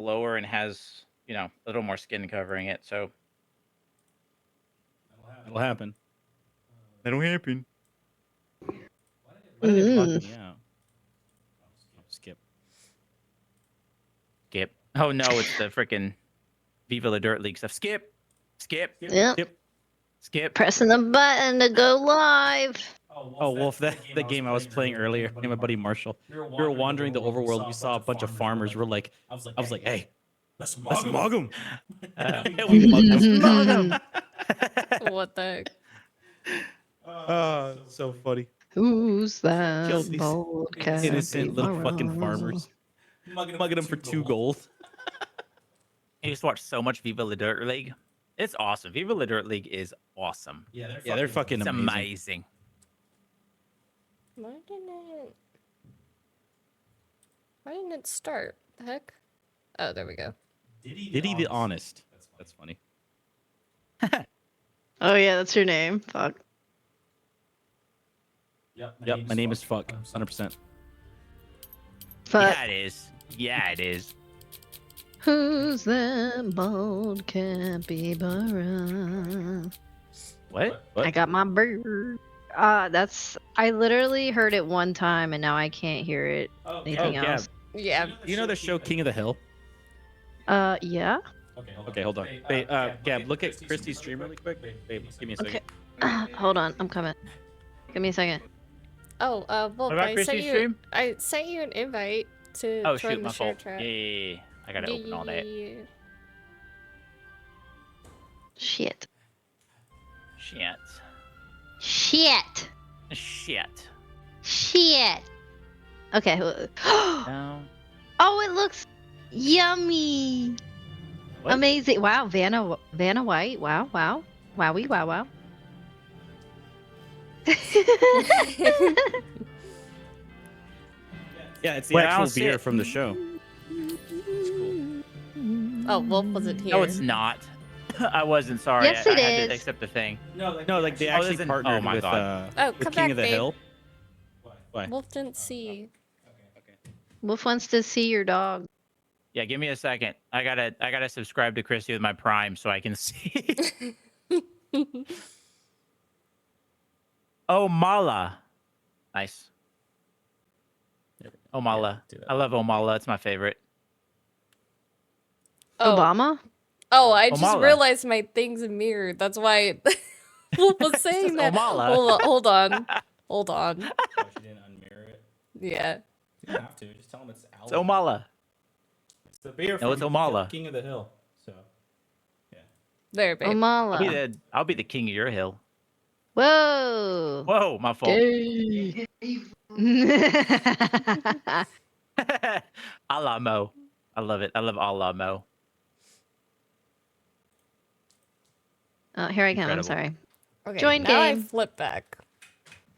lower and has, a little more skin covering it. So It'll happen. that'll happen. Why did it bug me out? Skip. Skip. Oh no, it's the freaking Viva La Dirt League stuff. Skip. Yep. Skip. Pressing the button to go live. Oh, Wolf, the game I was playing earlier, me and my buddy Marshall. We were wandering the overworld. We saw a bunch of farmers. We're like, I was like, hey, let's mug them. We mugged them. Mug 'em. What the heck? Oh, so funny. Who's that Killed these bold cat? innocent little fucking farmers. Mugging them for 2 gold. I used to watch so much Viva La Dirt League. It's awesome. Viva La Dirt League is awesome. Yeah, they're fucking It's amazing. amazing. Why didn't it start? The heck? Oh, there we go. Diddy the Honest. That's funny. Oh yeah, that's your name. Fuck. Yep, my name is Fuck. 100%. But Yeah, it is. Yeah, it is. who's that bold capybara? What? I got my bird. I literally heard it one time and now I can't hear it. Anything Gab. else? Yeah. You know the show King of the Hill? Yeah. Okay, hold on. Babe, Gab, look at Christy's stream really quick. Babe, give me a second. Okay. Hold on, I'm coming. Give me a second. Oh, well, What about Christy's stream? I sent you an invite to Oh join shoot, the my share fault. chat. Yeah. I gotta open all that. Shit. Shit. Shit. Shit. Shit. Okay. No. Oh, it looks yummy. What? Amazing. Wow, Vanna White. Wow. Wowie, wow. Yeah, it's the Well, I actual don't see beer it. from the show. It's cool. Oh, Wolf wasn't here. No, it's not. I wasn't sorry. Yes, I it had is. to accept the thing. No, like they actually listen- partnered oh my with, God. Oh, with come King back, of the babe. Hill. Why? Wolf didn't see. Wolf wants to see your dog. Yeah, give me a second. I gotta subscribe to Christy with my Prime so I can see. Oh, Mala. Nice. Omala. do that. I love Omala. It's my favorite. Oh, Obama? oh, I just Omala. realized my thing's mirrored. That's why Wolf was saying that. Omala. Hold on. Hold on. Oh, she didn't unmirror it. Yeah. You don't have to. Just tell them it's It's Omala. It's the beer No, it's Omala. King of the Hill. So, There, babe. Omala. I'll be the king of your hill. Whoa. Whoa, my fault. Gay. Alamo. I love it. I love Alamo. Oh, here I come. I'm Incredible. sorry. Okay, Join now I game. flip back.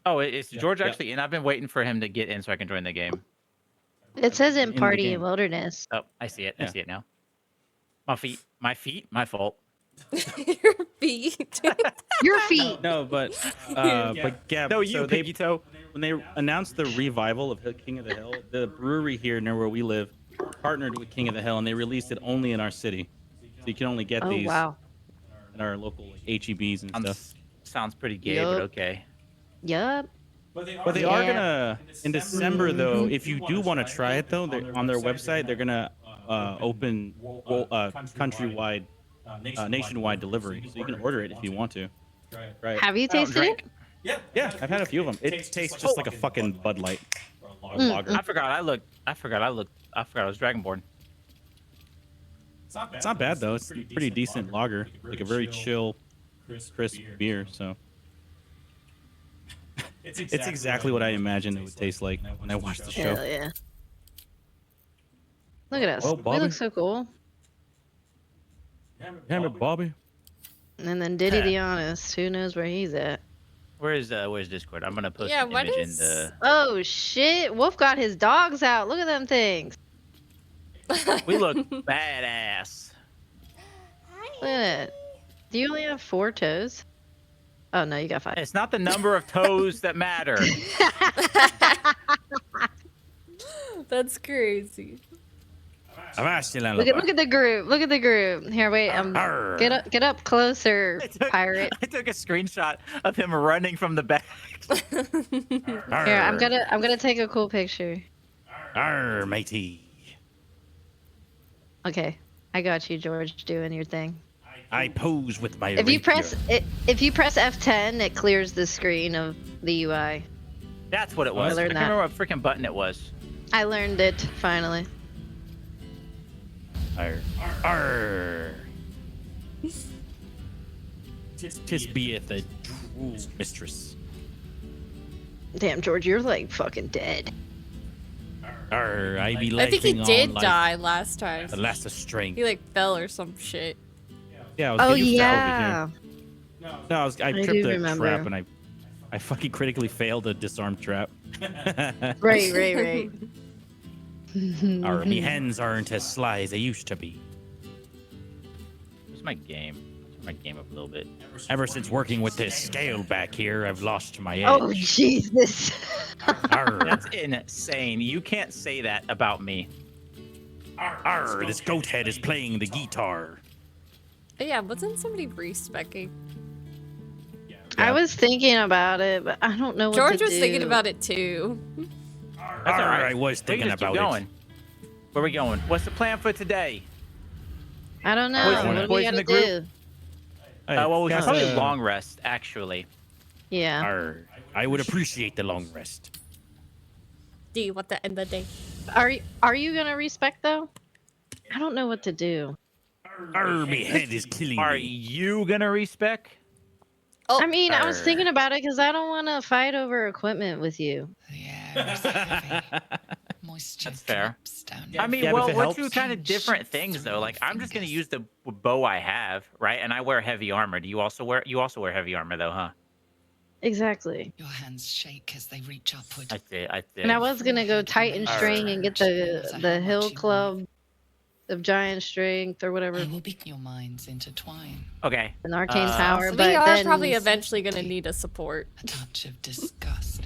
Oh, is George yeah. actually in? I've been waiting for him to get in so I can join the game. It says in In the Party game. in Wilderness. Oh, I see it. I Yeah. see it now. My fault. Your feet. Your feet. no, but Gab. No, so you, they, Piggy Toe. when they announced the revival of King of the Hill, the brewery here near where we live partnered with King of the Hill, and they released it only in our city. So you can only get Oh, these wow. in our local HEBs and stuff. Sounds pretty gay, Yup. but okay. Yup. But they are Yeah. gonna in December though. If you do want to try it though, on their website they're gonna open countrywide, nationwide delivery, so you can order it if you want to. Right? Have you I don't tasted drink. it? Yeah, I've had a few of them. It tastes just like a fucking Bud Light or a lager. I forgot I was Dragonborn. It's not bad though. It's a pretty decent lager, like a very chill, crisp beer. So it's exactly what I imagined it would taste like when I watched the show. Hell yeah. Look at us. Well, We Bobby. look so cool. Damn it, Bobby. And then Diddy the Honest. Who knows where he's at? Where's Discord? I'm gonna post Yeah, an what image is- in the. Oh shit. Wolf got his dogs out. Look at them things. We look badass. Look at it. Do you only have 4 toes? Oh no, you got 5. It's not the number of toes that matter. That's crazy. Look at the group. Look at the group. Here, wait. Get up closer, pirate. I took a screenshot of him running from the back. Here, I'm gonna take a cool picture. Arr, matey. Okay, I got you, George, doing your thing. I pose with my If you rapier. press F10, it clears the screen of the UI. That's what it was. I learned can't that. remember what freaking button it was. I learned it finally. Arr. Arr. Tis beeth a true mistress. Damn, George, you're like fucking dead. Arr, I be I think he lifing did on like die last time. the last of strength. He like fell or some shit. Yeah, I was Oh getting used to yeah. over here. No, I do tripped a remember. trap and I fucking critically failed a disarm trap. Right. Arr, me hands aren't as sly as they used to be. Where's my game? Turn my game up a little bit. Ever since working with this scale back here, I've lost my edge. Oh Jesus. Arr, That's insane. You can't say that about me. arr, this goat head is playing the guitar. But yeah, wasn't somebody respecking? I was thinking about it, but I don't know what George to was do. thinking about it too. That's all right. I was We thinking can just keep about going. Where we going? What's the plan for today? I don't know. Boys- What do boys we in gotta the group? do? it. Well, we can Cast probably a- long rest, actually. Yeah. Arr, I would appreciate the long rest. Do you want the end of the day? Are you gonna respect though? I don't know what to do. Arr, me head is killing Are me. you gonna respec? Oh, I mean, I was Arr. thinking about it because I don't want to fight over equipment with you. The air is heavy. Moisture That's fair. drips down I mean, Yeah, but well, if it we're helps- two kind of different things, though. Like, I'm just gonna use the bow I have, right? And I wear heavy armor. Do you also wear? You also wear heavy armor, though, huh? Exactly. Your hands shake as they reach upward. I did. I did. And I was gonna go Titan Arr. String and get the Hill Club of Giant Strength or whatever, I will be your minds intertwine. Okay. an Arcane Uh, Power. so but we are then probably eventually gonna need a support. A touch of disgust.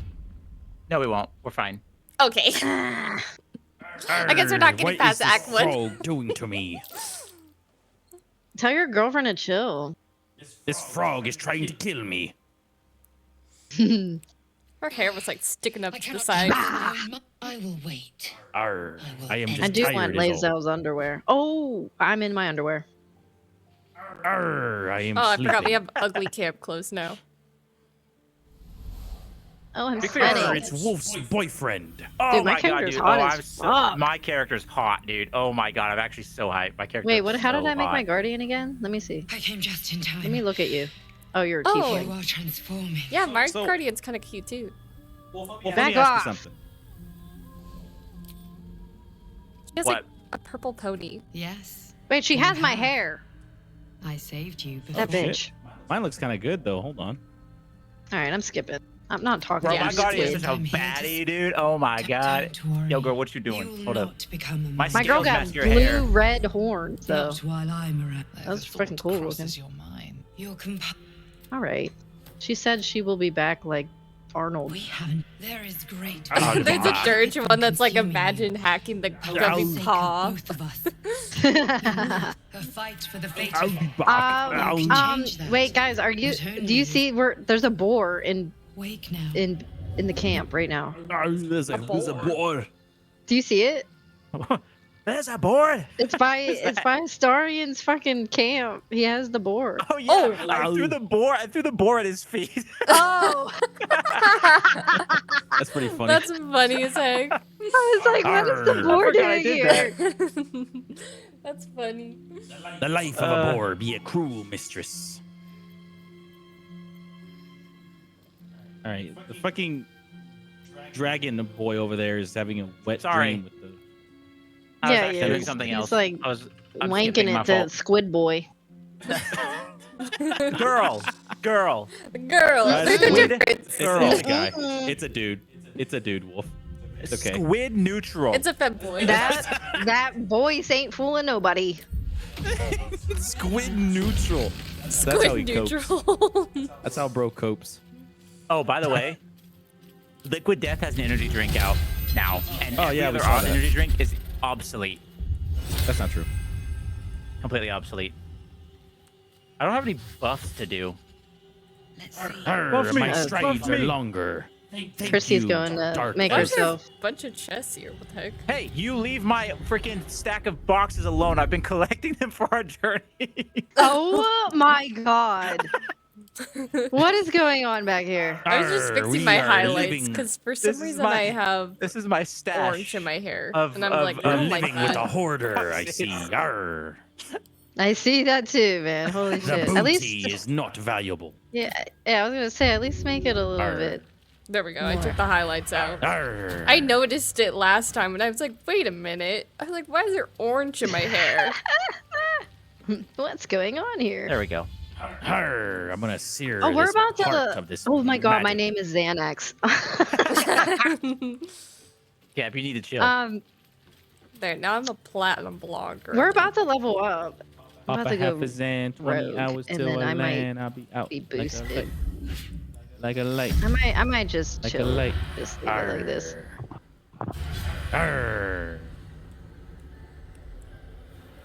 No, we won't. We're fine. Okay. I guess we're not getting What past is Act this 1. frog doing to me? tell your girlfriend to chill. This frog is trying to kill me. Her hair was like sticking up I to the cannot side. I will wait. Arr, I am just I do tired want is all. Lazel's underwear. Oh, I'm in my underwear. Arr, I am Oh, I sleeping. forgot we have ugly camp clothes now. Oh, I'm Be clear, Arr, sweating. it's Wolf's boyfriend. Oh Dude, my my god, character's dude! hot Oh, as I'm so, fuck. my character's hot, dude. Oh my god, I'm actually so hyped. My character. Wait, what? How so did I make hot. my guardian again? Let me see. I came just in time. Let me look at you. Oh, you're a Oh. tiefling. You are transforming. Yeah, Mark So- Guardian's kind of cute too. Well, Back let me off. ask you something. She has What? like a purple pony. Yes, Wait, she You has my have. hair. I saved you before. That bitch. Mine looks kind of good though. Hold on. All right, I'm skipping. I'm not talking Bro, to my you. guardian is Squid. such a I'm here to baddie, dude. Oh my god. Don't worry. Yo, girl, what you doing? You will Hold up. not become a My My girl Scales got match your blue hair. red horns though. Not while I'm around. That was freaking cool looking. Crosses your mind. Your All right. She said she will be back like Arnold. We haven't. There is great. Oh, There's a God. dirge one that's like Consuming imagine you. hacking the For grubby the sake of paw. both of us. A fight for the fate I'll of be back. I'll- change that. Wait, guys, are you? Return Do you me. see where there's a boar Wake now. in the camp right now? There's a boar. Do you see it? There's a board. It's by Starian's fucking camp. He has the boar. Oh yeah. Oh. I threw the board. I threw the board at his feet. Oh, That's pretty funny. That's funny as heck. I was like, what is the Arr. boar I forgot I doing did here? That's funny. The life of a boar be a cruel mistress. All right, the fucking dragon boy over there is having a wet Sorry. dream with the. I was Yeah, actually yeah, doing he's- something he's else. like I'm Wanking skipping my it to fault. Squid Boy. Girl. Girl, That's there's a weird. difference. It's Girl. not a guy. It's a dude. It's a dude, Wolf. It's okay. Squid neutral. It's a femboy. That voice ain't fooling nobody. Squid neutral. That's how he Squid copes. neutral. That's how bro copes. Oh, by the way, Liquid Death has an energy drink out now, and Oh, every yeah, we other saw that. energy drink is obsolete. That's not true. Completely obsolete. I don't have any buffs to do. Let's see. Arr, me. my Buff strides are me. longer. Thank Chrissy's you, going to dark make Why elf. is there a herself. bunch of chests here? What the heck? Hey, you leave my freaking stack of boxes alone. I've been collecting them for our journey. Oh my god. What is going on back here? I was just Arr, fixing we my are highlights living- because for some This is reason my- I have This is my stash. orange in my hair, of- and I'm of- like, of I We're don't like living with that. a hoarder, I see. Arr. I see that too, man. Holy The shit. booty At least, is not valuable. yeah, I was gonna say, at least make it a little Arr. bit. There we go. I took the highlights out. Arr. I noticed it last time, and I was like, wait a minute. I was like, why is there orange in my hair? What's going on here? There we go. Arr, I'm gonna sear Oh, we're this about heart to. of this Oh my god, my magic. name is Xanax. Yeah, if you need to chill. There, now I'm a platinum blogger. We're about to level up. I'm Pop about a to half go a Zan, 20 rogue, hours and till then I I might land. I'll be out be like a boosted. light. Like a light. I might just Like a chill. light. Just leave it like this. Arr.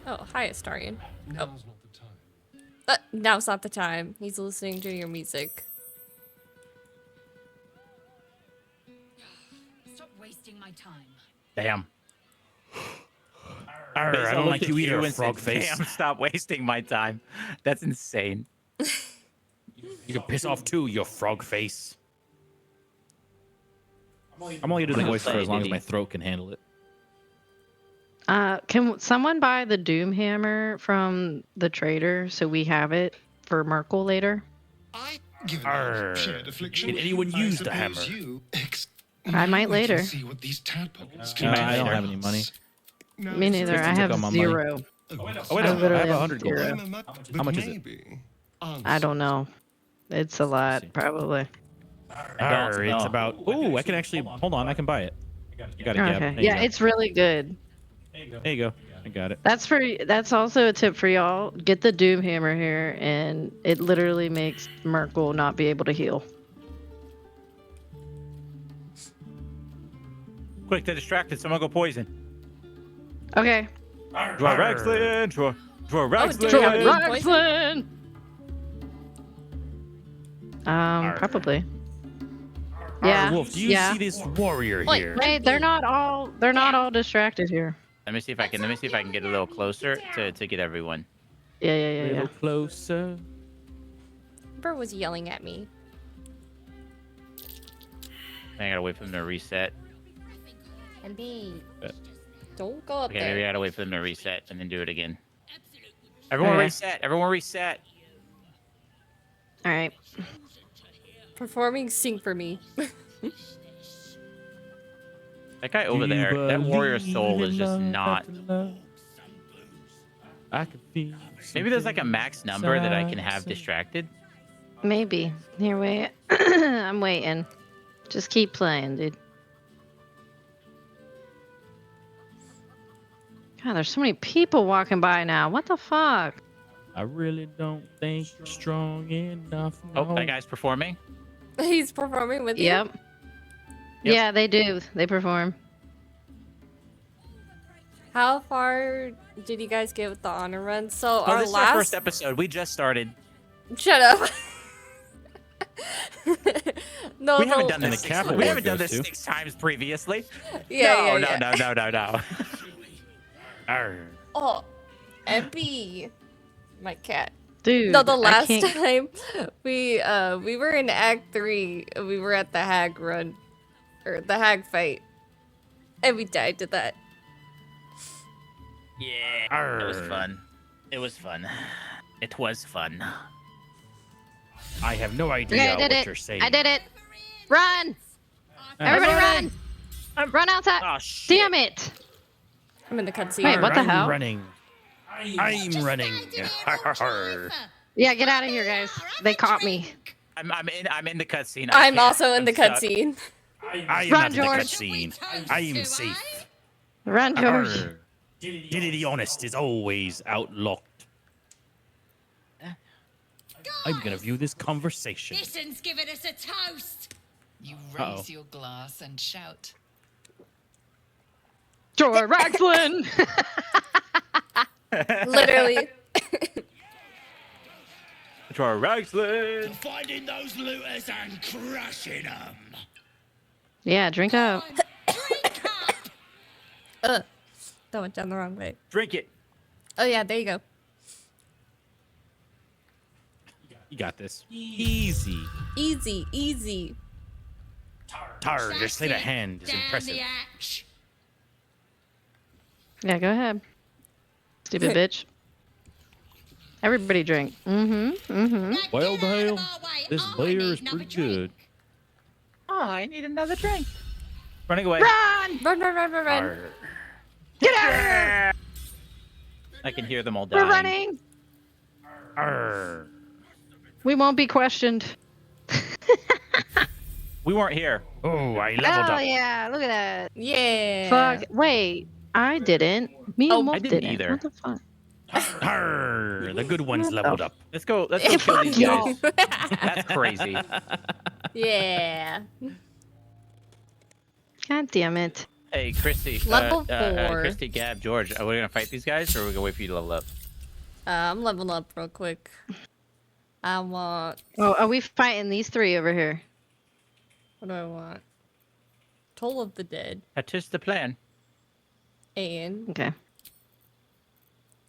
Oh, hi, Astarian. Now's not the time. Now's not the time. He's listening to your music. Stop wasting my time. Damn. Arr, Basically, I don't look like at you either, and say, frog face. Damn, stop wasting my time. That's insane. You can piss off too, you frog face. I'm only gonna do the voice for as long as my throat can handle it. Can someone buy the Doom Hammer from the trader so we have it for Merkel later? Given Arr. our shared affliction, Can anyone I use the suppose hammer? you I might Now later. can see what these tadpoles I can do don't for have any us. money. Now, Me it's neither. a- I took have all my money. 0. Oh, wait, I I have literally have 100 gold. zero. I'm a How much is it? maybe. I don't know. It's a lot, see. probably. Arr, it's know. about. Ooh, I can actually. Hold on, I can buy it. You got it, Gab. Okay. There you Yeah, go. it's really good. There you go. I got it. That's also a tip for y'all. Get the Doom Hammer here, and it literally makes Merkel not be able to heal. Quick, they're distracted. Someone go poison. Okay. Draw Rexlin. Draw do Rexlin. we have any- Roxlin! Arr. Probably. Arr, Yeah. Wolf, do you yeah. see this warrior Wait, here? Wait, they're not all distracted here. Let me see if I can get a little closer to get everyone. Yeah, A little closer. Bro was yelling at me. I gotta wait for them to reset. And B. Yeah. Don't go up Okay, maybe I there. gotta wait for them to reset and then do it again. Everyone Okay. reset. Everyone reset. All right. Performing sing for me. That guy over Do you there, that warrior believe soul in is just love not. after love? I can feel. Maybe there's like a max number that I can have something distracted. Maybe. Here, wait. I'm waiting. Just keep playing, dude. God, there's so many people walking by now. What the fuck? I really don't think you're strong enough. Oh, no. that guy's performing. He's performing with you. Yep. Yeah, they do. They perform. How far did you guys get with the honor run? So Oh, our this is our first last. episode. We just started. Shut up. No, We haven't done And this. the Six, Kappa we War haven't done goes this to. 6 times previously. Yeah, No. Arr. Oh, Epi, my cat. Dude. No, the I last can't- time we were in Act 3. We were at the hag run, or the hag fight, and we died to that. Yeah, it was Arr. fun. It was fun. It was fun. I have no idea Okay, I did what it. you're saying. I did it. Run! Everybody run! Run outside! Oh shit! Damn it! I'm in the cutscene. Wait, what the I'm hell? running. I'm running. Arr. Yeah, get out of here, guys. They caught me. I'm in the cutscene. I'm also in the cutscene. I am Run, not in the George. cutscene. I am safe. Run, George. Arr. Diddy the Honest is always outlocked. I'm gonna view this conversation. Listen's giving us a toast. You Uh-oh. raise your glass and shout. George Raglan! Literally. To our Ragslin. Finding those looters and crushing them. Yeah, drink up. That went down the wrong way. Drink it. Oh yeah, there you go. You got this. Easy. Easy, easy. Tar, your sleight of hand is impressive. Yeah, go ahead. Stupid bitch. Everybody drink. Well, Dale, this beer is pretty good. Oh, I need another drink. Running away. Run! Run, run, run, run, run. Arr. Get out of here! I can hear them all dying. We're running. Arr. We won't be questioned. We weren't here. Oh, I leveled Oh up. yeah, look at that. Yeah. Fuck. Wait, I didn't. Me Oh, and Wolf I didn't didn't. either. What the fuck? Arr. The good ones leveled up. Let's go. Let's go kill these Y'all. guys. That's crazy. Yeah. God damn it. Hey, Christy. Level 4. Christy, Gab, George. Are we gonna fight these guys, or are we gonna wait for you to level up? I'm leveling up real quick. I want. Oh, are we fighting these three over here? What do I want? Toll of the Dead That is the plan. and Okay.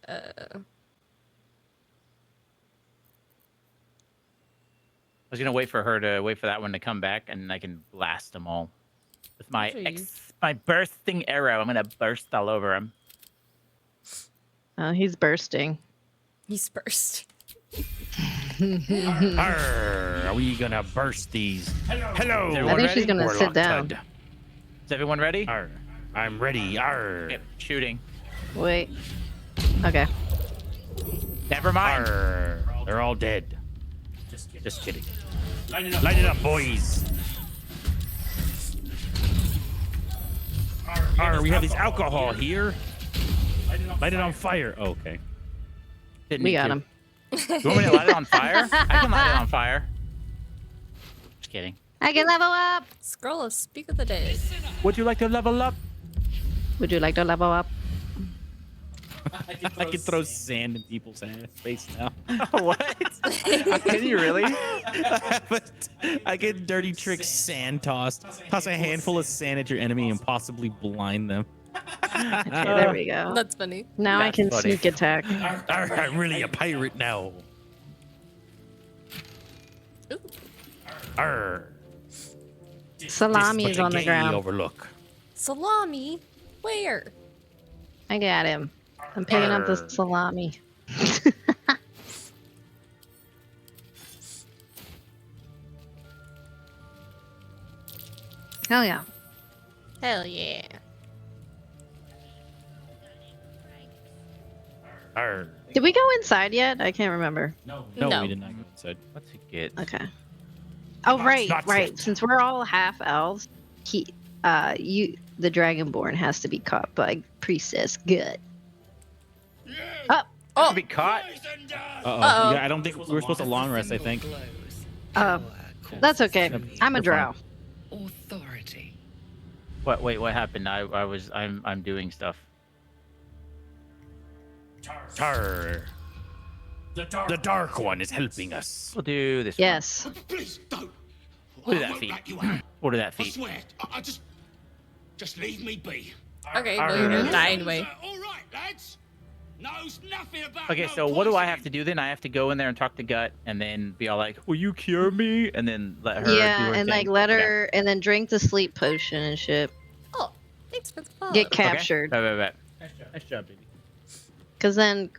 I was gonna wait for that one to come back, and I can blast them all with my Jeez. my bursting arrow. I'm gonna burst all over them. Oh, he's bursting. he's burst. Arr. Are we gonna burst these? Hello. Is I everyone think she's ready? gonna Warlock sit down. Tud. Is everyone ready? Arr. I'm ready. Arr. Okay, shooting. Wait. Okay. Never mind. Arr. They're all dead. Just kidding. Light it up, boys. Arr, we have this alcohol here. Light it on fire. Oh, okay. Didn't We need got to. him. You want me to light it on fire? I can light it on fire. Just kidding. I can level up. Scroll of Speak of the Dead. Would you like to level up? Would you like to level up? I can throw sand in people's face now. What? Can you really? But I get dirty trick sand tossed. Toss a handful of sand at your enemy and possibly blind them. Okay, there we go. That's funny. Now I That's can funny. sneak attack. Arr, I'm really a pirate now. Ooh. Arr. Salami is on the ground. Overlook. Salami? Where? I got him. I'm picking up the Arr. salami. Hell yeah. Hell yeah. Arr. Did we go inside yet? I can't remember. No, No. we did not go inside. What's it get? Okay. Oh right, not right. yet. Since we're all half elves, the Dragonborn has to be caught by Priestess Gut. Oh, to be caught. Uh-oh. Uh-oh. Yeah, I don't think we were supposed to long rest, I think. Oh, that's okay. I'm a We're drow. Authority. What? Wait, what happened? I'm doing stuff. Tar. The Dark One is helping us. We'll do this. Yes. Please don't. What are I that won't feet? back you out. One. What are that I feet? swear. I just leave me be. Okay, well, you're gonna die anyway. All right, lads. Knows nothing about. Okay, no so what do I have to poisoning. do then? I have to go in there and talk to Gut, and then be all like, "Will you cure me?" And then let her. do Yeah, her and thing. like let Okay. her, and then drink the sleep potion and shit. Oh, thanks for the follow. Get Okay. captured, Bet. Nice job, baby. because then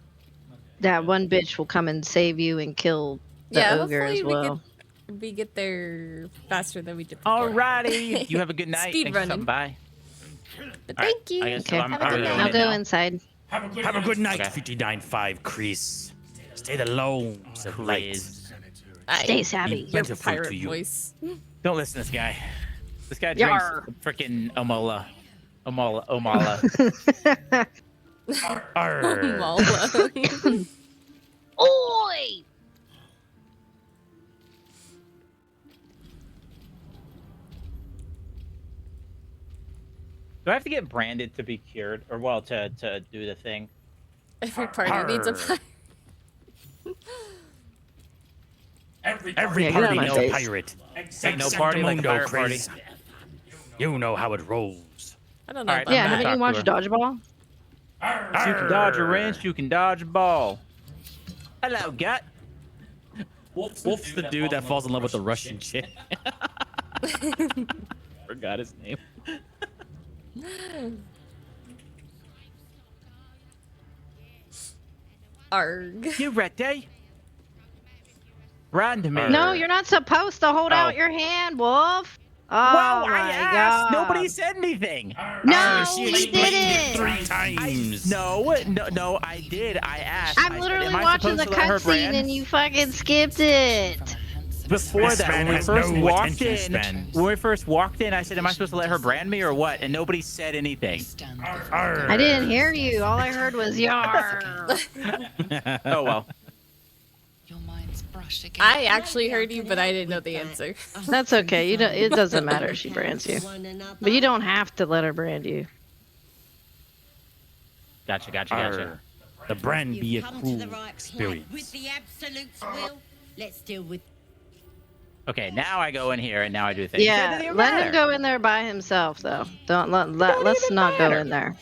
that one bitch will come and save you and kill the Yeah, ogre hopefully as well. we get there faster than we did. Alrighty. You have a good night. Speed Thanks for running. stopping by. But All right, thank you. I guess Okay. I'm Have a good going night. I'll in go now. inside. Have a good night, Okay. 59.5, Chris. Stay the loans of light. Please. Stay savvy. Be Your plentiful pirate to you. voice. Don't listen to this guy. This guy Yar. drinks freaking Omala. Arr. Mala. Oi! Do I have to get branded to be cured, or well, to do the thing? Every party needs a pirate. Every Yeah, get out of party my needs a face. pirate. Ain't no party like a pirate party. You know how it rolls. I don't know Alright, about Yeah, I'm that. gonna haven't you talk to watched her. Dodgeball? You can dodge a wrench, you can dodge a ball. Hello, gut. Wolf's the dude that falls in love with the Russian chick. Forgot his name. Arg. You ready? Run to me. No, you're not supposed to hold Oh. out your hand, Wolf. Oh Well, my I asked. God. Nobody said anything. No, she he explained it didn't. 3 times. No, I did. I asked. I I'm said, literally "Am I watching supposed the to let her cutscene brand?" and you fucking skipped it. Before This that, man when we has first no walked attention in, span. when we first walked in, I said, "Am I supposed to let her brand me or what?" And nobody said anything. Stand Arr. I didn't hear you. All I heard was yar. Oh well. your mind's brushed against. I actually heard you, but I didn't know the answer. That's okay. You don't. It doesn't matter if she brands you, but you don't have to let her brand you. Gotcha. Arr. The brand be a You've come cruel to the right experience. place. With the absolute's will, let's deal with. Okay, now I go in here and now I do things. It Yeah, doesn't even let matter. him go in there by himself, though. Let's even not go matter. in there.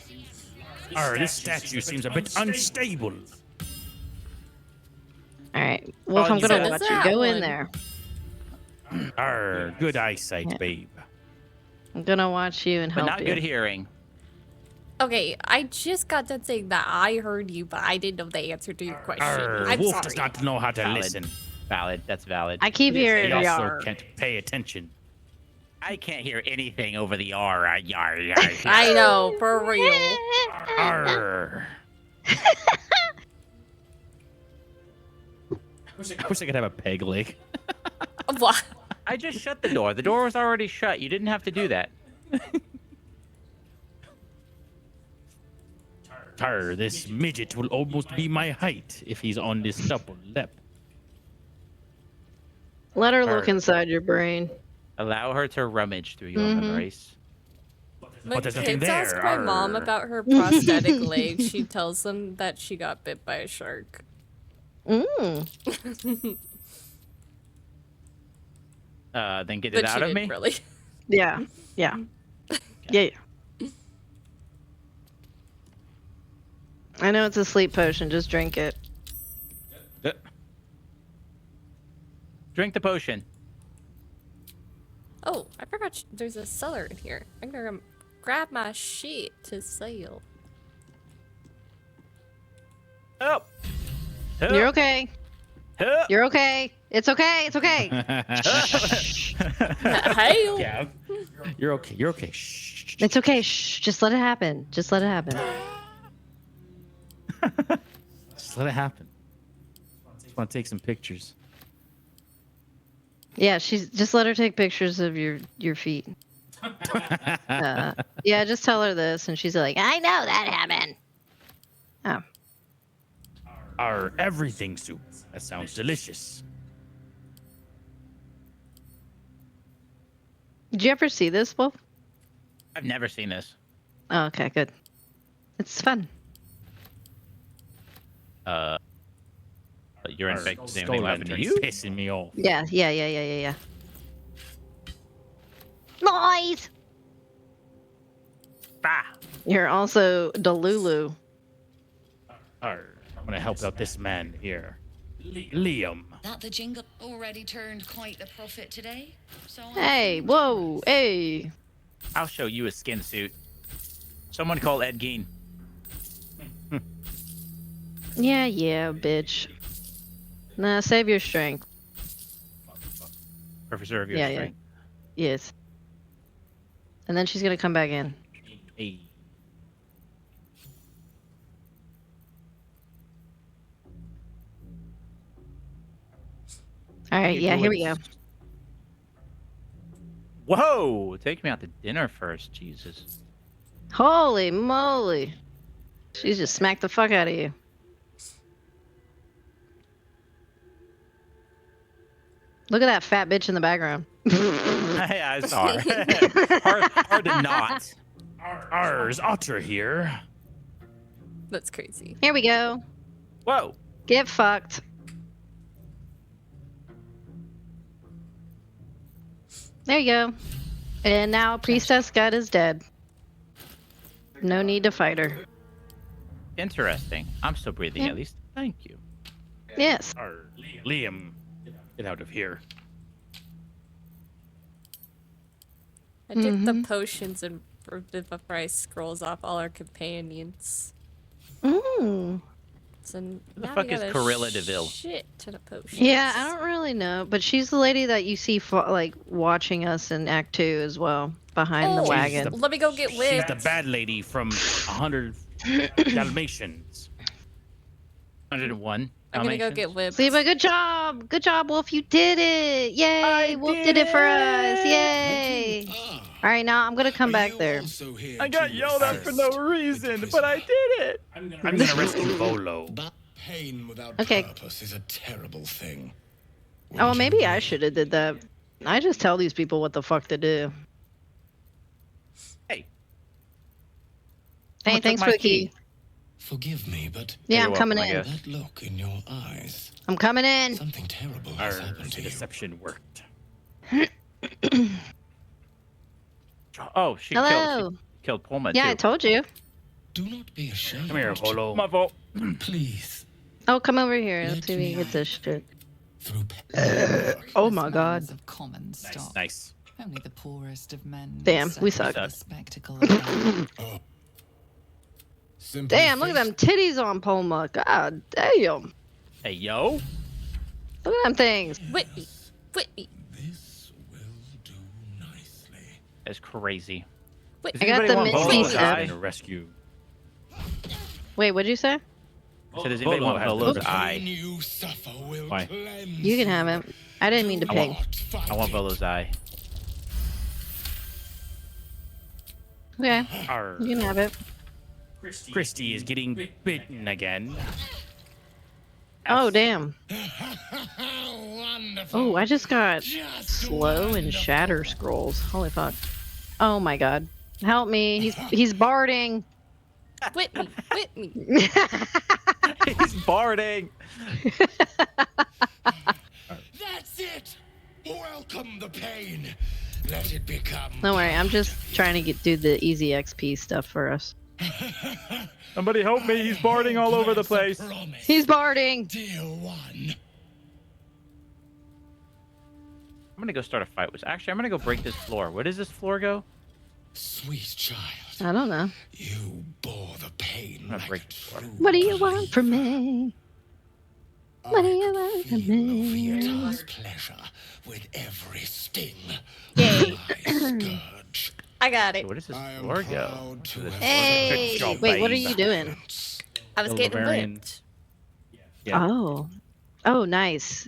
Arr, this statue seems a bit unstable. All right, Wolf, Oh, I'm you gonna said watch it's you that go in one. there. Arr, good eyesight, Yeah. babe. I'm gonna watch you and But help not you. good hearing. Okay, I just got done saying that I heard you, but I didn't know the answer to your question. Arr, I'm Wolf sorry. does not know how to Valid. listen. Valid. That's valid. I keep hearing He also yar. can't pay attention. I can't hear anything over the R. Yar. I know, for real. Arr. I wish I could have a peg leg. What? I just shut the door. The door was already shut. You didn't have to do that. Arr, this midget will almost be my height if he's on this double lap. Let her look Arr. inside your brain. Allow her to rummage through your Mhm. memories. When there's nothing kids ask there, my mom arr. about her prosthetic leg, she tells them that she got bit by a shark. Mm. Then get But it she out of didn't me. really. Yeah. Yeah. Yeah. I know it's a sleep potion. Just drink it. Drink the potion. Oh, I forgot there's a cellar in here. I'm gonna grab my shit to sell. Oh. You're okay. Huh. You're okay. It's okay. It's okay. Hey, Yeah. You're okay. You're okay. Shh. It's okay. Shh. Just let it happen. Just let it happen. Just let it happen. Just want to take some pictures. Yeah, she's just let her take pictures of your feet. Yeah, just tell her this, and she's like, I know that happened. Oh, Our everything soup. That sounds delicious. did you ever see this, Wolf? I've never seen this. Oh, okay, good. It's fun. You're Our infected. Does skull anything happen to lantern's you? pissing me off. Yeah. Noise. Bah. You're also Delulu. Arr, I'm gonna help out this man here, Liam. That the jingle already turned quite the profit today. So Hey, whoa, hey. I'll show you a skin suit. Someone call Ed Gein. Yeah, bitch. Nah, save your strength. Or preserve your Yeah. strength. Yes. And then she's gonna come back in. Hey. All right, yeah, here we go. Whoa! Take me out to dinner first. Jesus. Holy moly. She just smacked the fuck out of you. Look at that fat bitch in the background. Yeah, I saw her. hard to not. Arr's Otter here. That's crazy. Here we go. Whoa. Get fucked. There you go. And now Priestess God is dead. No need to fight her. Interesting. I'm still breathing Yeah. at least. Thank you. Yes. Arr, Liam, get out of here. I did the Mhm. potions and Vivify scrolls off all our companions. Mm. So the now fuck we got is a Corilla DeVille? shit ton of potions. Yeah, I don't really know, but she's the lady that you see like watching us in Act 2 as well, behind the Oh, wagon. let me go get She's whipped. the bad lady from 100 Dalmatians. 101. I'm gonna go Dalmatians? get whipped. Siva, good job! Good job, Wolf. You did it! Yay! I Wolf did did it for us! it! Yay! Ah, All right, now I'm gonna come are back you there. also here I got to yelled at for no assist reason, with but I prisoner? did it. I'm gonna rescue Volo. But pain without Okay. purpose is a terrible thing. Oh, well, Wouldn't you maybe I agree? should have did that. I just tell these people what the fuck to do. Hey. Hey, Someone took thanks my for the key. Forgive me, but Yeah, You're I'm welcome, coming I in. guess. that look in your eyes, I'm coming in. something terrible Arr, has happened to the you. deception worked. Oh, she Hello. killed Pullman Yeah, too. I told you. Do not be ashamed. Come here, Volo. My fault. Please, Oh, come over here. Let Let's see if we can me get this shit. through pain. Oh This my man god. is of common stock. Nice. Only the poorest of men. Damn, we settle suck. for the spectacle of battle. Oh. Simply Damn, look at them face- titties on Poma. God damn. Hey, yo. Look at them things. Whitney. Whitney. This will do nicely. That's crazy. Wait, Does I got anybody the want Misty Volo's Step. eye? To rescue. Wait, what'd you say? I said, does anybody Volo want has the Volo's best eye? Pain you suffer will Why? cleanse You can have it. I didn't mean to Do pay. not fight I want it. Volo's eye. Okay, Arr. you can have it. Christy is getting bitten again. Oh, damn. Wonderful. Oh, I just got Just slow and wonderful. shatter scrolls. Holy fuck. Oh my god. Help me. He's barding. Whitney. Whitney. He's barding. That's it. Welcome the pain. Let it become. Don't worry, I'm just trying to do the easy XP stuff for us. Somebody help me. He's barding all over the place. Promise, He's barding. dear one. I'm gonna go start a fight with. Actually, I'm gonna go break this floor. Where does this floor go? Sweet child, I don't know. you bore the pain I'm gonna like break a the floor. true What do you want Goliath. from me? What do you want from Feel me? Vieta's pleasure with every sting. Yay. My scourge. I got So it. where does this I am floor go? proud to have Hey! job, Wait, what are babe. you doing? I was The getting Lavarian. whipped. Yeah. Oh. Oh, nice.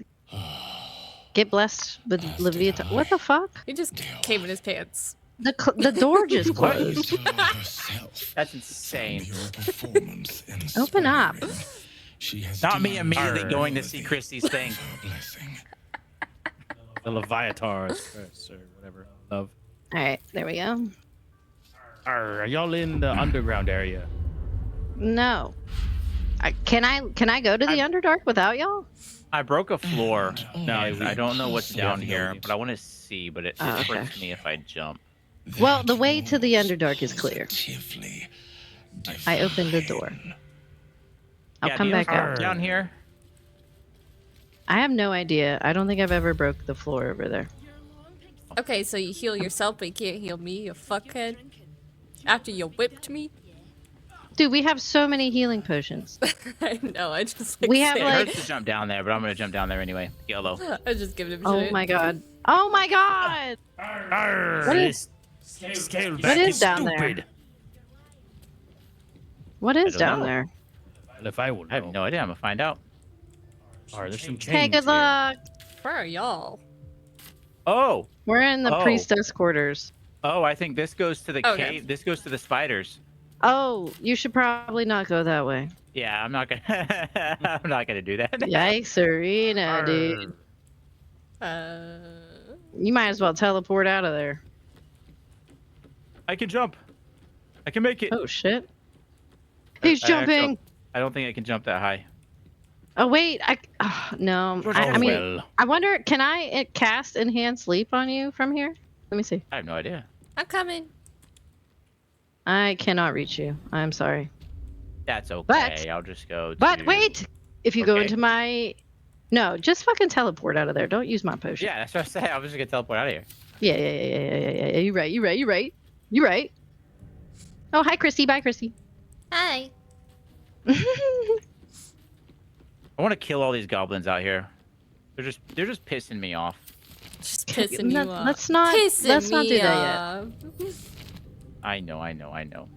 Get blessed with Leviathan. What the fuck? He just came in his pants. The door just What? closed. Vieta herself That's found insane. your performance Open up. inspiring. She has Not me deemed immediately you going to see worthy Christie's thing. of her blessing. The Leviatars, or whatever. Love. Alright, there we go. Are y'all in the underground area? No. Can I go to the Underdark without y'all? I broke a floor. No, and I don't know what's Yeah, down no here, leaves. but I want to see. But it Oh, okay. hurts me if I jump. Well, the way to the Underdark is clear. Positively I opened the door. I'll Yeah, come do you know back what's out. down here. I have no idea. I don't think I've ever broke the floor over there. Okay, so you heal yourself, but you can't heal me, you fuckhead. After you whipped me? Dude, we have so many healing potions. I know, I just like We have, It like- hurts to jump down there, but I'm gonna jump down there anyway. YOLO. I was just giving him Oh shit. my god. Oh my god! Arr, What is- this scale back is down there? stupid. What is don't down know. there? Well, if I would I have know. no idea. I'm gonna find out. Arr, there's some chains Hey, good here. luck! Where are y'all? Oh, We're in the Oh. priestess quarters. oh, I think this goes to the Okay. cave. This goes to the spiders. Oh, you should probably not go that way. Yeah, I'm not gonna. I'm not gonna do that. Yikes, Arena, dude. You might as well teleport out of there. I can jump. I can make it. Oh shit. He's I actually- jumping. I don't think I can jump that high. Oh wait, no. I mean, well. I wonder, can I cast enhanced leap on you from here? Let me see. I have no idea. I'm coming. I cannot reach you. I'm sorry. That's okay. But- I'll just go. But to... wait, if you go Okay. into my, no, just fucking teleport out of there. Don't use my potion. Yeah, that's what I said. I was just gonna teleport out of here. Yeah. You're right. You're right. Oh, hi, Christy. Bye, Christy. Hi. I want to kill all these goblins out here. They're just pissing me off. Just pissing you off. Let's not do that yet. I know.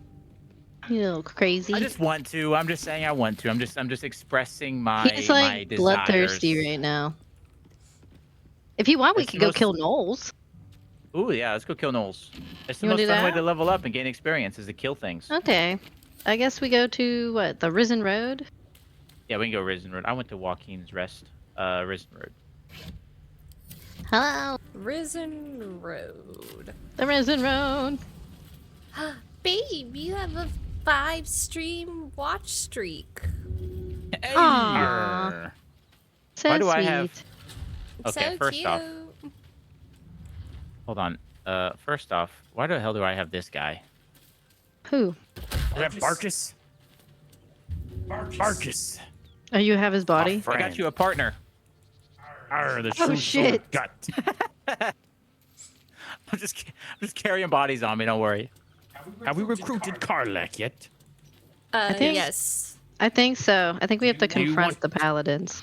You little crazy. I just want to. I'm just saying I want to. I'm just expressing my He's like my bloodthirsty desires. right now. If you want, we It's could the go most- kill Knowles. Ooh, yeah, let's go kill Knowles. It's the You wanna most do fun way that? to level up and gain experience is to kill things. Okay. I guess we go to what, the Risen Road? Yeah, we can go Risen Road. I went to Joaquin's Rest. Risen Road. Hello. Risen Road. The Risen Road. Babe, you have a 5-stream watch streak. Hey! Aw. So Why do sweet. I have- Okay, So first cute. off, hold on. First off, why the hell do I have this guy? Who? Is that Barkus? Barkus. Oh, you have his body? I got you a partner. Arr, the Oh, true shit. soul gut. I'm just carrying bodies on me. Don't worry. Have we recruited Karlak yet? think- Yes. I think so. I think we have to Do you confront want- the paladins.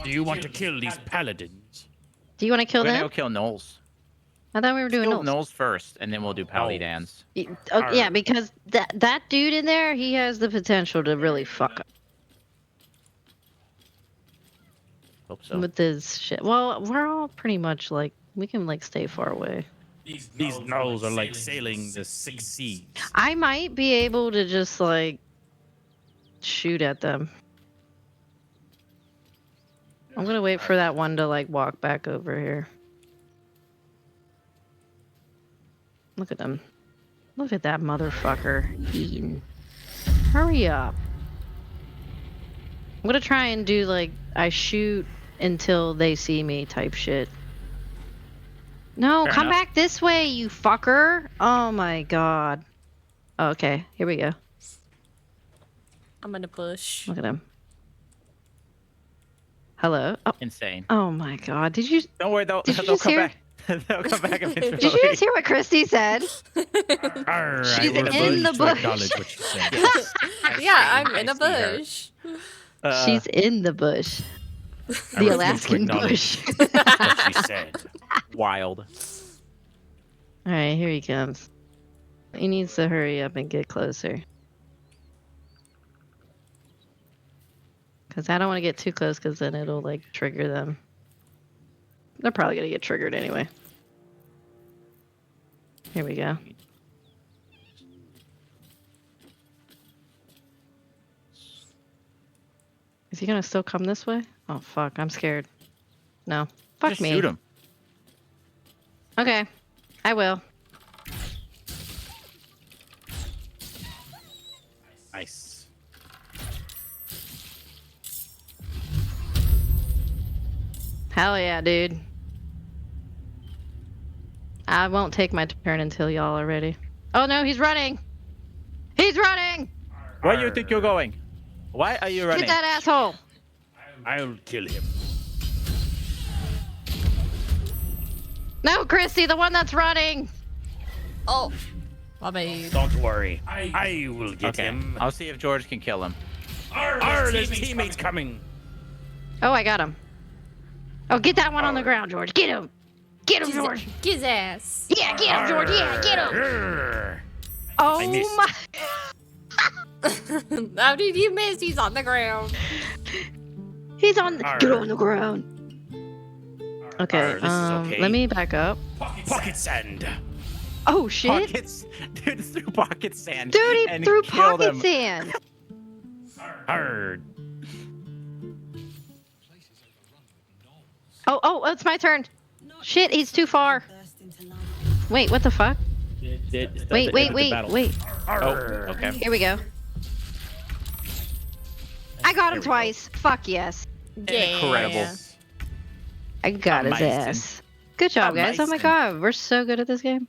Do you want to kill these paladins? Do you want to kill We're gonna them? go kill Knowles. I thought we were doing Kill Knowles. Knowles first, and then we'll do Palidans. Oh, yeah, because that dude in there, he has the potential to really fuck up Hope so. with this shit. Well, we're all pretty much like, we can like stay far away. These gnolls are like sailing the 6 seas. I might be able to just like shoot at them. I'm gonna wait for that one to like walk back over here. Look at them. Look at that motherfucker eating. Hurry up. I'm gonna try and do like I shoot until they see me type shit. No, Fair come enough. back this way, you fucker. Oh my god. Oh, okay, here we go. I'm in a bush. Look at him. Hello. Oh, Insane. oh my god. Did you Don't worry, they'll Did you they'll just come hear- back. They'll come back eventually. Did you just hear what Christy said? Arr, She's I in refuse the to bush. acknowledge what she said. Yeah, I'm in I a see her. bush. She's in the bush. I The refuse to Alaskan acknowledge bush. what she said. Wild. Alright, here he comes. He needs to hurry up and get closer. Because I don't want to get too close because then it'll like trigger them. They're probably going to get triggered anyway. Here we go. Is he going to still come this way? Oh fuck, I'm scared. No. Fuck Just me. shoot him. Okay, I will. Nice. Hell yeah, dude. I won't take my turn until y'all are ready. Oh no, he's running! He's running! Where do you think you're going? Why are you running? Get that asshole! I'll kill him. No, Christy, the one that's running! Oh, my bad. Don't worry. I will get Okay, him. I'll see if George can kill him. Arr, there's teammates coming. Oh, I got him. Oh, get that one on the ground, George. Get him! Get him, George! Get his ass. Yeah, get him, George! Yeah, get him! Arr. Oh missed. my... How did you miss? He's on the ground. He's on... Arr. Get on the ground. Okay, Arr, this is okay. let me back up. Pocket sand. Oh, shit! Pockets, dude threw pocket sand. Dude, he and threw killed pocket him. sand! Arr. Oh, it's my turn. Shit, he's too far. Wait, what the fuck? Wait. Arr. Oh, okay. Here we go. got him There we go. twice. Fuck yes. Incredible. I got his Amazing. ass. Good job, guys. Oh my Amazing. god, we're so good at this game.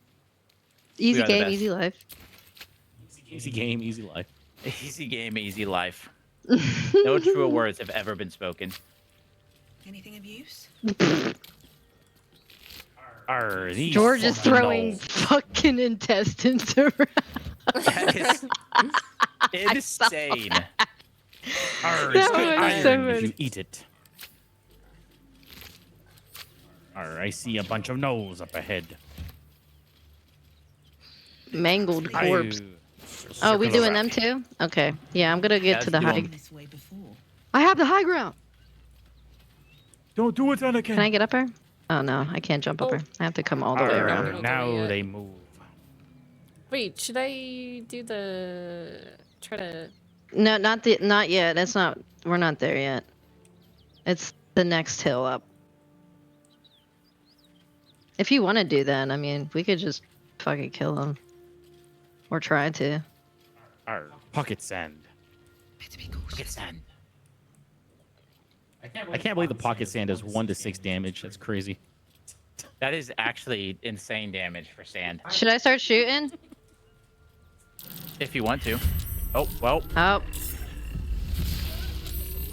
Easy are the game, best. easy life. Easy game, easy life. Easy game, easy life. No truer words have ever been spoken. Anything of use? Arr, these George is fucking throwing dolls. fucking intestines around. That is insane. Arr, That it's was iron so if funny. you eat it. Arr, I see a bunch of nose up ahead. Mangled corpse. Aye. Oh, we Circle doing around. them too? Okay. Yeah, I'm gonna get Yeah, to the let's do high. 'em. This way before. I have the high ground. Don't do it, Anakin. Can I get up there? Oh no, I can't jump up Oh. there. I have to come all the way Arr, around. All the way now yet. they move. Wait, should I do the try to? No, not yet. It's not. We're not there yet. It's the next hill up. If you want to do that, I mean, we could just fucking kill them, or try to. Arr, pocket sand. Better be cautious. Get sand. I can't believe the pocket sand does 1 to 6 damage. That's crazy. That is actually insane damage for sand. Should I start shooting? If you want to. Oh, well. Oh,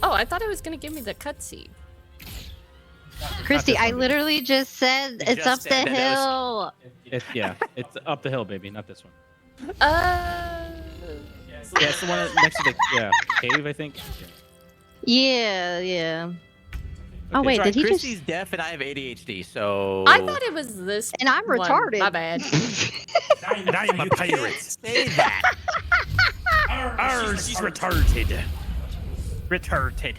Oh, I thought it was gonna give me the cutscene. Christy, this I one. literally just said You it's just up the said that that hill. It's up the hill, baby, not this one. Uh, Yeah, it's the one next to the cave, I think. Yeah, yeah. Oh Okay. wait, That's did he right, Christy's just? deaf and I have ADHD, so. I thought it was this. And I'm one. retarded. My bad. And I am a pirate. Say that. Arr, she's retarded. Retarded.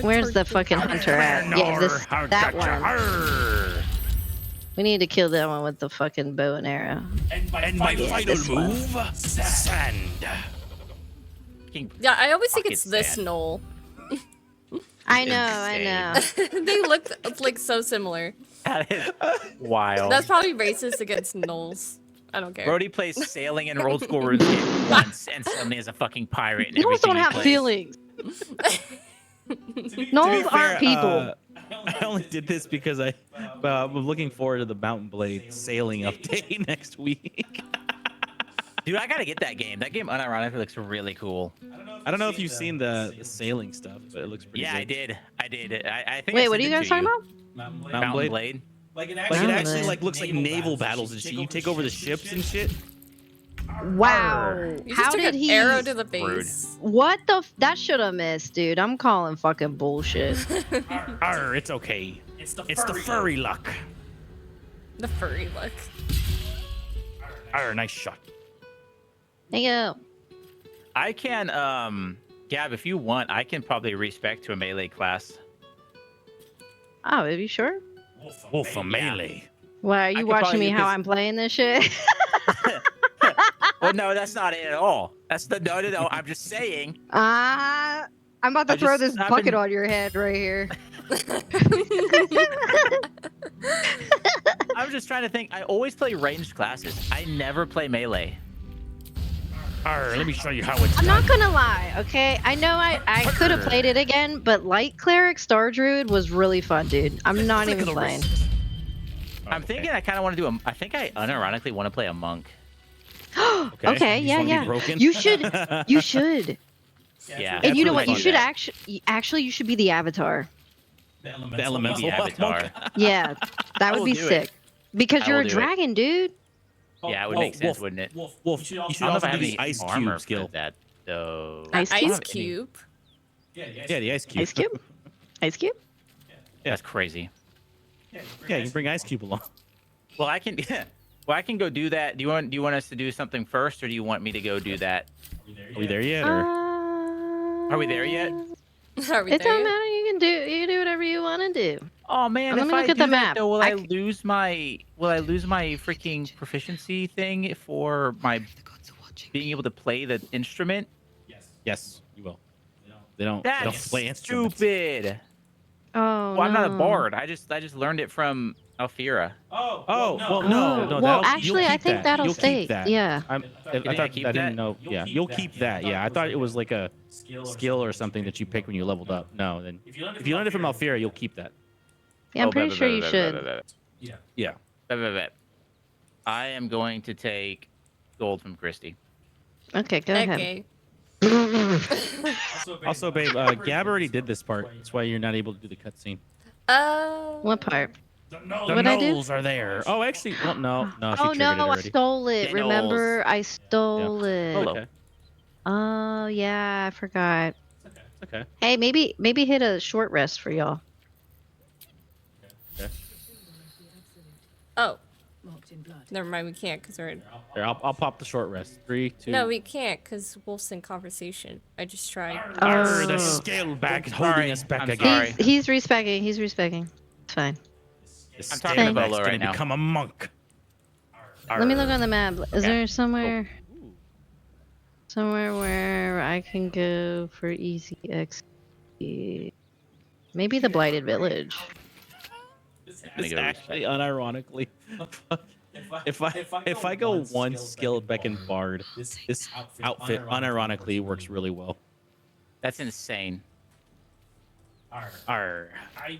Where's the fucking hunter at? Yeah, this that one. Arr. We need to kill that one with the fucking bow and arrow. And my final this one. move, sand. Fucking- Yeah, I always think Pocket it's this sand. knoll. I know. They look like so similar. That is wild. That's probably racist against knolls. I don't care. Brody plays sailing in Roll School RuneScape once and suddenly is a fucking pirate. In Gnolls everything don't he have plays. feelings. To be Gnolls fair, aren't people. I only did this because I'm looking forward to the Mountain Blade sailing update next week. Dude, I gotta get that game. That game unironically looks really cool. I don't know if you've seen the sailing stuff, but it looks pretty Yeah, good. I did. I think. Wait, I what are sent you it guys to talking about? Mountain Blade? Blade. Like it Mountain actually Blade. looks like naval battles and shit. You take over the ships and shit. Wow. You just How took did an he? arrow to the Rude. face. What the? That should have missed, dude. I'm calling fucking bullshit. Arr, it's okay. It's the furry luck. The furry look. Arr, nice shot. There you go. I can, Gab, if you want, I can probably respec to a melee class. Oh, are you sure? Wolf of melee. Why are you could watching probably me do how this- I'm playing this shit? Well, no, that's not it at all. That's the no. I'm just saying. I'm about to I throw just- this I've bucket been- on your head right here. I'm just trying to think. I always play ranged classes. I never play melee. Arr, let me show you how it's I'm done. not gonna lie, okay? I know I could have played it again, but Light Cleric Star Druid was really fun, dude. I'm not even playing. I'm thinking I kind of want to do a. I think I unironically want to play a monk. Okay, You just yeah, wanna be yeah. broken? You should. You should. Yeah. And you know really what? You fun. should actually you should be the Avatar. The elemental The Avatar. Yeah, that would will be do it. sick. Because I you're will a do it. dragon, dude. Yeah, it would Oh, make sense, Wolf. wouldn't it? Wolf, you should I don't know if also I do have the any ice armor cube skill. for that though. Ice I don't cube? have Ice any- cube. Yeah, the ice cube. Ice cube. Ice cube. That's crazy. Yeah, you can bring ice cube along. Well, I can. Well, I can go do that. Do you want us to do something first, or do you want me to go do that? Are we there yet? Or? Are we there yet? Are we It there don't yet? matter. You can do whatever you want to do. Oh man, Let if me I look at do the that, map. though, will I I c- lose my freaking proficiency thing for my The gods are watching. being able to play the instrument? Yes, you will. They don't That's play instruments. stupid. Oh Well, I'm not a no. bard. I just learned it from Alfira. Oh, well, no, Oh, no. well, You'll actually, I keep think that. that'll You'll stay. keep that. Yeah. I Can I thought keep I didn't that? know. Yeah, you'll keep that. Yeah, I thought it was like a skill or something that you pick when you leveled up. No, then if you learned it from Alfira, you'll keep that. Yeah, I'm Oh, pretty sure you should. Yeah. I am going to take gold from Christy. Okay, go ahead. Okay. Also, babe, Gab already did this part. That's why you're not able to do the cutscene. What part? The What'd I do? gnolls are there. Oh, actually, well, no, she Oh triggered no, it I already. stole it. The Remember, I Yeah. stole it. Hello. Okay. Oh yeah, I forgot. Okay. Hey, maybe hit a short rest for y'all. Okay. Oh. Never mind, we can't because we're in. Here, I'll pop the short rest. 3, 2. No, we can't because Wolf's in conversation. I just tried. Arr, the Oh. scale back I'm holding sorry. us back I'm again. sorry. He's respecting. He's respecting. It's fine. The I'm talking to scaleback's Bolo gonna right now. become a monk. Let me look on the map. Is Okay. there somewhere where I can go for easy XP? Maybe the Blighted Village. It's actually unironically. if I go one skilled back in Bard, this outfit unironically works really well. That's insane. Arr,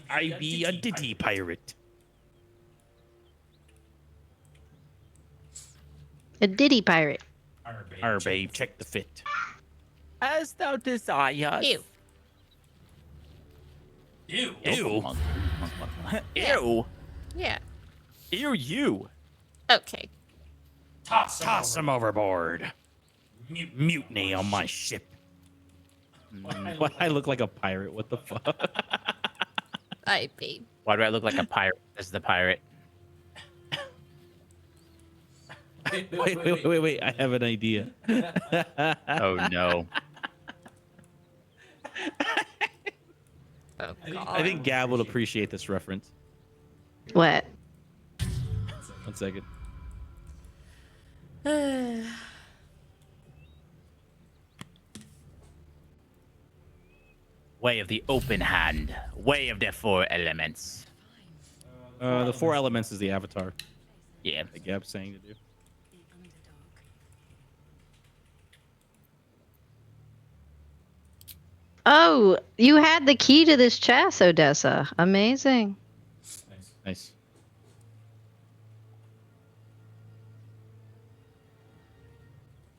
I be a ditty pirate. A Diddy pirate. Arr, babe, check the fit. As thou desires. Ew. Ew. Ew. Yeah. Ew, you. Okay. Toss him overboard. Mutiny on my ship. Why I look like a pirate? What the fuck? I babe. Why do I look like a pirate? This is the pirate. Wait. I have an idea. Oh no. Oh god. I think Gab will appreciate this reference. What? 1 second. Way of the open hand. Way of the 4 elements. The 4 elements is the avatar Yeah. that Gab's saying to do. Oh, you had the key to this chest, Odessa. Amazing. Nice.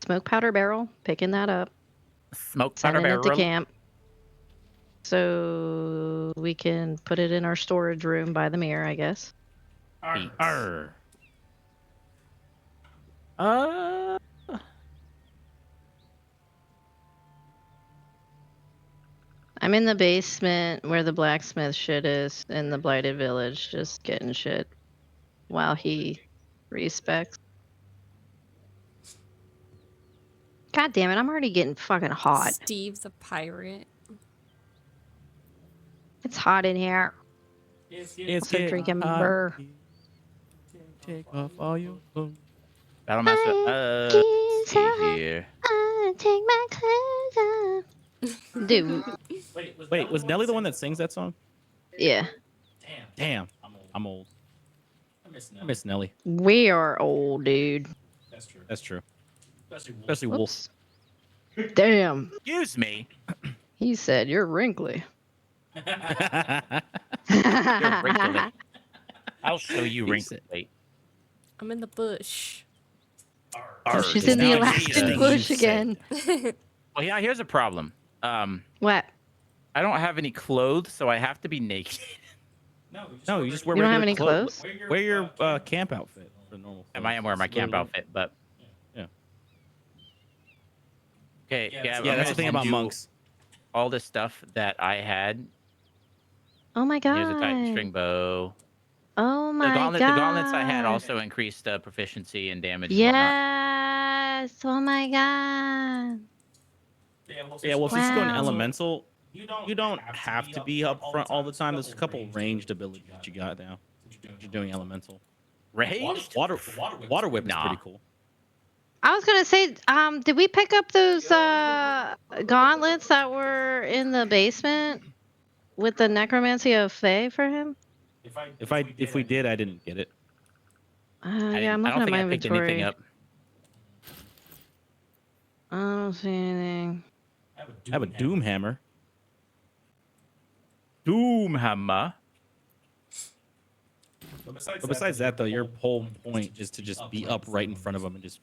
Smoke powder barrel. Picking that up. Smoke powder Sending it to barrel. camp. So we can put it in our storage room by the mirror, I guess. Arr. I'm in the basement where the blacksmith shit is in the Blighted Village, just getting shit while he respects. God damn it, I'm already getting fucking hot. Steve the pirate. It's hot in here. It's Also drinking burr. Take off all your clothes. Battlemaster. Getting so See hot, here. I take my clothes off. Dude, Wait, was Nelly the one that sings that song? yeah. Damn, I'm old. I miss Nelly. We are old, dude. That's true. Especially Wolf. Whoops. Damn. Excuse me. He said you're wrinkly. You're wrinkly. I'll show you He said- wrinkly. I'm in the bush. Oh, she's in the Now elastic you bush said. again. Well, yeah. Here's a problem. What? I don't have any clothes, so I have to be naked. No, you just wear You don't have regular any clothes? Wear your camp outfit for normal. I am wearing my camp outfit, but Yeah. okay. Yeah, Yeah, that's the thing about monks. All the stuff that I had. Oh my god. Here's a tight string bow. Oh my god. The gauntlets I had also increased proficiency and damage. And whatnot. Yes. Oh my god. Yeah, well, if you just go in Wow. elemental, you don't have to be up front all the time. There's a couple ranged abilities that you got now. You're doing elemental. Ranged? Water whip is Nah. pretty cool. I was gonna say, did we pick up those gauntlets that were in the basement with the necromancy of Fae for him? If we did, I didn't get it. Yeah, I'm I looking don't at think my I picked anything inventory. up. I don't see anything. I have a doom hammer. Doomhammer. But besides that, though, your whole point is to just be up right in front of them and just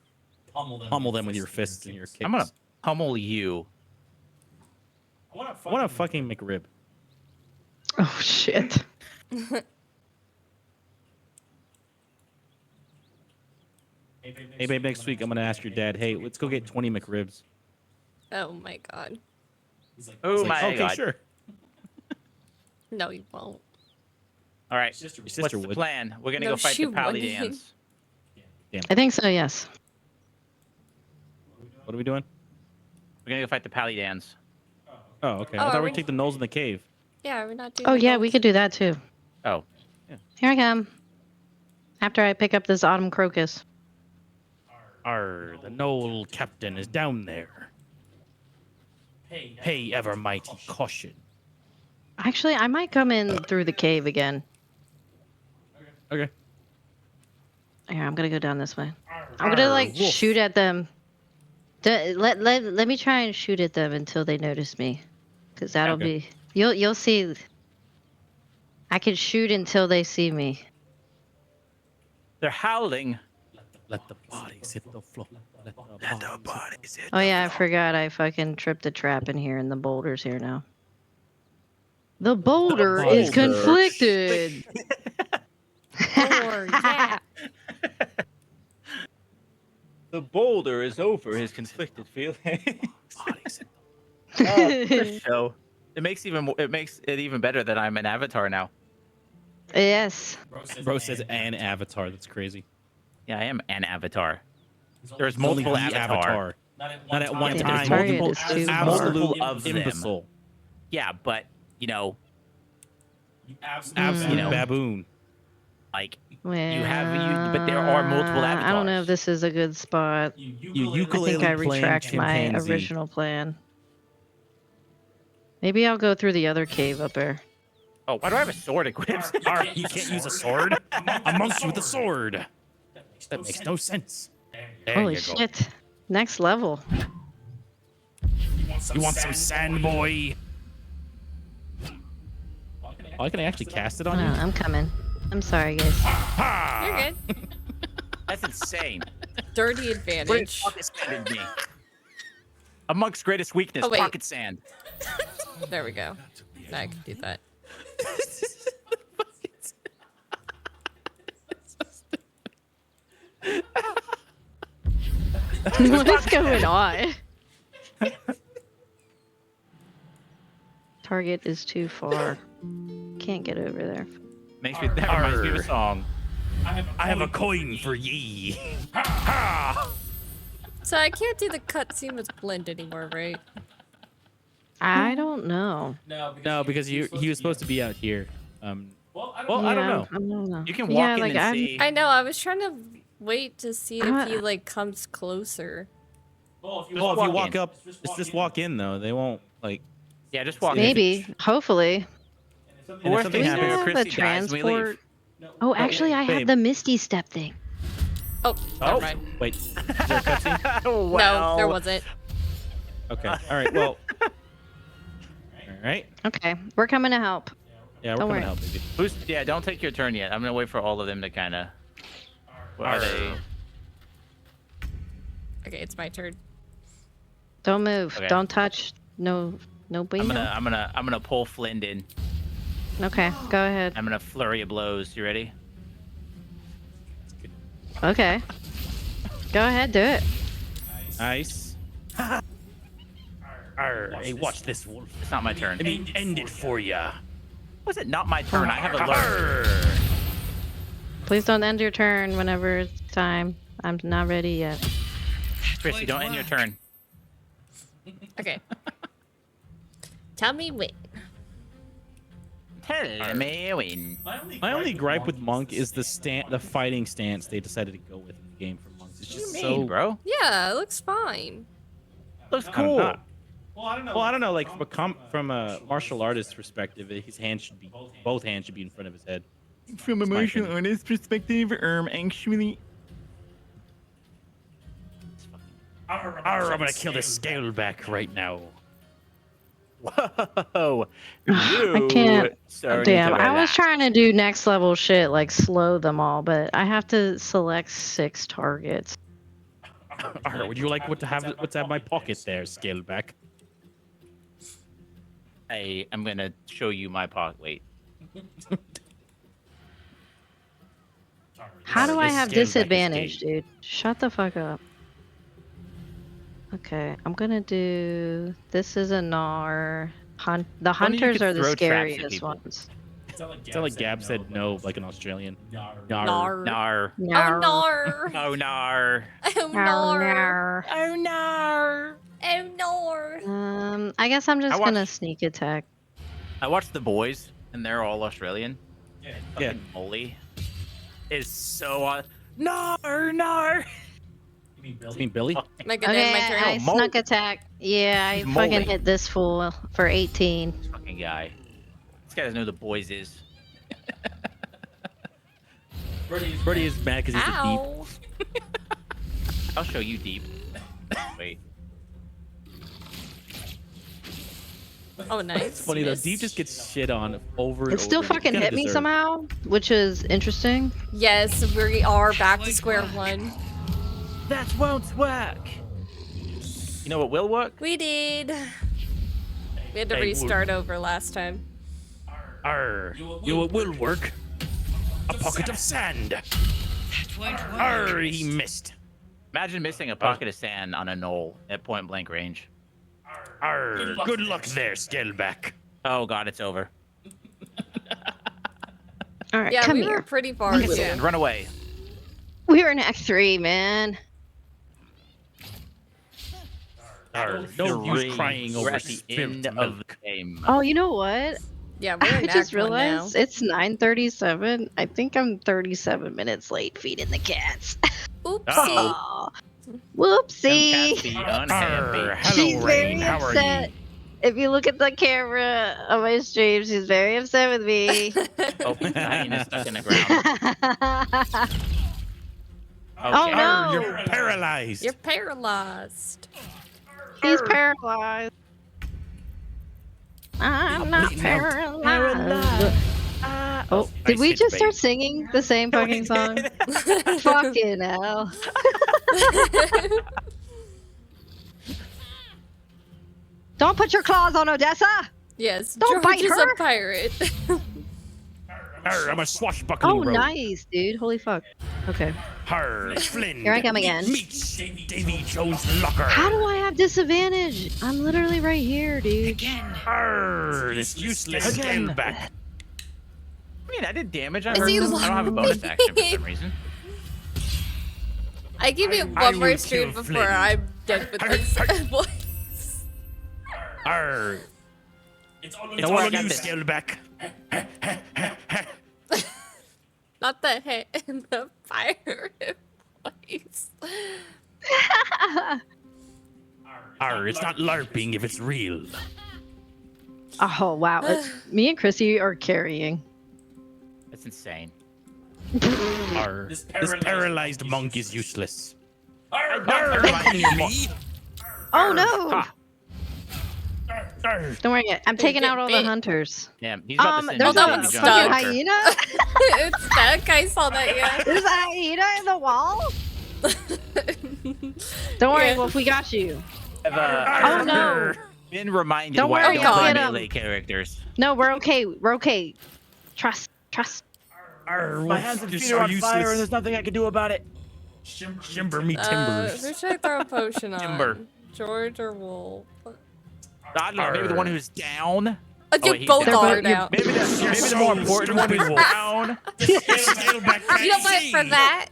pummel them with your fists and your kicks. I'm gonna pummel you. I want a fucking McRib. Oh shit. Hey, babe, next week I'm gonna ask your dad. Hey, let's go get 20 McRibs. Oh my god. Oh He's like, my okay, god. sure. No, you won't. All right. Your What's sister the would. plan? We're gonna No, go fight she the wouldn't. Palidans. I think so, yes. What are we doing? We're gonna go fight the Palidans. Oh, okay. Oh, I are thought we- we'd take the nose in the cave. Yeah, we're not doing Oh the yeah, gold. we could do that too. Oh. Here I come. After I pick up this autumn crocus. The Knoll captain is down there. Hey, ever mighty caution. Actually, I might come in through the cave again. Okay. Here, I'm gonna go down this way. I'm gonna like wolf. shoot at them. Let me try and shoot at them until they notice me, because that'll Okay. be you'll see. I can shoot until they see me. They're howling. Let the bodies hit the floor. Let the bodies hit. Oh yeah, I forgot I fucking tripped the trap in here, and the boulder's here now. The boulder is boulder. conflicted. Or, yeah. The boulder is over his conflicted feelings. bodies hit For show. It makes it even better that I'm an avatar now. Yes. Bro says an avatar. That's crazy. Yeah, I am an avatar. There's It's only multiple the avatar. Not at one Yeah, but there's his time. target multiple- is there's too multiple far. of them. imbecile. Yeah, but you know, Absolute You know. baboon. like Well, but there are multiple I don't know if avatars. this is a good spot. You I ukulele think I playing retract my chimpanzee. original plan. Maybe I'll go through the other cave up there. Oh, why do I have a sword equipped? You can't use a sword. A monkey with a sword. That makes no sense. There Holy you go. shit. Next level. You want some sand, boy? Oh, can I actually cast it Oh, on you? I'm coming. I'm sorry, guys. You're good. That's insane. Dirty Great advantage. pocket sand in me. Amongst greatest weakness, Oh, wait. pocket sand. There we go. Now I can do that. What is going on? Target is too far. Can't get over there. That reminds me of a song. I have a coin for ye. So I can't do the cutscene with Blend anymore, right? I don't know. No, because he was supposed to be out here. Well, I don't Yeah, know. I don't know. You can walk in and I'm- see. I know, I was trying to wait to see if he, like, comes closer. Well, if you walk walk in. up, just walk in though. They won't like. Yeah, just walk in. Maybe. Hopefully. The And if worst something thing we happens, have a Christy dies, we leave. transport? Oh, actually, I have babe. the Misty Step thing. Oh, never mind. Wait. Is there a cutscene? No, there wasn't. Okay. All right. Well. All right. Okay, we're coming to help. Yeah, we're Don't coming to worry. help, baby. Yeah, don't take your turn yet. I'm gonna wait for all of them to kind of. Where are they? Okay, it's my turn. Don't move. Okay. Don't touch. No bueno. I'm gonna pull Flynn in. Okay, go ahead. I'm gonna flurry of blows. You ready? Okay. Go ahead, do it. Nice. Arr, hey, watch this, wolf. It's not my turn. Let me end it for ya. Was it not my turn? I have a lure. Please don't end your turn whenever it's time. I'm not ready yet. Christy, don't end your turn. Okay. Tell me when. Tell me when. My only gripe with Monk is the fighting stance they decided to go with in the game for monks. It's What do just you mean, so bro? Yeah, it looks fine. Looks I'm cool. not. Well, I don't know. Like from a martial artist perspective, his hands should be both hands should be in front of his head. From a It's my martial opinion. artist perspective, actually. Arr, I'm gonna kill the scaleback right now. Whoa! I can't. Sorry Damn, to I was relax. trying to do next level shit, like slow them all, but I have to select 6 targets. Arr, would you like what's at my pocket there, scaleback? Hey, I'm gonna show you my pocket. Wait. How do I This have scaleback is disadvantage, gay. dude? Shut the fuck up. Okay, I'm gonna do. This is a Gnar. The Funny you hunters could are the throw traps at scariest people. ones. It's not like Gab said no, like an Australian. Nar. Nar. Oh, Gnar. nar. Oh, nar. Oh, Gnar, nar. gnar. Oh, nar. Oh, nar. I guess I'm just gonna watched- sneak attack. I watched The Boys, and they're all Australian. Yeah. Fucking Molly is so nar. You mean Billy? Am I gonna Okay, end my turn? I snuck attack. Yeah, I He's fucking moly. hit this fool for 18. Fucking guy. This guy doesn't know who The Boys is. Brody is mad because he's a deep. Ow. I'll show you deep. Wait. Oh, nice. It's funny though. Miss. Deep just gets shit on over and It still over. fucking Kinda hit me deserved. somehow, which is interesting. Yes, we are back to square one. That won't work. You know what will work? We did. We had to Hey, restart over last time. Arr, you know what will work? A pocket of sand. That won't work. Arr, he missed. Imagine missing a pocket of sand on a knoll at point blank range. Arr, good luck there, scaleback. Oh god, it's over. All right, Yeah, come we were here. pretty far. Look at too. Sand, run away. We were in Act 3, man. Arr, no use Three. crying We're over at the spilt end of the milk. game. Oh, you know what? Yeah, we're I in just Act 1 now. realized it's 9:37. I think I'm 37 minutes late feeding the cats. Oopsie. Oh, Them whoopsie. cats be Arr, unhappy. hello, She's very Rain. How are upset. you? If you look at the camera of my stream, she's very upset with me. Oh, the hyena's stuck in the ground. Okay. Oh, no. Arr, you're paralyzed. You're paralyzed. He's paralyzed. I'm not bleeding out. paralyzed. Oh, did we hit just bait. start singing the same fucking song? Fucking hell. Don't put your claws on Odessa! Yes, Don't George bite is her. a pirate. Arr, I'm a swashbuckling Oh, rogue. nice, dude. Holy fuck. Okay. Arr, Flynn. Here I come again. Meet Davy Jones Locker. How do I have disadvantage? I'm literally right here, dude. Again. Arr, this useless Again. scaleback. I mean, I did damage. I Is hurt he them. I don't have a bonus action for some lying? reason. I give you I one more will stream kill before Flynn. I'm done with this voice. Arr. It's all Don't worry, I on got you, this. scaleback. Not the hit and the pirate voice. Arr, it's not LARPing if it's real. Oh, wow. Me and Chrissy are carrying. That's insane. Arr, this paralyzed monk is useless. Arr, Come near me. Oh, no. Ha. Arr. Don't worry. I'm taking get out all bit. the hunters. Yeah, he's about to send There's you that a to one's Davy fucking Jones Locker. hyena. It's stuck. I saw that, yeah. There's a hyena in the wall. Don't worry, Yeah. Wolf. We got you. I've Oh, no. been reminded Don't why worry, I don't I'll play get 'em. melee characters. No, we're okay. We're okay. Trust. Arr, My hands and you're feet so are on fire, and useless. there's nothing I can do about it. Shimber me timbers. Who should I throw a potion on? Timber. George or Wolf? I don't know, maybe the one who's down. You wait, he's both down. are They're now. Maybe the more important one who's down. Scaleback can't You don't wait see. for that.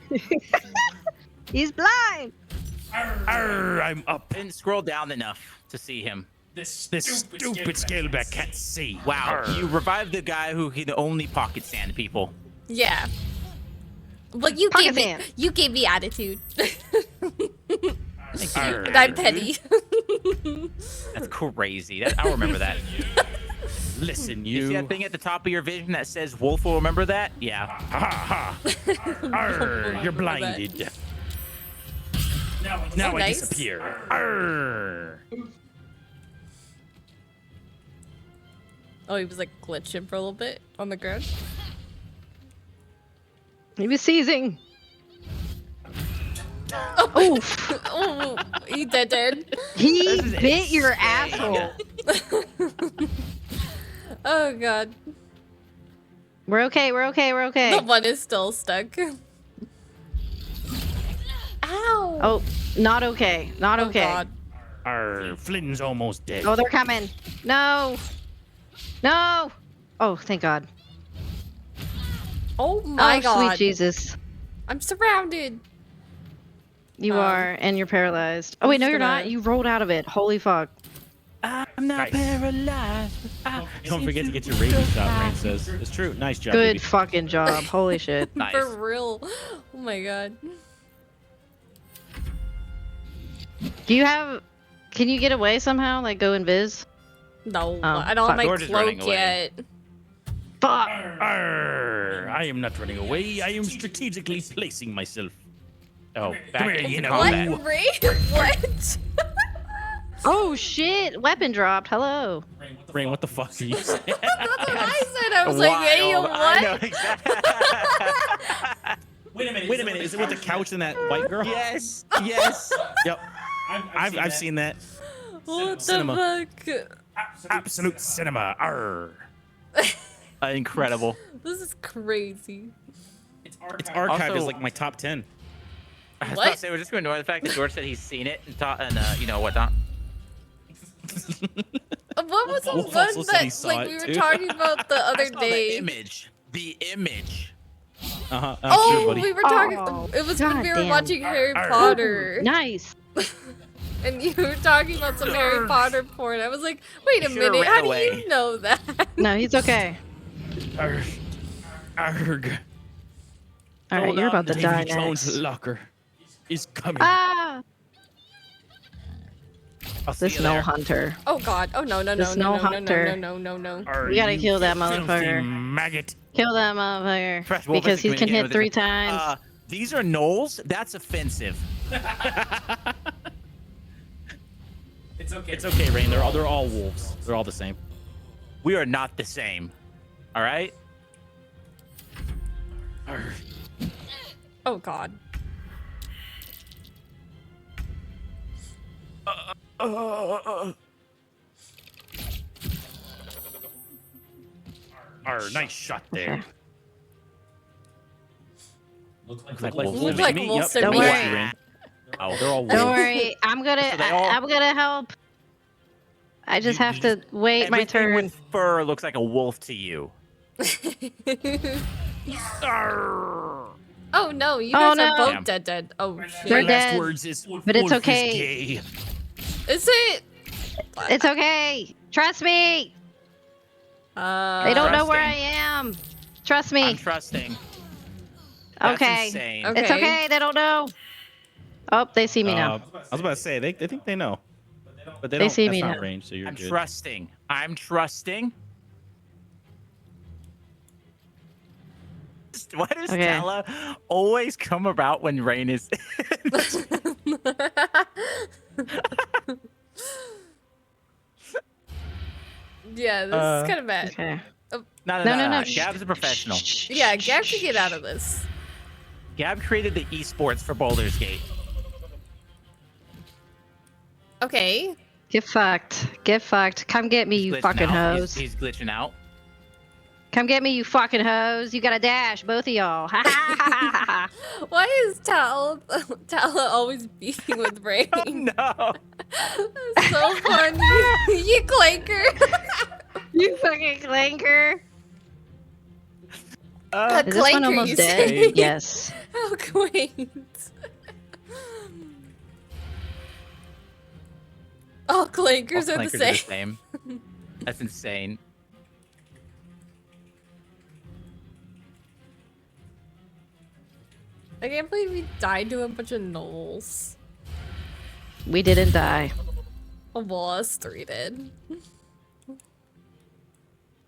He's blind. Arr, I'm up. Didn't scroll down enough to see him. This stupid scaleback can't see. Wow, Arr. you revived the guy who can only pocket sand people. Yeah. Well, you Pocket gave me sand. you gave me attitude. Arr. And I'm petty. That's crazy. I don't remember that. Listen, You see that thing at the top of your vision that says Wolf will remember that? Yeah. Ha ha. Arr, you're blinded. Now I nice. disappear. Arr. Oh, he was like glitching for a little bit on the ground. He was seizing. Oof. Oh, he dead. He This is bit your insane. asshole. Oh god. We're okay. We're okay. We're okay. The one is still stuck. Ow. Oh, not okay. Not Oh, okay. God. Arr, Flynn's almost dead. Oh, they're coming. No. No. Oh, thank God. Oh my oh, god. sweet Jesus. I'm surrounded. You are, and you're paralyzed. Oh, wait, no, you're not. survived. You rolled out of it. Holy fuck. I'm not Nice. paralyzed. Don't forget to get your rabies shot, Rain says. It's true. Nice job, Good baby. fucking job. Holy shit. Nice. For real. Oh my god. Do you have... Can you get away somehow? Like, go invis? No, Oh, I don't have fuck. my George is running cloak away. yet. Fuck. Arr, I am not running away. I am strategically placing myself. Oh, Come back here, into you know. combat. What? Ray? What? Oh, shit. Weapon dropped. Hello. Rain, what the fuck are you saying? That's what I said. I was like, hey, yo, Wild. I know what? exactly. Wait a minute. Is it with the couch and that white girl? Yes. Yes. Yep. I've seen that. What Cinema. the fuck? Absolute cinema. Arr. Incredible. This is crazy. It's archived Also- as like my top 10. I was What? about to say, we're just going to ignore the fact that George said he's seen it and you know whatnot. What was the Wolf one also said he that saw like it, we were too. talking about the I other saw day? the image. The image. Uh-huh. Oh, Sure, buddy. we were talking. Oh, it was when we were goddamn. watching Harry Arr. Potter, Nice. and you were talking about some Harry Potter porn. I was like, wait a Should've minute, ran how do away. you know that? No, he's okay. Arr. Arg. All right, you're about to die Davy Jones' next. locker is coming. Ah! I'll see The you snow there. hunter. Oh God! Oh no! No! The No! snow No! No! No! hunter. No! No! No! No! Are We gotta you kill that filthy motherfucker. maggot. Kill that motherfucker. Fresh Wolf Because is he can communicating hit with 3 his- times. These are gnolls? That's offensive. It's okay, Rain. They're all wolves. They're all the same. We are not the same. All right? Arr. Oh God! Arr, nice shot there. Okay. Looks like wolves wolves to like me. wolves Yep. to me. Wolves, Don't Rain. Oh, They're all Don't wolves. worry. I'm gonna So they all- I'm gonna help. I just have to wait my Everything turn. with fur looks like a wolf to you. Oh no! You Oh, guys are no. both Damn. dead. Oh shit! They're My dead. last words is But it's wolf okay. Is gay. Is it? It's okay. Trust me. They don't know where I am. Trust me. I'm trusting. That's Okay. insane. Okay. It's okay. They don't know. Oh, they see me now. I was about to say they think they know, but they They don't. see That's me not now. range, so you're I'm good. trusting. I'm trusting. Why does Okay. Stella always come about when Rain is? Yeah, this is kind of bad. Okay. No. No. Gab's a professional. Yeah, Gab can get out of this. Gab created the esports for Baldur's Gate. Okay. Get fucked. Get fucked. Come get me, He's you glitching fucking out. hoes. He's glitching out. Come get me, you fucking hoes. You gotta dash, both of y'all. Ha ha ha ha. Why is Tala always beefing with Rain? Oh no! That's so funny. You clanker. You fucking clanker. A Is this one clanker, almost you dead? say? Yes. How quaint. All clankers All are the clankers same. That's insane. I can't believe we died to a bunch of gnolls. We didn't die. Well, us 3 did.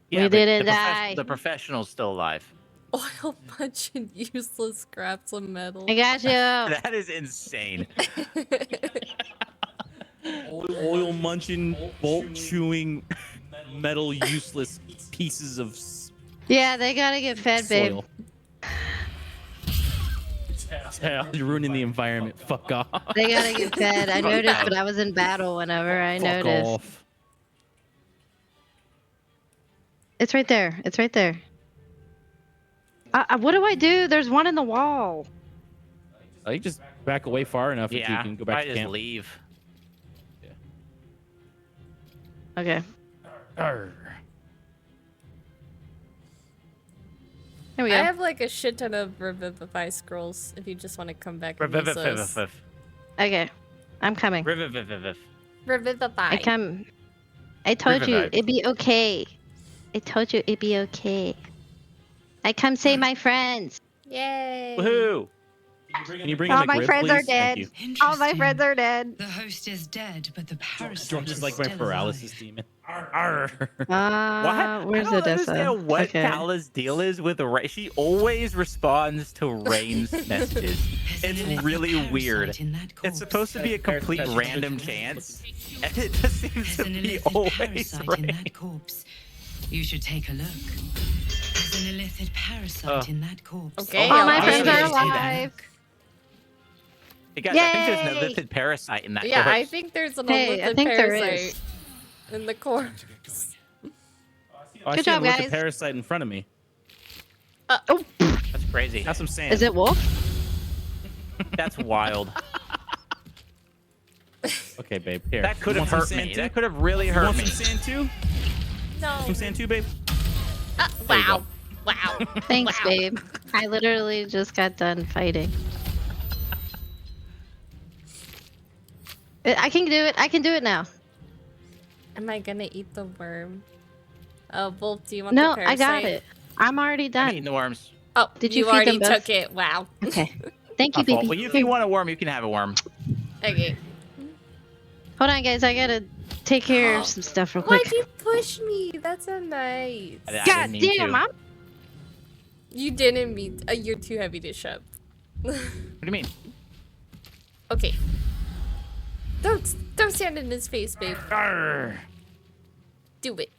Yeah, We but didn't the die. The professional's still alive. Oil punching useless scraps of metal. I got you. That is insane. Oil munching, bolt chewing, metal useless pieces of Yeah, they gotta get fed, babe. soil. Yeah, you're ruining the environment. Fuck off. They gotta get fed. I Fuck noticed, off. but I was in battle whenever I Fuck noticed. off. It's right there. It's right there. What do I do? There's one in the wall. You just back away far enough if you Yeah, can go back I to just camp. leave. Okay. Arr. Here we I go. have like a shit ton of Revivify scrolls if you just want to come back and use those. Revivify. Okay. I'm coming. Revivify. Revivify. I come. I told you Revive. it'd be okay. I told you it'd be okay. I come save my friends. Yay. Woohoo! Can you bring in All a my grip, friends please? are dead. Thank you. All my friends are dead. The host is dead, but the parasite George is is like my still paralysis alive. demon. Arr. What? Where's I don't Odessa? understand what Okay. Kala's deal is with Rain. She always responds to Rain's messages. There's an It's illicit really parasite weird. in that corpse. It's supposed to be a complete random chance, and it just seems There's to an be illicit always parasite in Rain. that corpse. You should take a look. There's an illicit parasite in that corpse. Okay, All my I'll friends do are it. alive. Hey guys, I think there's an Yay! illicit parasite in that Yeah, I corpse. think there's an Hey, I illicit think there parasite is. in the corpse. Oh, I Good see job, a look guys. at parasite in front of me. Oh, That's crazy. Have some sand. is it wolf? That's wild. Okay, babe. Here. That could You have want hurt some me. sand too? That could have really You hurt want me. some sand too? No. Some sand too, babe? There you Wow. go. Wow. Thanks, Wow. babe. I literally just got done fighting. I can do it. I can do it now. Am I gonna eat the worm? Wolf, do you want No, the I parasite? got it. I'm already I'm eating done. the worms. Oh, Did you feed already them both? took it. Wow. Okay. Thank My you, fault. baby. Well, if you want a worm, you can have a worm. Okay. Hold on, guys. I gotta take care of some stuff real quick. Why'd you push me? That's so nice. I God didn't mean damn, to. I'm You didn't mean. You're too heavy to shove. What do you mean? Okay. Don't stand in his face, babe. Arr. Do it.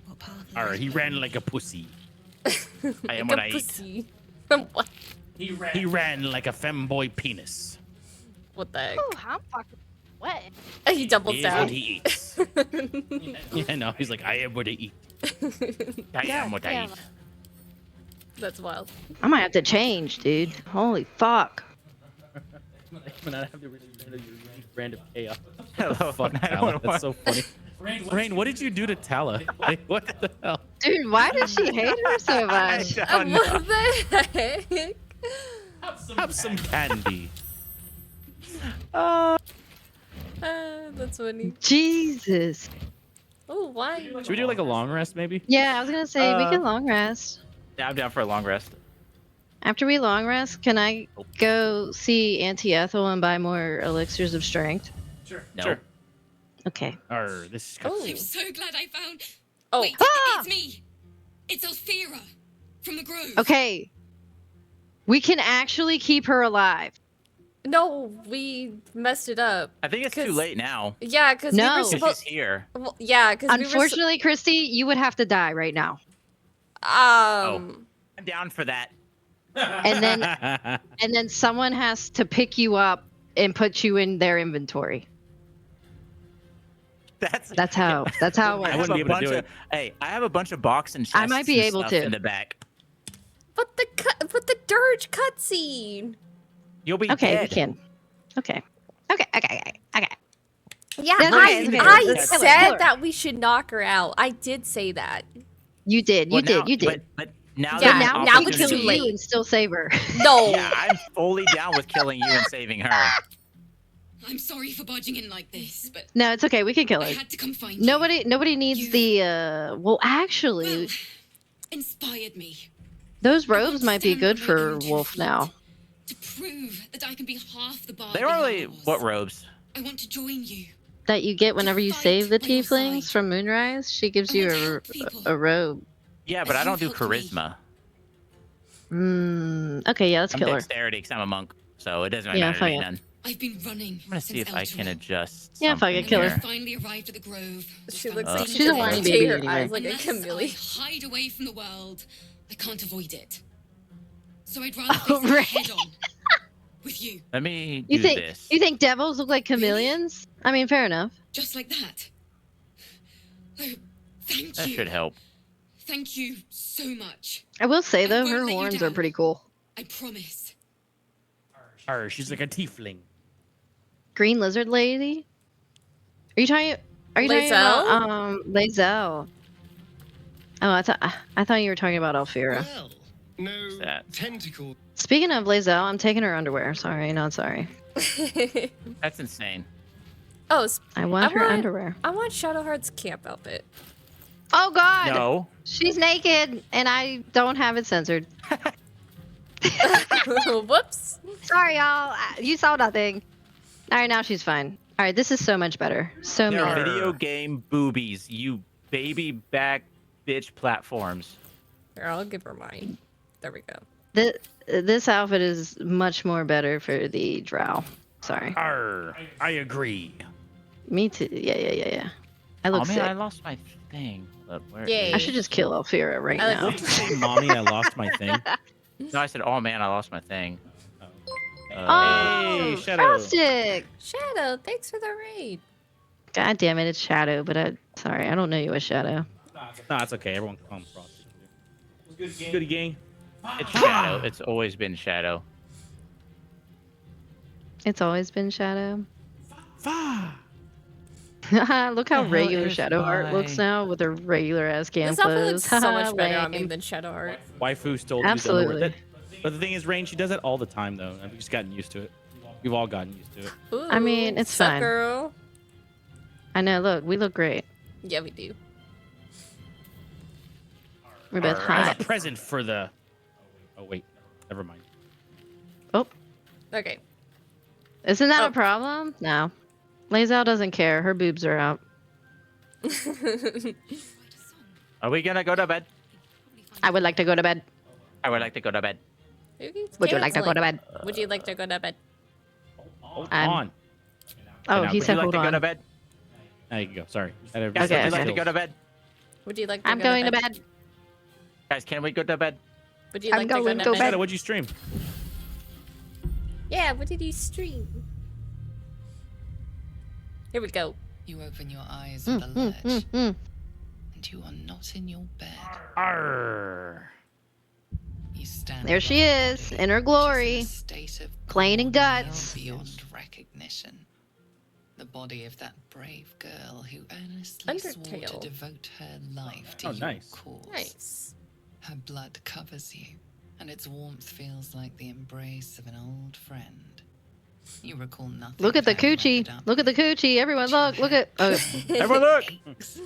What path is Arr, it? he ran like a pussy. I am Like what a I eat. pussy. What? He ran like a femboy penis. What the heck? oh, I'm fucking wet. He doubles He is down. what he eats. Yeah, no, he's like, I am what I eat. I am what I damn. eat. That's wild. I might have to change, dude. Holy fuck. When I have to really random chaos. Hello, Fuck Tala. 911. That's so funny. Rain, what did you do to Tala? Like, what the hell? Dude, why does she hate her so much? Oh, no. What the heck? Have some candy. That's funny. Jesus. Oh, why? Should we do like a long rest, maybe? Yeah, I was gonna say we can long rest. Yeah, I'm down for a long rest. After we long rest, can I go see Auntie Ethel and buy more elixirs of strength? No. Sure. Okay. Arr, this is Oh. I'm so glad I found. Oh. Wait, Ah! it's me. It's Althera from the Grove. Okay. We can actually keep her alive. No, we messed it up. I think it's too 'Cause- late now. Yeah, because No. we were Because she's supposed. here. Well, yeah, because Unfortunately, Christy, you would have to die right now. I'm down for that. And then someone has to pick you up and put you in their inventory. That's how it I works. wouldn't be able to do it. Hey, I have a bunch of box and chests I might be and able stuff to. in the back. But the dirge cutscene. You'll be Okay, dead. we can. Okay. Okay. Yeah, That's I, okay, it's okay. I Let's kill her, said kill her. that we should knock her out. I did say that. You did. Well, You now- did. But now Yeah, that now an now we it's can too kill opportunity- you late. and still save her. No. Yeah, I'm fully down with killing you and saving her. I'm sorry for barging in like this, but No, it's okay. We can kill I her. had to come find you. Nobody needs You- the. Well, actually, Well, inspired me those I robes want might be stand good by my for own 2 Wolf feet now. to prove that I can be half the bargain. They're only I was. what robes? I want to join you. that you get whenever you fight save the by your tieflings side. from Moonrise. She gives I you want to help people. a robe. Yeah, but As I don't do you've helped me. charisma. Okay, yeah, let's I'm kill her. dexterity because I'm a monk, so it doesn't really Yeah, matter to me fuck it. none. I've been running I'm gonna see since if I can Elturel. adjust Yeah, fuck something it, kill her. And when here. I finally arrived at the grove, the She looks foundation like she She's a can whiny rotate baby her anyway. eyes like a Unless chameleon. I hide away from the world, I can't avoid it. So I'd rather Oh, face it right. head on with you, Let me You do think this. you think devils look like chameleons? I mean, fair enough. just like that. Oh, thank That you. should help. Thank you so much. I will say I though, won't her let you horns are down. pretty cool. I promise. She's like a tiefling. Green lizard lady. Are you talking? Are you talking Lae'zel? about Lae'zel? Oh, I thought you were talking about Alfira. Well, no that? tentacle. Speaking of Lae'zel, I'm taking her underwear. Sorry, not sorry. That's insane. Oh, I want her underwear. I want Shadowheart's camp outfit. Oh God! No. She's naked, and I don't have it censored. Whoops. Sorry, y'all. You saw nothing. All right, now she's fine. All right, this is so much better. So They're much. video game boobies, you baby back bitch platforms. Here, I'll give her mine. There we go. This outfit is much more better for the drow. Sorry. Arr, I agree. Me too. Yeah. I look Oh man, sick. I lost my thing. Look, where Yay. I is- should just kill Alfira right I like now. What did you say, mommy? I lost my thing. No, I said, oh man, I lost my thing. Oh, Hey, Shadow. Frostic! Shadow, thanks for the raid. God damn it, it's Shadow, but sorry, I don't know you as Shadow. No, it's okay. Everyone can call him Frosty. Good gang. It's Shadow. It's always been Shadow. It's always been Shadow. Fah. Look how The hell regular is Shadowheart looks my- now with her regular ass cam This outfit clothes. looks so much better on me Lame. than Shadowheart. Waifu still Absolutely. do the underwear. But the thing is, Rain, she does that all the time, though. I've just gotten used to it. We've all gotten used to it. Ooh, I mean, it's sup, fine. girl. I know, look, we look great. Yeah, we do. We're both I have hot. a present for the... Oh, wait. Never mind. Oh, Okay. isn't that Oh. a problem? No. Lae'zel doesn't care. Her boobs are out. Are we gonna go to bed? I would like to go to bed. I would like to go to bed. Would you like to go to bed? Would you like to go to bed? Hold I'm- on. Oh, now, he Would said you like hold to go on. to bed? There you go. Sorry. Guys, Okay, would you like okay. to go to bed? Would you like to I'm go going to to bed? bed. Guys, can we go to bed? Would you I'm like to go going to to bed? Shadow, what'd you stream? Yeah, what did you stream? Here we go. You open your eyes with a lurch, and you are not in your bed. Arr. You stand There she above a is, body in her which is glory, a state of playing in corneal guts. beyond recognition. The body of that brave girl who earnestly swore Undertale. to devote her life to Oh, your nice. cause. Nice. Her blood covers you, and its warmth feels like the embrace of an old friend. You recall nothing. Look at of the how you coochie. ended up Look at the with coochie. Everyone look. Look at. Oh. Everyone look! aches.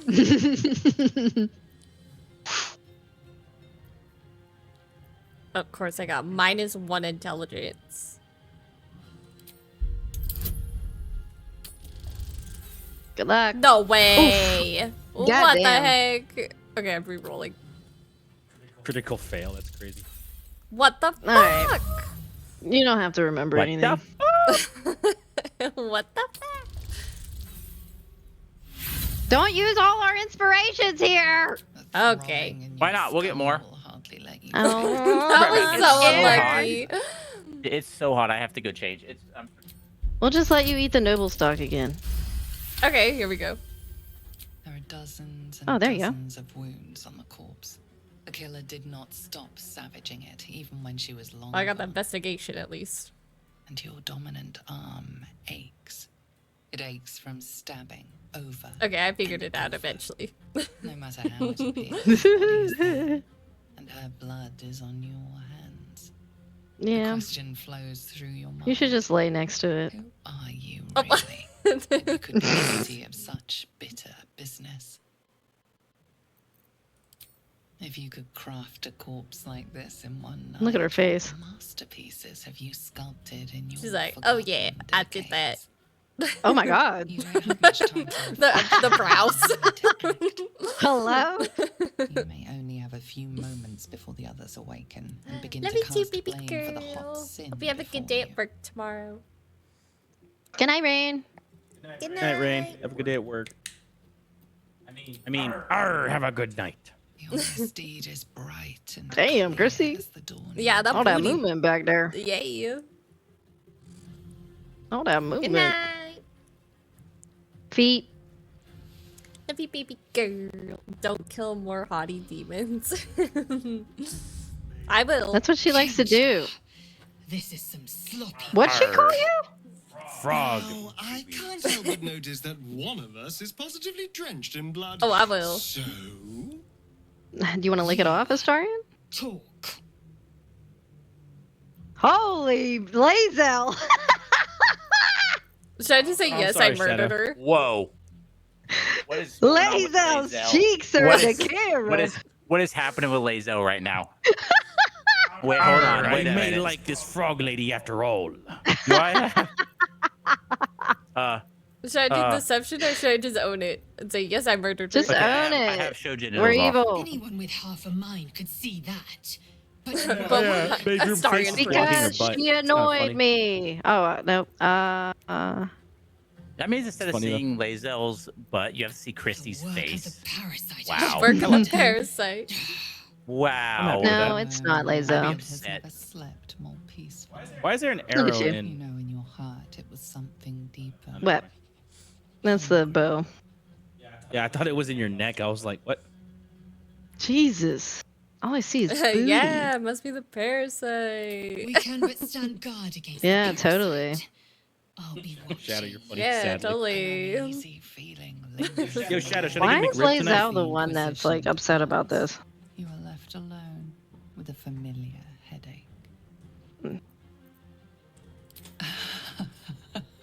Of course, I got -1 intelligence. Good luck. No way. What the Goddamn. heck? Okay, I'm re-rolling. Critical fail. That's crazy. What the right. fuck? You don't have to remember What anything. What the fuck? Don't use all our inspirations here. The Okay. throbbing in Why your not? We'll get skull more. will hardly let you Oh. That was It's so so unlucky. It's so hot. I have to go change. We'll just let you eat the noble stock again. Okay, here we go. There are dozens and Oh, there you go. dozens of wounds on the corpse. The killer did not stop savaging it, even when she was long I got the gone. investigation at least. And your dominant arm aches. It aches from stabbing over. Okay, I figured it out eventually. No matter how it appears, the body is there, and her blood is on your hands. The Yeah. question flows through your mind. You should just lay next to it. Who are you Oh. really? That you could be guilty of such bitter business. If you could craft a corpse like this in one night, Look at her face. what masterpieces have you sculpted in your She's like, oh yeah, forgotten I did that. decades? Oh my god. You don't have much time to The brows. Hello? You may only have a few moments before the others awaken and begin Love to you too, cast baby blame for the hot girl. sin Hope you have a before good day you. at work tomorrow. Good night, Rain. Good Good night, Rain. Have a good day at work. I mean, have a good night. Your steed is bright and Damn, clear Chrissy. as the dawn. Yeah, that All that booty. movement back there. Yay. All that Good movement. night. Feet. Love you, baby girl. Don't kill more haughty demons. I will. That's what she likes to do. This is some sloppy. What'd she call you? Frog. Well, I can't help but notice that one of us is positively drenched in blood. Oh, I will. So, Do you want to lick it off, Astarion? Talk. Holy Lazel! Should I just say I'm yes? sorry, I murdered Shadow. her. Whoa. What is going on with Lazel's Lazel? cheeks are What in is- the camera. What is happening with Lazel right now? Wait, hold on. I Wait a may minute. like this frog lady after all. Do I have... Should I do deception or should I just own it and say yes? I murdered her. Just Okay, own I it. have Shojin We're off. evil. Anyone with half a mind could see that. But But Yeah, what? bedroom Astarion face for walking her Because butt. she It's kinda annoyed funny. me. Oh, no. That means instead of funny, though. seeing Lazel's butt, you have to see Christy's work face. as a parasite. Wow. Work on the parasite. Wow. with No, that. it's not I'd be Lazel. upset. Has never slept more peacefully. Why is there an at arrow you. You in? know in your heart it was something deeper. What? That's the bow. Yeah, I thought it was in your neck. I was like, what? Jesus. All I see is booty. Yeah, it must be the parasite. We can but stand guard against the Yeah, parasite. totally. I'll be watching. Shadow, you're funny. Yeah, sadly. totally. An uneasy feeling lingers Yo, in Shadow, the should I Why get is McRib tonight? Lazel the one that's like upset about this? You are left alone with a familiar headache.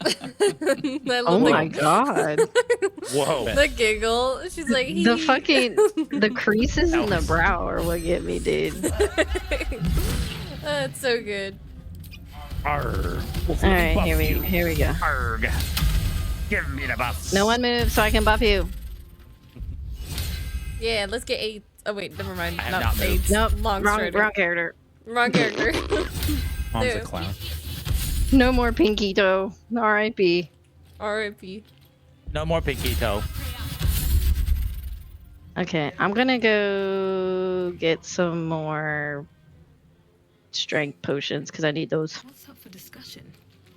I Oh love my god. Whoa. the giggle. She's like, The fucking the creases in the brow are what get me, dude. That's so good. Arr. All right, here we go. Arg. Give me the buff. No one move so I can buff you. Yeah, let's get eight. Oh wait, never mind. I have Not not moved. eight. Nope, Long wrong strider. character. Wrong character. Mom's a Dude. clown. No more pinky toe. R.I.P. R.I.P. No more pinky toe. Okay, I'm gonna go get some more strength potions because I need those. What's up for discussion?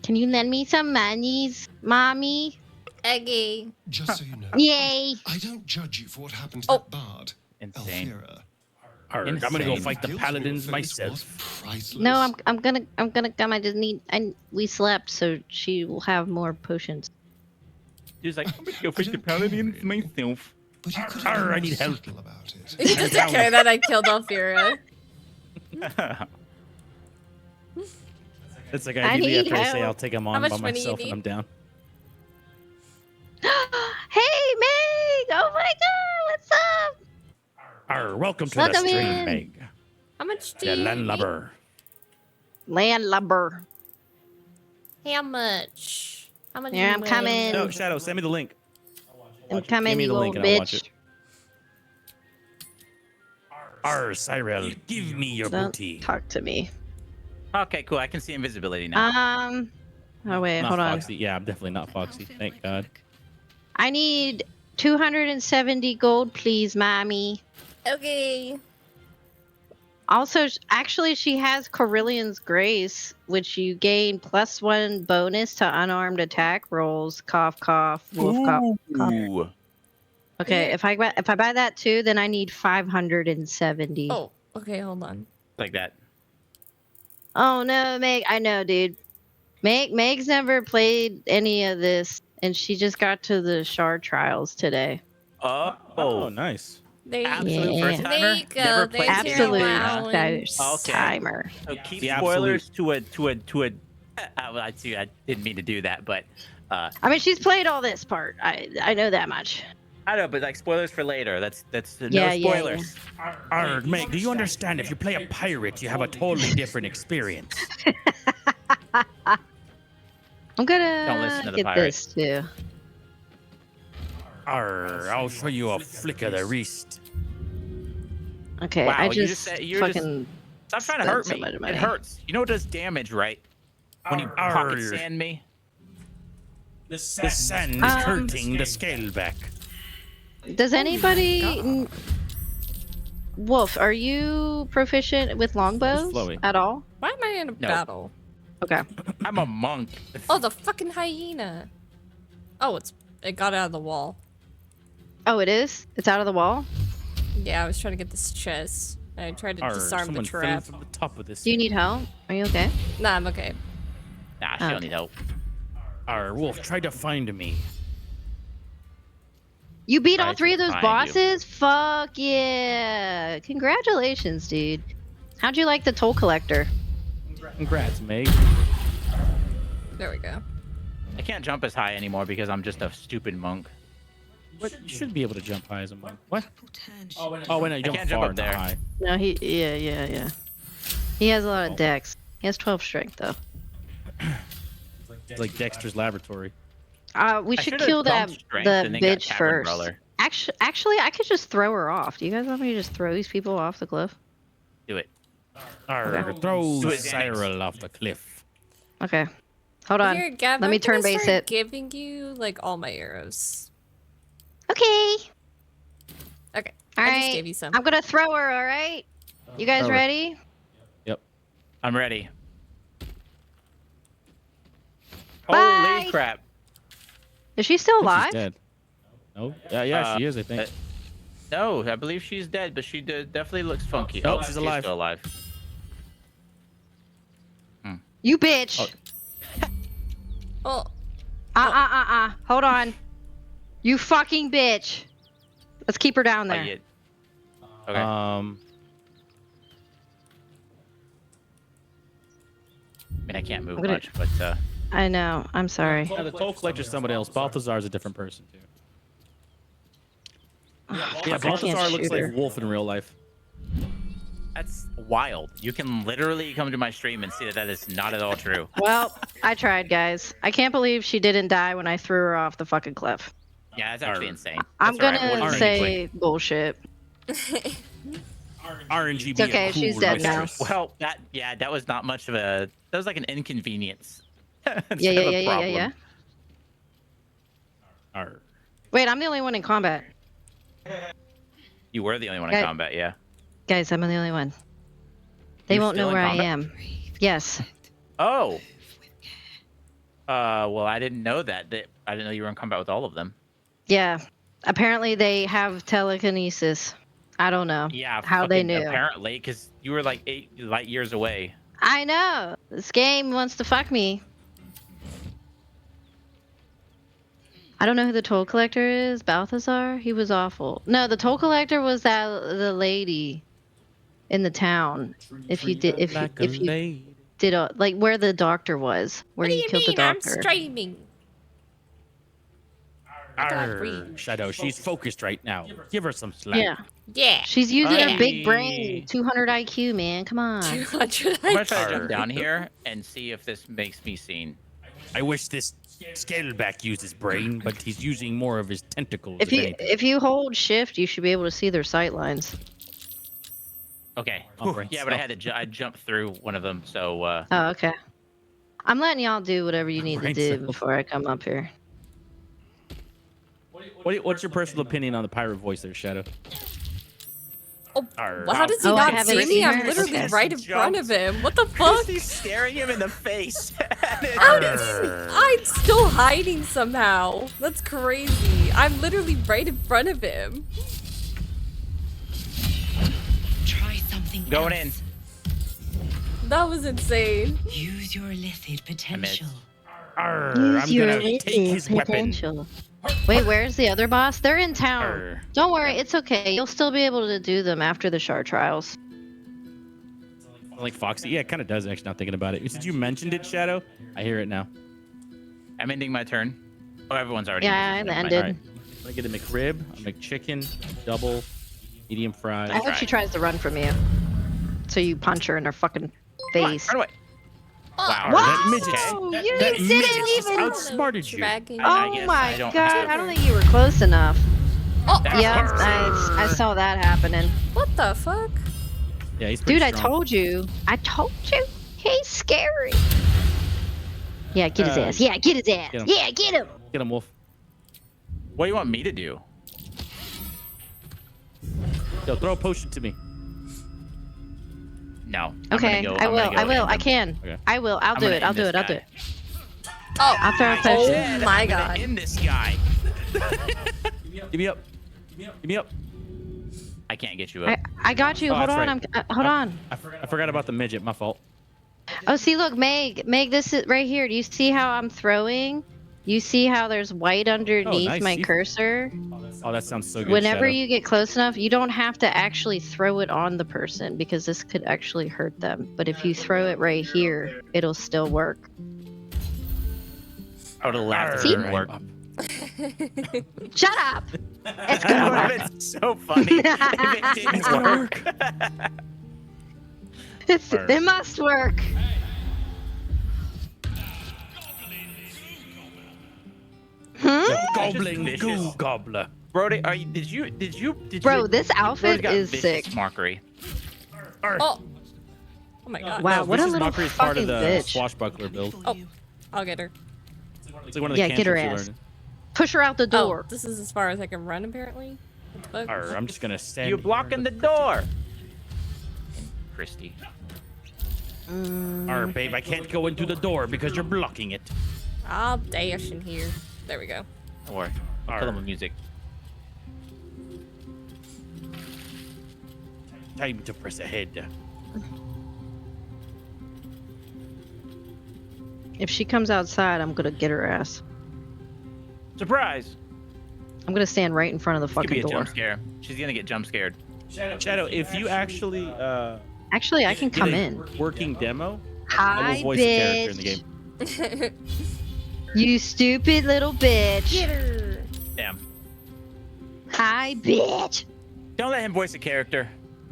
Can you lend me some monies, mommy? Eggy. just so you know, Yay! I don't judge you for what happened to Oh. that bard, Insane. Elvira. Arr, I'm gonna go Insane. fight the guilt on your paladins face myself. was priceless. No, I'm gonna come. I just need. We slept, so she will have more potions. She's like, I'm gonna go I fight the don't care, paladins really. myself. But you could Arr, have been I more need help. subtle about it. You just take care that I killed Alfira. It's like I immediately need after I say help. I'll take them How on much by money you myself need? and I'm down. Hey, Meg! Oh my God, what's up? Arr, welcome to Welcome the stream, in. Meg. How much do The you need? landlubber. Landlubber. How much? How much? Yeah, I'm money? coming. No, Shadow, send me the link. I'm Give coming, me you the link old and I'll watch bitch. it. Arr, Cyril, give me your Don't booty. talk to me. Okay, cool. I can see invisibility now. Oh wait, Not hold on. Foxy. Yeah, I'm definitely not Foxy. Thank God. I need 270 gold, please, mommy. Okay. Also, actually, she has Coryllian's Grace, which you gain +1 bonus to unarmed attack rolls. Cough, cough, wolf, cough. Ooh. Okay, Yeah. if I buy that too, then I need 570. Oh, okay. Hold on. Like that. Oh no, Meg! I know, dude. Meg's never played any of this, and she just got to the shard trials today. Oh, nice. There you Absolute Yeah. first timer. There you go. Never There's played your Absolute allowance. Okay. timer. So keep The spoilers to a. I didn't mean to do that, but I mean, she's played all this part. I know that much. I don't know, but like spoilers for later. That's no Yeah, yeah, spoilers. Arr, Meg, do you understand? If you play a pirate, you have a totally different experience. I'm Don't gonna listen to the get pirate. this too. Arr, I'll show you a flick of the wrist. Okay, Wow, I you just just said you're just fucking stop trying to spent hurt so me. much It money. hurts. You know it does damage, right? When you pocket Arr. sand me. The sand is hurting the scaleback. Does anybody? Wolf, are you proficient with longbows flowy. at all? Why am I in a No. battle? Okay. I'm a monk. Oh, the fucking hyena. Oh, it got out of the wall. Oh, it is? It's out of the wall? Yeah, I was trying to get this chest. I tried to Arr, disarm the someone fell trap. from the top of this. Do you need help? Are you okay? Nah, I'm okay. Nah, she don't need help. Arr, Wolf, try to find me. You beat all Tried to 3 of those find you. bosses? Fuck yeah. Congratulations, dude. How'd you like the toll collector? Congrats, Meg. There we go. I can't jump as high anymore because I'm just a stupid monk. What? You should be able to jump high as a monk. What? Oh, Oh, wait, no, you jump can't jump far, up not there. high. No, yeah. He has a lot of dex. He has 12 strength, though. It's like Dexter's Laboratory. We I should should've kill that jumped strength the and then got bitch Tavern first. Brawler. Actually, I could just throw her off. Do you guys want me to just throw these people off the cliff? Do it. Arr, throw Do it, Xanax. Cyril off the cliff. Okay. Hold on. Here, Gav, Let me I'm turn gonna base start it. giving you like all my arrows. Okay. Okay. All I right. just gave you some. I'm gonna throw her. All right. You guys Throw her. ready? Yep. I'm ready. Bye. Holy crap. Is she still I think alive? She's dead. No? Yeah, she is, I think. No, I believe she's dead, but she definitely looks funky. Nope, she's alive. Still alive. You bitch. Oh, Hold on. You fucking bitch. Let's keep her down there. Yeah. Okay. Um, I mean, I can't move I'm gonna- much, but I know. I'm sorry. now the toll collector's somebody else. Balthazar's a different person, too. Yeah, I can't Balthazar looks shoot her. like Wolf in real life. that's wild. You can literally come to my stream and see that that is not at all true. Well, I tried, guys. I can't believe she didn't die when I threw her off the fucking cliff. Yeah, that's actually Arr. insane. I'm That's all right. gonna We'll just say bullshit. RNG. It's okay, she's dead now. mistress. Well, that was not much of a. That was like an inconvenience. Yeah, instead of a yeah. problem. Arr. Wait, I'm the only one in combat. You were the only one Okay. in combat, yeah. Guys, I'm the only one. They You're won't know still in where I combat? am. Yes. Oh. Well, I didn't know that. I didn't know you were in combat with all of them. Yeah. Apparently they have telekinesis. I don't know Yeah. how they fucking knew. Apparently, because you were like 8 light years away. I know. This game wants to fuck me. I don't know who the toll collector is. Balthazar? He was awful. No, the toll collector was the lady in the town. If you did, if you did, like where the doctor was, where what do you you killed mean? the I'm doctor. streaming. Arr, breathe. Shadow, she's focused right now. Give her some slack. Yeah, Yeah. she's using her Hey. big brain. 200 IQ, man. Come on. 200 I'm gonna try to Arr. jump down here and see if this makes me seen. I wish this scaleback used his brain, but he's using more of his tentacles. If you hold shift, you should be able to see their sight lines. Okay. Oh, brain Yeah, but I cell. had to. I jumped through one of them, so. Oh, okay. I'm letting y'all do whatever you need to Brain do cells. before I come up here. What's your personal opinion on the pirate voice there, Shadow? Oh, Arr. well, how does he Oh, I not haven't see me? seen I'm her. literally Okay. right in front of him. What the fuck? He's staring him in the face. How does he? I'm still hiding somehow. That's crazy. I'm literally right in front of him. Try something Going else. That was insane. Use your illicit potential. Arr, Use I'm your gonna take his weapon. potential. Wait, where's the other boss? They're in town. Arr. Don't worry, it's okay. You'll still be able to do them after the shard trials. Like Foxy? Yeah, it kind of does, actually, now thinking about it. Since you mentioned it, Shadow, I hear it now. I'm ending my turn. Oh, everyone's already. Yeah, I Never mind. ended. Alright. I'm gonna get a McRib, a McChicken, double, medium fries. I hope she tries to run from you. So you punch her in her fucking Come on, face. run away. Wow. That midget. Whoa, you That didn't midget just even. outsmarted you. Dragging. I Oh guess my I don't god! have- I don't think you were close enough. Oh, That's Yeah, insane. I saw that happening. what the fuck? Yeah, he's pretty Dude, I strong. told you. I told you. He's scary. Yeah, get his ass. Yeah, get his ass. get him. Yeah, get him. Get him, Wolf. What do you want me to do? Yo, throw a potion to me. No. Okay, I will. I will. I can. Okay. I will. I'll do it. I'll do it. I'll do it. Oh, I'll throw a oh potion. my god. In this guy. Give me up. Give me up. I can't get you up. I got you. Oh, Hold that's on. right. Hold on. I forgot about the midget. My fault. Oh, see, look, Meg, this is right here. Do you see how I'm throwing? You see how there's white underneath nice. my cursor? Oh, that sounds so good. Whenever Shadow. you get close enough, you don't have to actually throw it on the person because this could actually hurt them. But if you throw it right here, it'll still work. I would have laughed if it See? didn't work. Shut up! It's That gonna would have work. been so funny if it didn't work. It must work. Goblin Vicious. goo gobbler. Brody, did you Bro, this Brody's outfit got is vicious sick. mockery. Oh. Oh my god. Wow, No, what a vicious little mockery is part of fucking the bitch. swashbuckler build. Oh, I'll get her. It's like one of the Yeah, get her cantrips ass. you learn. Push her out the door. Oh, this is as far as I can run apparently. What the fuck? Arr, I'm just gonna stand. You're blocking the door. Christy. Arr, babe, I can't go into the door because you're blocking it. I'll dash in here. There we go. Don't worry. I'll kill him with music. Time to press ahead. If she comes outside, I'm gonna get her ass. Surprise! I'm gonna stand right in front of the Could be fucking a door. jump scare. She's gonna get jump scared. Shadow, if you actually Actually, I can get come a in. working demo, I Hi, will voice a character in the bitch. game. You stupid little bitch. Get her. Damn. Hi, bitch. Don't let him voice a character.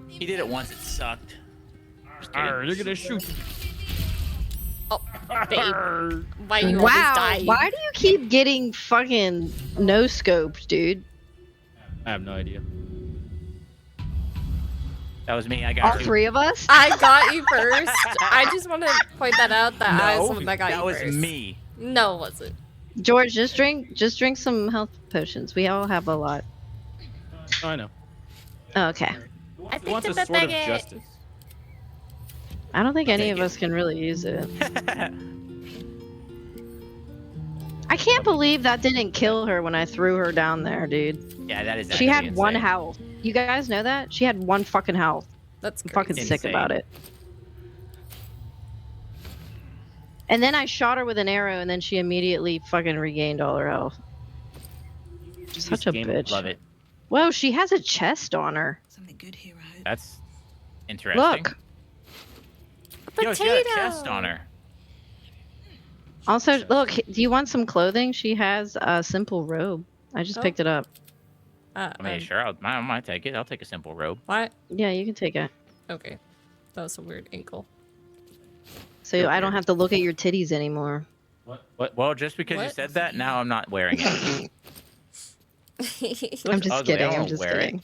He did it once. It sucked. Just kidding. Arr, you're gonna shoot. Oh, babe. Why you always Wow. die? Why do you keep getting fucking no scoped, dude? I have no idea. That was me. I got All you. three of us? I got you first. I just want to point that out that I was the one that got you was first. me. No, it wasn't. George, just drink some health potions. We all have a lot. Oh, I know. Oh, okay. I He wants a picked up sword a of baguette. justice. I don't think any take of it. us can really use it. I can't believe that didn't kill her when I threw her down there, dude. Yeah, that is. She actually had one insane. health. You guys know that? She had one fucking health. That's I'm crazy. fucking sick Insane. about it. And then I shot her with an arrow, and then she immediately fucking regained all her health. Such a game, bitch. Love it. Whoa, she has a chest on her. Something good here, I hope. That's interesting. Look. Yo, she got a chest on her. Also, look, do you want some clothing? She has a simple robe. I just Oh. picked it up. I mean, sure, I might take it. I'll take a simple robe. What? Yeah, you can take it. Okay. That was a weird ankle. So You're I don't weird. have to look at your titties anymore. What? Well, just because you What? said that, now I'm not wearing it. I'm just ugly, I kidding. I'm won't just wear it. kidding.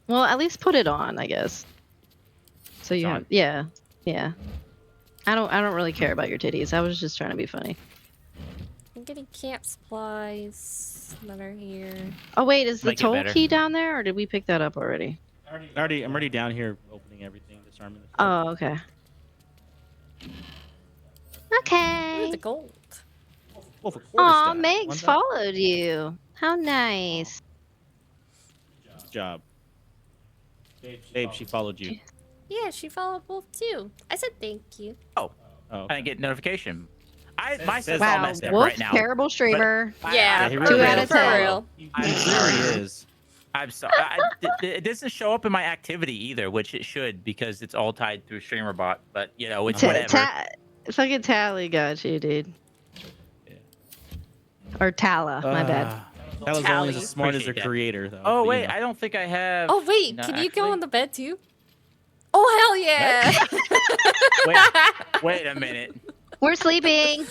Well, at least put it on, I guess. So you It's have, on. yeah. I don't really care about your titties. I was just trying to be funny. I'm getting camp supplies that are here. Oh wait, is the Make it toll better. key down there, or did we pick that up already? I'm already down here opening everything, disarming the stuff. Oh, okay. Ooh, Okay. the gold. Oh, for quarter Aw, staff. Meg's One time. followed you. How nice. Good job. Babe, she followed you. Yeah, she followed Wolf too. I said thank you. Oh. I didn't get notification. My stuff's all Wow, messed up Wolf, right now. terrible streamer. Yeah, he for really real, is. for 2 out of real. I'm There sorry. he is. I'm sorry. It doesn't show up in my activity either, which it should because it's all tied through StreamerBot. But you know, it's whatever. Fucking Tally got you, dude. Or Tala, my bad. That was only Tally. as smart as her Appreciate that. creator, though. Oh but, wait, you know. I don't think I have. Oh wait, No, can you go actually- on the bed too? Oh hell yeah! Wait a minute. We're sleeping.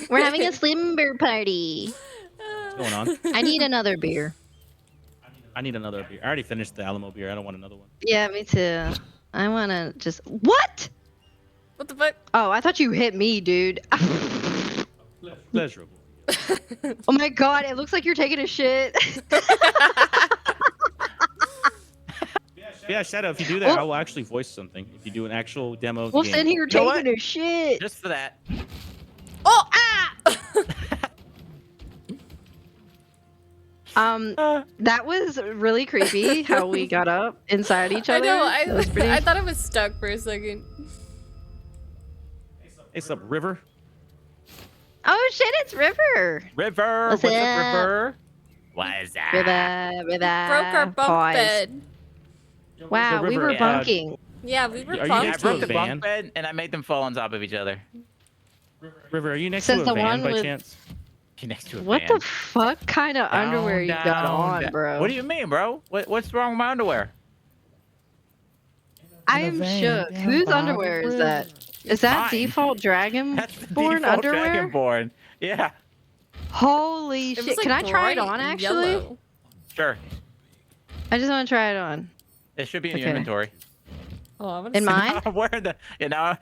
We're having a slumber party. What's going on? I need another beer. I need another beer. I already finished the Alamo beer. I don't want another one. Yeah, me too. I want to just. What? What the fuck? Oh, I thought you hit me, dude. Pleasurable. Oh my god, it looks like you're taking a shit. Yeah, Shadow, if you do that, Oh. I will actually voice something. If you do an actual demo of the We'll game. sitting here You know what? taking a shit. Just for that. Oh, ah! That was really creepy how we got up inside each I other. know. That was pretty. I thought I was stuck for a second. Hey, sup, River? Oh shit, it's River. River. What's What's up, up? River? What's up? River. Broke our bunk Pause. bed. Wow, So, we River, were bunking. Yeah, we were Are you Yeah, I next to a broke the van? bunk bed and I made them fall on top of each other. River, are you next Says to the a van one by with- chance? You next to a What van. the fuck kind of underwear you got Down, on, down. bro? What do you mean, bro? What's wrong with my underwear? I am shook. down Whose by the underwear is that? Is that Mine. default Dragonborn That's the default underwear? Dragonborn. Yeah, Holy It shit! was like Can I try it bright on? Actually, yellow. sure. I just want to try it on. It should be in your Okay. inventory. Oh, I want In mine? Now I'm wearing the now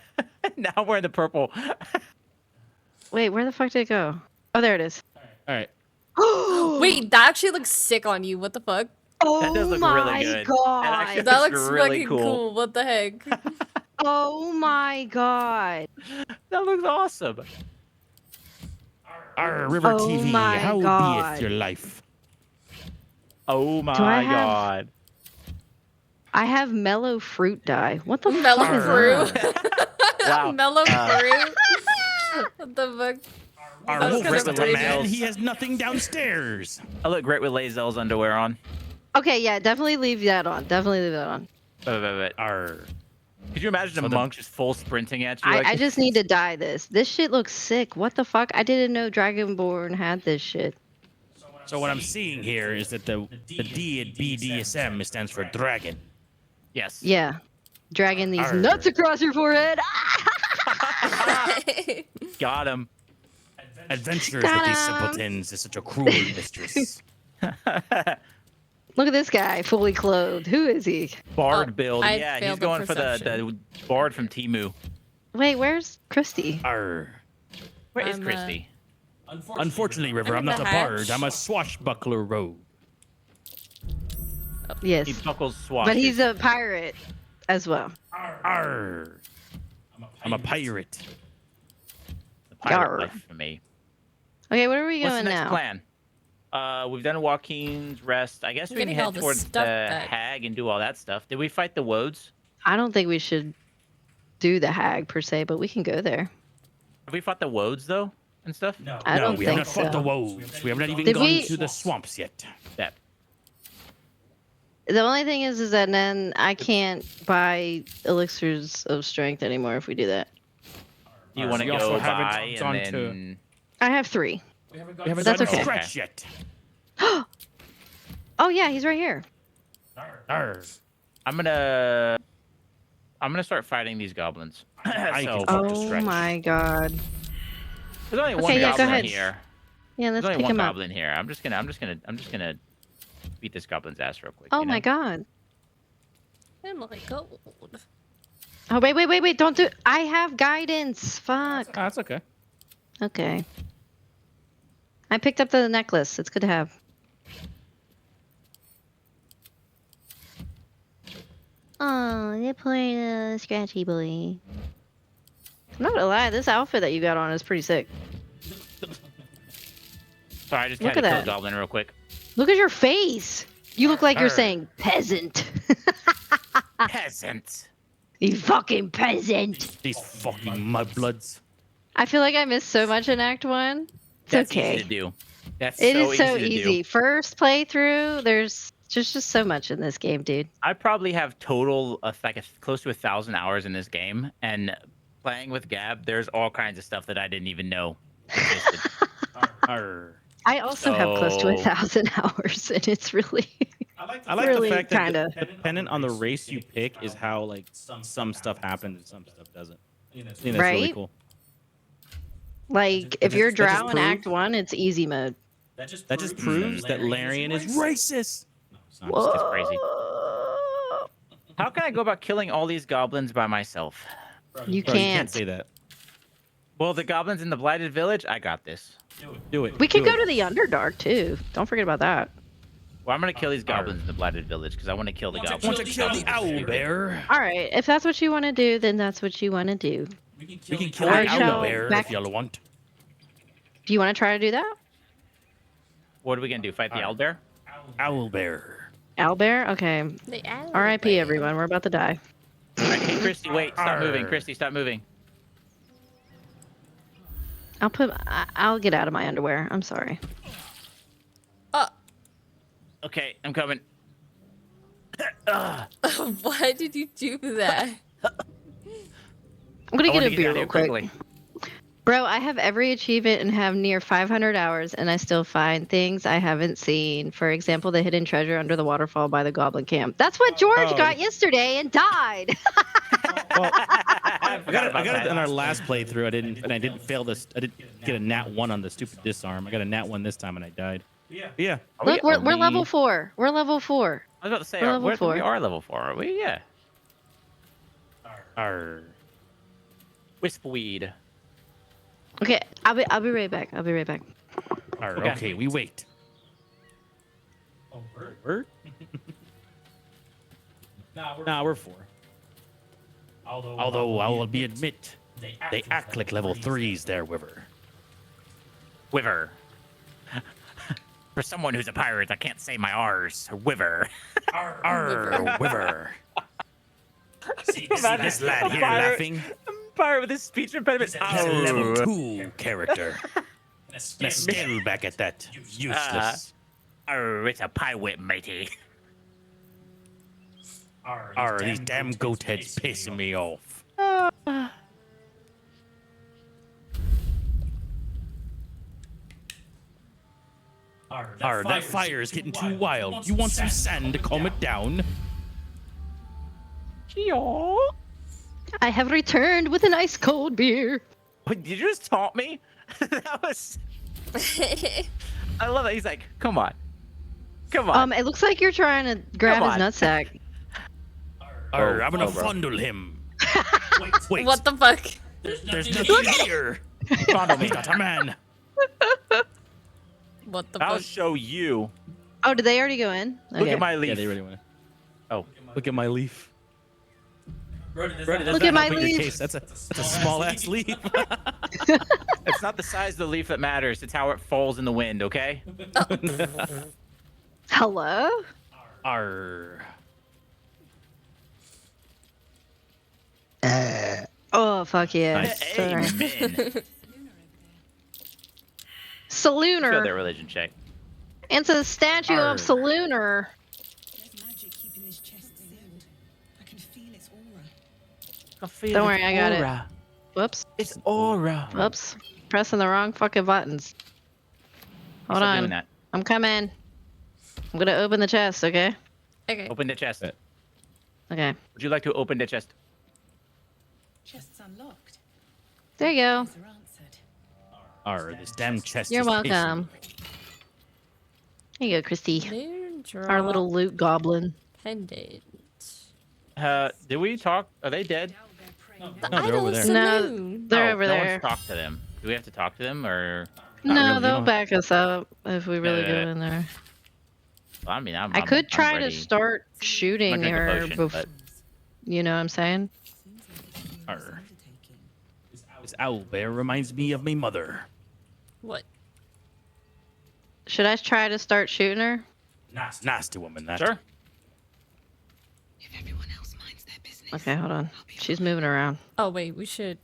I'm wearing the purple. Wait, where the fuck did it go? Oh, there it is. All right. Wait, that actually looks sick on you. What the fuck? Oh That does look my really good. That actually- god! That That's looks really fucking cool. cool. What the heck? Oh my god! That looks awesome. Our River Oh TV, my how God. be it your life? Oh my I have- god. I have mellow fruit dye. What the Mellow fuck is fruit. that? Wow. Mellow Uh, fruit. What the fuck? Our That's wolf kinda is a crazy. man. He has nothing downstairs. I look great with Lazel's underwear on. Okay, yeah, definitely leave that on. Definitely leave that on. But. Our Could you imagine So a the- monk just full sprinting at you? I just need to dye this. This shit looks sick. What the fuck? I didn't know Dragonborn had this shit. So what I'm seeing here is that the D at BDSM stands for dragon. Yes. Yeah. Dragging these Arr. nuts across your forehead. Got him. Adventures Got with these him. simpletons is such a cruel mistress. Look at this guy, fully clothed. Who is he? Bard Oh, build. I Yeah, he's failed the going for the perception. bard from Timu. Wait, where's Christy? Arr. Where is I'm, Christy? Unfortunately, River, I'm in not the a bard. hatch. I'm a swashbuckler rogue. Yes. He buckles swashes. But he's a pirate as well. Arr. I'm a pirate. the pirate Yarr. life for me. Okay, where are we What's the going next now? plan? We've done Joaquin's rest. I guess I'm we can getting all head the towards the stuff back. hag and do all that stuff. Did we fight the woads? I don't think we should do the hag per se, but we can go there. Have we fought the woads though and stuff? I no, don't we have think not fought the so. woes. We have not even Did gone we- to the swamps yet. That. The only thing is that then I can't buy elixirs of strength anymore if we do that. Do you want to We also go haven't by and gone then? I have 3. We haven't That's gotten okay. scratch yet. Oh yeah, he's right here. Arr. I'm gonna start fighting these goblins. I so can talk to Oh Stretch. my god. there's only one Okay, yeah, go goblin ahead. here. Yeah, let's There's only pick one him up. goblin here. I'm just gonna beat this goblin's ass real quick. Oh you my know? god. I'm like gold. Oh wait, don't do. I have guidance. Fuck. Ah, that's okay. Okay. I picked up the necklace. It's good to have. Oh, you poor scratchy boy. I'm not gonna lie, this outfit that you got on is pretty sick. Sorry, I just Look had to at kill a that. goblin real quick. Look at your face. You look like you're Arr. saying peasant. Peasant. You fucking peasant. These fucking mudbloods. I feel like I missed so much in Act 1. It's That's okay. easy to do. That's It so is so easy to easy. do. First playthrough, there's just so much in this game, dude. I probably have total of close to 1,000 hours in this game, and playing with Gab, there's all kinds of stuff that I didn't even know existed. Arr. I also have close to So- 1,000 hours, and it's really. I like Really, the fact that kinda. dependent on the race you pick is how like some stuff happens and some stuff doesn't. I think that's really Right? cool. Like, if you're Drow in Act 1, it's easy mode. That just proves that Larian is racist. No, I'm just It's kidding. crazy. Whoa. How can I go about killing all these goblins by myself? You Bro, you can't. can't say that. Well, the goblins in the blighted village, I got this. Do it. We could Do go it. to the Underdark, too. Don't forget about that. Well, I'm gonna kill these goblins in the blighted village because I want to kill the goblins. Want to kill the owl bear? All right, if that's what you want to do, then that's what you want to do. We can kill I the shall owl bear back- if y'all want. Do you want to try to do that? What are we gonna do? Fight the owlbear? Owl bear. Owlbear? Okay. The owl R.I.P. bear. everyone. We're about to die. Hey, Christy, wait! Stop moving, Arr. Christy, stop moving. I'll get out of my underwear. I'm sorry. Okay, I'm coming. Why did you do that? I'm gonna I get wanna a get beer out of real here quick. quickly. Bro, I have every achievement and have near 500 hours, and I still find things I haven't seen. For example, the hidden treasure under the waterfall by the Goblin Camp. That's what George Oh. got yesterday and died. Well, I I got it in our last playthrough. I didn't fail this. I didn't get a nat 1 on the stupid disarm. I got a nat 1 this time and I died. Yeah. Look, we're level 4. We're level 4. I was about to say, We're level 4. we are level 4, are we? Yeah. Arr. Wispweed. Okay, I'll be right back. I'll be right back. Arr. Okay. Okay, we wait. Word? Nah, we're 4. Although I will admit, they act like level 3s there, Wiver. Wiver. For someone who's a pirate, I can't say my R's. Wiver. Arr, Wiver. See Imagine this lad a here pirate- laughing? Pirate with his speech impediment. He's a level 2 character. And a skill back at that. Useless. Oh, it's a pirate, matey. Arr, these damn goat heads pissing me off. Arr, that fire is getting too wild. You want some sand to calm it down? I have returned with an ice cold beer. Wait, did you just taunt me? That was. I love it. He's like, come on. Come on. It looks like you're trying to grab Come his on. nutsack. Arr, I'm gonna bro. fondle him. Wait, What the fuck? there's nothing here. Fondle me. He's not a man. What the I'll fuck? show you. Oh, did they already go in? Okay. Look at my leaf. Yeah, they really want to. Oh. Look at my leaf. Brody, Look at my leaf. Case. That's a small ass leaf. It's not the size of the leaf that matters. It's how it falls in the wind, okay? Hello? Arr. Oh, fuck yeah. Nice. Sorry. Amen. Feel their Salooner. religion check. It's a statue Arr. of Salooner. There's magic keeping this chest sealed. I can feel its aura. Don't worry, I got it. Whoops. It's aura. Whoops. Pressing the wrong fucking buttons. Hold Stop on. doing that. I'm coming. I'm gonna open the chest, okay? Okay. Open the chest. Okay. Would you like to open the chest? Chest's unlocked. There you go. Answer answered. Arr, this damn chest You're is pissing welcome. me. Here you go, Christy. New Our little loot goblin. pendant. Did we talk? Are they dead? No, they're over there. No, they're Oh, over no there. one's talked to them. Do we have to talk to them, or? No, really, you they'll don't- back us up if we really go Yeah. in there. Well, I mean, I could try to ready. start shooting I'm gonna drink a her potion, before. but- You know what I'm saying? Arr. This owl bear reminds me of my mother. What? Should I try to start shooting her? Nasty woman, that. Sure. If everyone else minds their business. Okay, hold on. She's moving around. Oh wait, we should.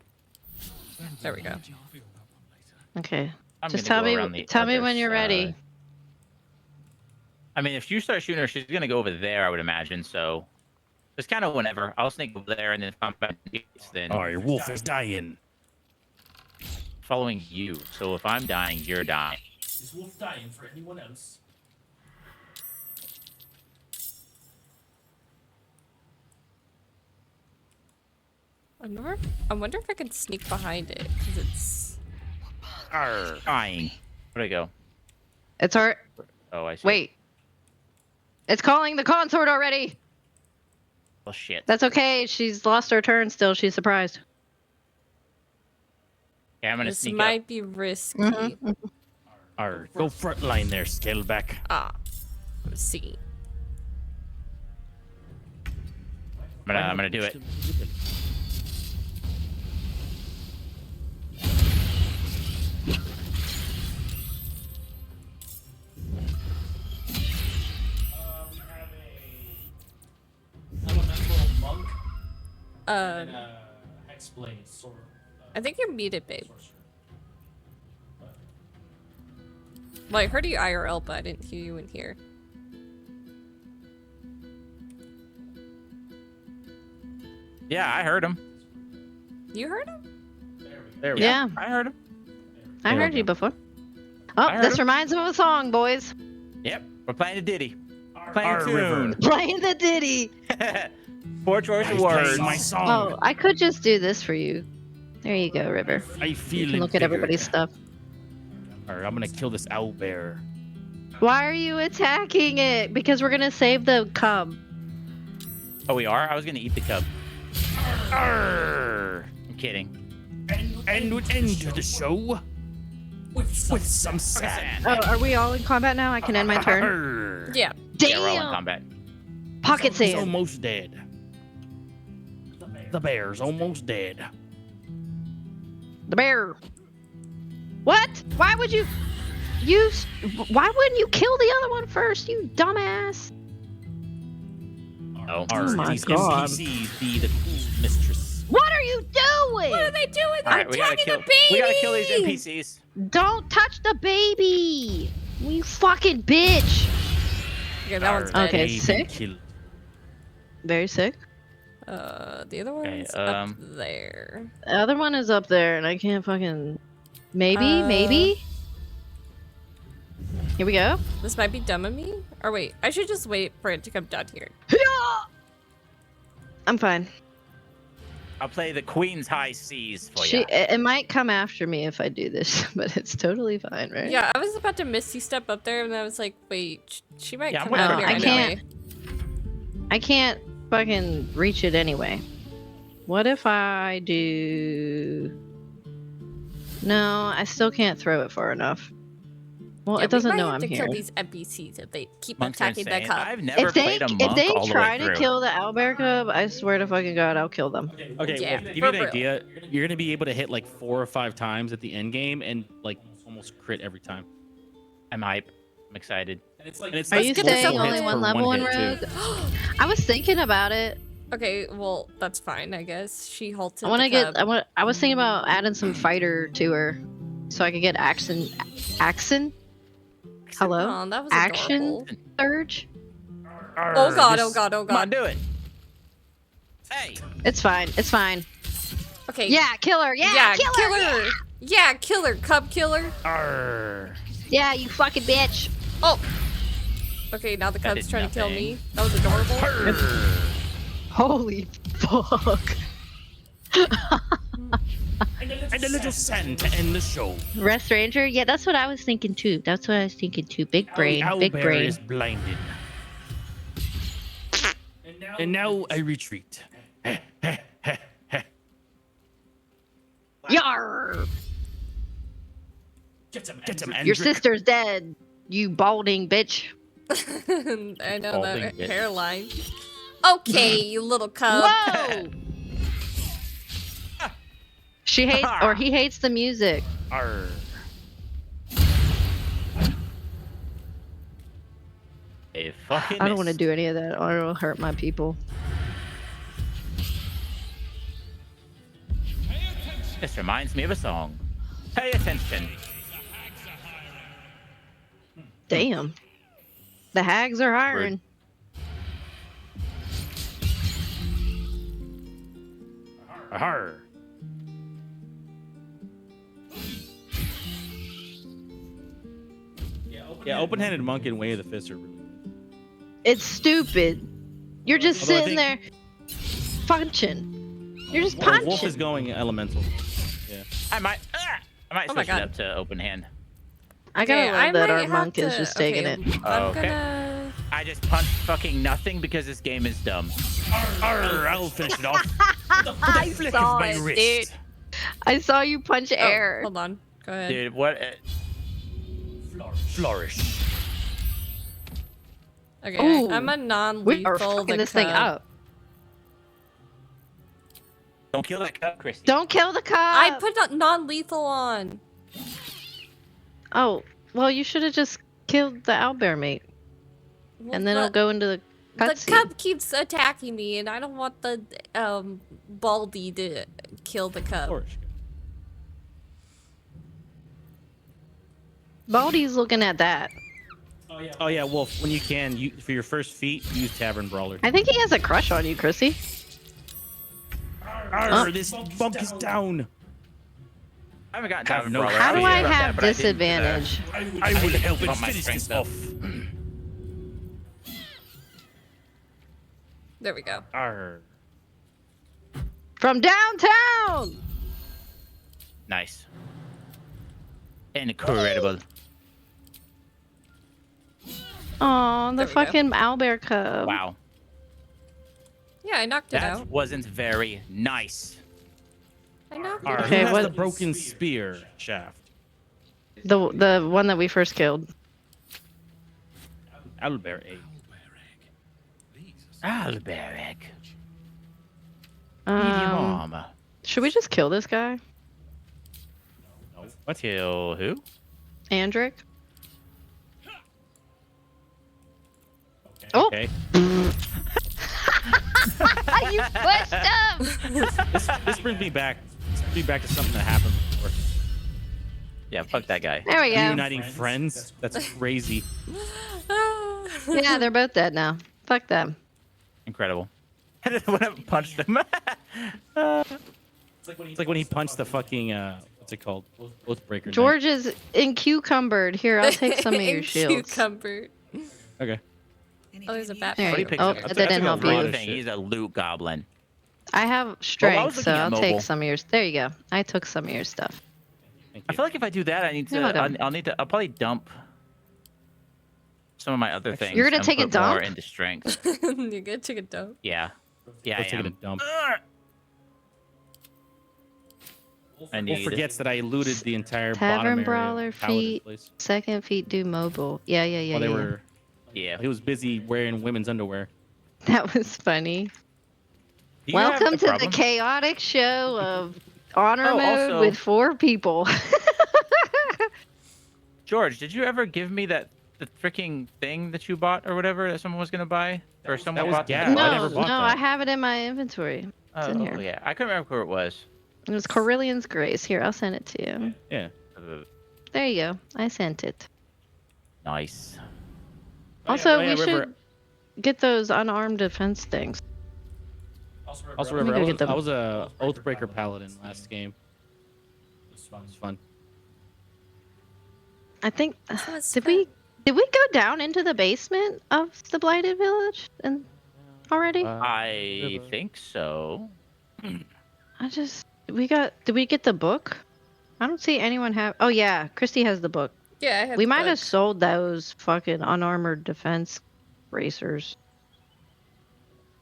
There we go. Okay. I'm Just gonna tell go around me the tell me other when you're ready. side. I mean, if you start shooting her, she's gonna go over there, I would imagine. So, just kind of whenever. I'll sneak over there, and then if I'm back, then Oh, your wolf is dying. following you. So if I'm dying, you're dying. Is wolf dying for anyone else? I wonder if I can sneak behind it because it's. Arr, dying. Where'd I go? It's our. Oh, I see. Wait. It's calling the consort already. Well, shit. That's okay. She's lost her turn still. She's surprised. Okay, I'm gonna This sneak might up. be risky. Mhm. Arr, go front line there, Scaleback. Ah, let's see. I'm gonna do it. I think you're muted, babe. Well, I heard you IRL, but I didn't hear you in here. Yeah, I heard him. You heard him? There we go. Yeah, I heard him. I There we heard you go. before. I Oh, heard this him. reminds me of a song, boys. Yep, we're playing a ditty. Playing Our a tune. river. Playing the ditty. Four choice of I words. play my song. Oh, I could just do this for you. There you go, River. I You feel can look at everybody's stuff. Alright, I'm gonna kill this owl bear. Why are you attacking it? Because we're gonna save the cub. Oh, we are? I was gonna eat the cub. Arr! I'm kidding. And would end the show with some sand. Oh, are we all in combat now? I can end my turn. Arr. Yeah. Yeah, we're all in Damn! combat. Pocket He's sand. almost dead. The bear's almost dead. The bear. What? Why would you? Why wouldn't you kill the other one first? You dumbass. Oh, Arr, my these God. NPCs be the cool mistress. What are you doing? What are they doing? all right, we gotta kill. We gotta kill these NPCs. Don't touch the baby. You fucking bitch. Okay, that one's Arr, dead. Okay, baby sick. killed. Very sick. The other Okay, one's up there. The other one is up there, and I can't fucking. Maybe. Here we go. This might be dumb of me. Or wait, I should just wait for it to come down here. I'm fine. I'll play the Queen's High Seas for you. It might come after me if I do this, but it's totally fine, right? Yeah, I was about to misty step up there, and I was like, wait, she might Yeah, I'm come waiting out for here I anyway. can't. I can't fucking reach it anyway. What if I do? No, I still can't throw it far enough. Well, Yeah, it doesn't we might know have I'm to here. kill these NPCs if they keep Monks are attacking the insane. cup. I've never played a monk If all they the try way to through. kill the owlbear cub, I swear to fucking god, I'll kill them. Okay, Yeah, well, to give for you an real. idea, you're gonna be able to hit like 4 or 5 times at the end game and like almost crit every time. I'm hype. I'm excited. And it's like, Are you get this staying over only with. one level in Rogue? I was thinking about it. Okay, well, that's fine, I guess. She halted I want to the get. cub. I was thinking about adding some fighter to her, so I could get action. Hello. Oh, that was Action adorable. surge. Oh god, oh god, oh Come on, god. do it. Hey. It's fine. It's fine. Okay. Yeah, kill her. Yeah, kill her. her. Yeah, kill her, cub killer. Arr. Yeah, you fucking bitch. Oh. Okay, now the That cub's did trying to kill nothing. me. That was adorable. Holy fuck. And a little sand to end the show. Rest Ranger? Yeah, that's what I was thinking too. That's what I was thinking too. Big brain. The Big owlbear brain. is blinded. And now I retreat. Yar! Get him, Your sister's dead. You balding bitch. I know Balding that bitch. hairline. Okay, you little cub. Whoa! She hates, or he hates the music. Arr. A fucking I don't want to miss. do any of that, or it'll hurt my people. This reminds me of a song. Pay attention. Damn. The hags are hiring. Arr. Yeah, open-handed monk and way of the fist are really good. It's stupid. You're just Although I sitting there punching. You're just Wolf is punching. going elemental. Yeah. I might Oh my switch it God. up to open hand. I gotta love that might our have monk is to- just taking okay, it. I'm Okay. gonna. I just punched fucking nothing because this game is dumb. Arr, I'll finish it off. I Flick saw of my it, wrist. dude. I saw you punch Oh, air. hold on. Go ahead. Dude, what? Flourish. Okay, Ooh, I'm a We are non-lethal. fucking the this thing cub. up. Don't kill that cup, Christy. Don't kill the cop. I put non-lethal on. Oh, well, you should have just killed the owlbear mate, Well, and then it'll go into the The cutscene. cub keeps attacking me, and I don't want the Baldy to kill the cub. Flourish. Baldy's looking at that. Oh yeah, Wolf. When you can, for your first feat, use Tavern Brawler. I think he has a crush on you, Chrissy. Arr, this bump is down. I haven't gotten Have Tavern no- Brawler. How I do was I about have that, but I didn't, disadvantage? I will help bump and my finish this strength up. off. There we go. Arr. From downtown. Nice. Incredible. Oh, the There we go. fucking owlbear cub. Wow. Yeah, I knocked it That out. wasn't very nice. I knocked it Arr, out. Okay, who has what- the broken spear shaft? The one that we first killed. Owlbear egg. Alberic. Medium armor. Should we just kill this guy, What? Kill who? Andric? Oh, Okay. you pushed him. This brings me back. To something that happened before. Yeah, fuck that guy. There we go. Reuniting friends. That's crazy. Yeah, they're both dead now. Fuck them. Incredible. I just went up and punched him. It's like when he punched the fucking what's it called? Oathbreaker. knight. George is in cucumbered. Here, I'll take some of your shields. Cucumber. Okay. Oh, there's a bat. There What you he go. picks Oh, up. that That's didn't a help wrong you. thing. He's a loot goblin. I have Well, I strength, was so looking at I'll mobile. take some of yours. There you go. I took some of your stuff. Thank I you. feel like if I do that, I need You're to. welcome. I'll probably dump some of my other things. You're gonna and take a put more dump? into strength. You're gonna take a dump. Yeah. Yeah, We're I taking a am. dump. I Wolf need. forgets that I looted the entire Tavern bottom area brawler of Paladin's feet. place Second feet do mobile. Yeah. while they Yeah. were. Yeah. He was busy wearing women's underwear. That was funny. Do you have Welcome a to the problem? chaotic show of honor Oh, mode also- with 4 people. George, did you ever give me the freaking thing that you bought or whatever that someone was gonna buy or someone was bought? gas. I no, never bought no, that. I have it in my inventory. Oh, in here. yeah, I couldn't remember where it was. It was Coryllian's Grace. Here, I'll send it to you. Yeah. There you go. I sent it. Nice. Also, Oh, yeah, we River- should get those unarmed defense things. Also, Let me remember, go get them. I was a Oathbreaker Paladin last game. It was fun. I think was did fun. we go down into the basement of the blighted village and already? I think so. Did we get the book? I don't see anyone have. Oh yeah, Christy has the book. Yeah, I have. We the might have book. sold those fucking unarmored defense bracers.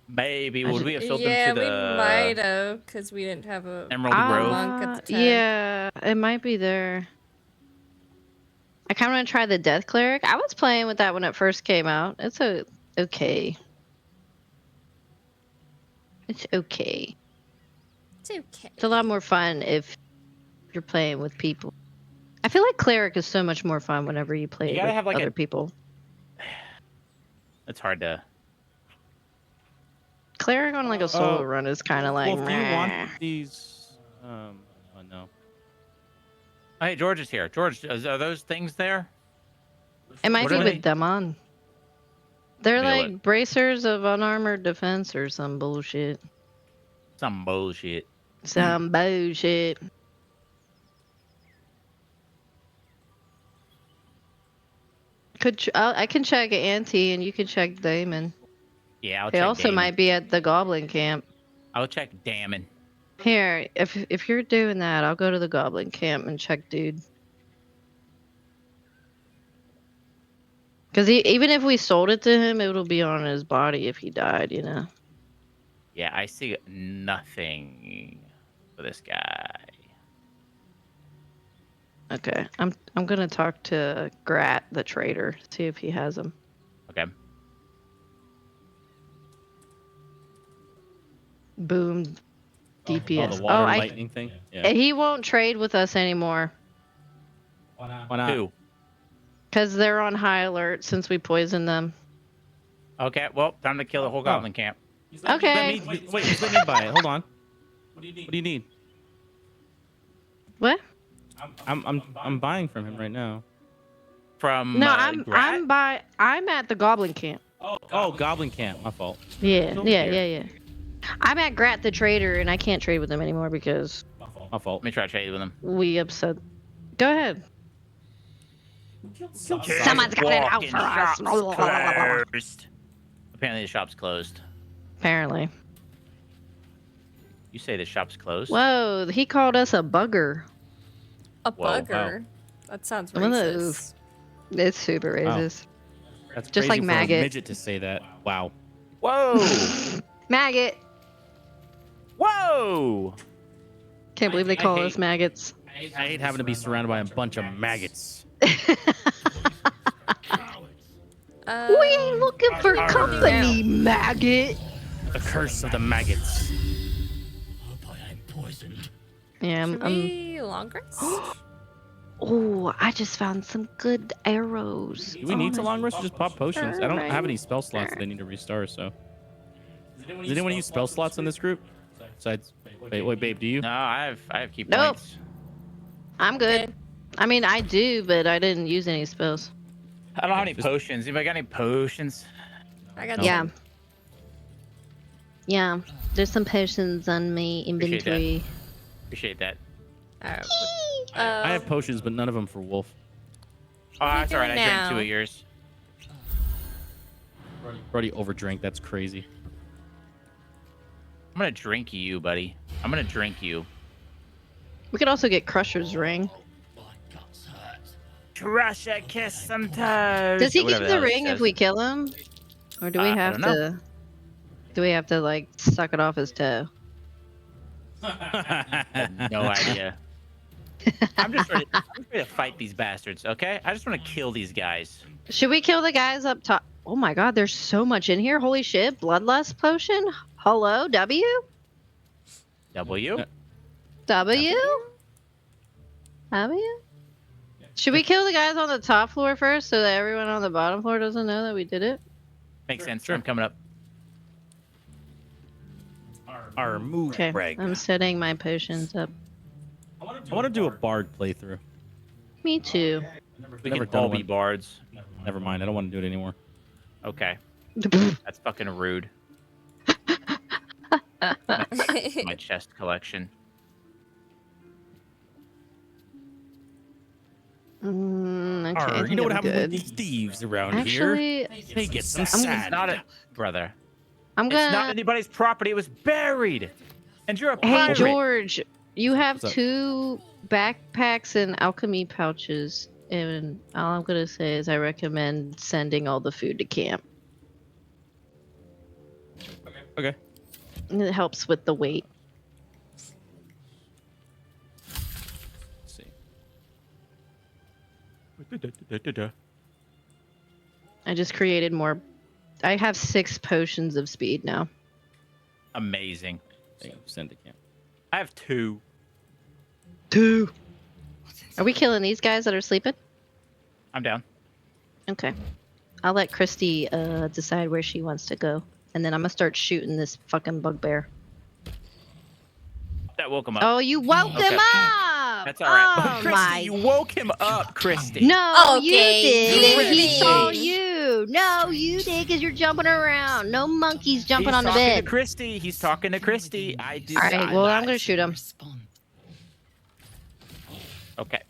Maybe I would ju- we have sold Yeah, them to we the might have, because we didn't have a. Emerald Ah, Grove? monk at the time. Yeah, it might be there. I kind of want to try the Death Cleric. I was playing with that when it first came out. It's okay. It's okay. It's okay. It's a lot more fun if you're playing with people. I feel like Cleric is so much more fun whenever you play You gotta with have, like, other a- people. It's hard to. Cleric on like a solo run is kind of like. Wolf, do you meh. want these? Oh no. Oh, hey, George is here. George, are those things there? It might What be are with they? them on. They're Feel like it. bracers of unarmored defense or some bullshit. Some bullshit. Some bullshit. I can check Auntie and you can check Damon. Yeah, I'll They check also Damon. might be at the Goblin camp. I'll check Damon. Here, if you're doing that, I'll go to the goblin camp and check dude. Because even if we sold it to him, it will be on his body if he died, you know? Yeah, I see nothing for this guy. Okay, I'm gonna talk to Grat, the trader, see if he has them. Okay. Boom, DPS. Oh, the water lightning thing. Yeah. He won't trade with us anymore Why not? Who? because they're on high alert since we poisoned them. Okay, well, time to kill the whole goblin camp. Okay. Wait, just let me buy it. Hold on. What do you need? What? I'm buying from him right now. From No, Grat? I'm at the goblin camp. Oh, Goblin Camp. My fault. Yeah. I'm at Grat the trader, and I can't trade with him anymore because My fault. Let me try to trade with him. we upset. Go ahead. Someone's got it out for us. Closed. Apparently the shop's closed. Apparently. You say the shop's closed? Whoa, he called us a bugger. A Whoa. bugger. That sounds One of racist. those. It's super racist. That's Just crazy like for maggot. a midget to say that. Wow. Whoa! Maggot. Whoa! Can't believe they call us maggots. I hate having to be surrounded by a bunch of maggots. We ain't looking for company, maggot. The curse of the maggots. Hope I ain't poisoned. Yeah, Should we long rest? Oh, I just found some good arrows. Do we need to long rest or just pop potions? I don't Alright. have any spell slots that I need to restore, so. Does anyone use spell slots in this group? Besides, wait, babe, do you? No, I have key Nope. points. I'm good. Okay. I mean, I do, but I didn't use any spells. I don't have any potions. Anybody got any potions? I got Yeah. Yeah, there's some potions on my inventory. Appreciate that. Alright. I have potions, but none of them for Wolf. Oh, are we that's alright. I doing drank 2 now? of yours. Already overdrank. That's crazy. I'm gonna drink you, buddy. I'm gonna drink you. We could also get Crusher's ring. My guts hurt. Crush a kiss some toes. Does he Or give whatever the hell it ring if says. we kill him? Or do we I have don't know. to... Do we have to, like, suck it off his toe? No idea. I'm just ready to fight these bastards, okay? I just want to kill these guys. Should we kill the guys up top? Oh my god, there's so much in here. Holy shit. Bloodlust potion? Hello, W? W? W? W? Should we kill the guys on the top floor first so that everyone on the bottom floor doesn't know that we did it? Makes sense. Sure. I'm coming up. Our move, Okay, Greg. I'm setting my potions up. I want to do a bard playthrough. Me too. We Never can done all be one. bards. Never mind. I don't want to do it anymore. Okay. That's fucking rude. My chest collection. Okay, I Arr, you think know what I'm happens good. with these thieves around here? Actually, They get some It's sad. not a brother. I'm It's not gonna... anybody's property. It was buried. And you're a Hey, pirate. George, you have What's up? 2 backpacks and alchemy pouches. And all I'm gonna say is I recommend sending all the food to camp. Okay. And it helps with the weight. Let's see. I just created more. I have 6 potions of speed now. Amazing. There you go. Send to camp. I have 2. 2. Are we killing these guys that are sleeping? I'm down. Okay. I'll let Christy decide where she wants to go. And then I'm gonna start shooting this fucking bugbear. That woke him up. Oh, you woke Okay. him up! That's all right. Oh, Christy, my... you woke him up, Christy. No, you Okay, did. you He did. saw you. No, you did because you're jumping around. No monkeys jumping He's on the talking bed. to Christy. He's talking to Christy. I did. All right, well, I'm gonna shoot him. Respond. Okay.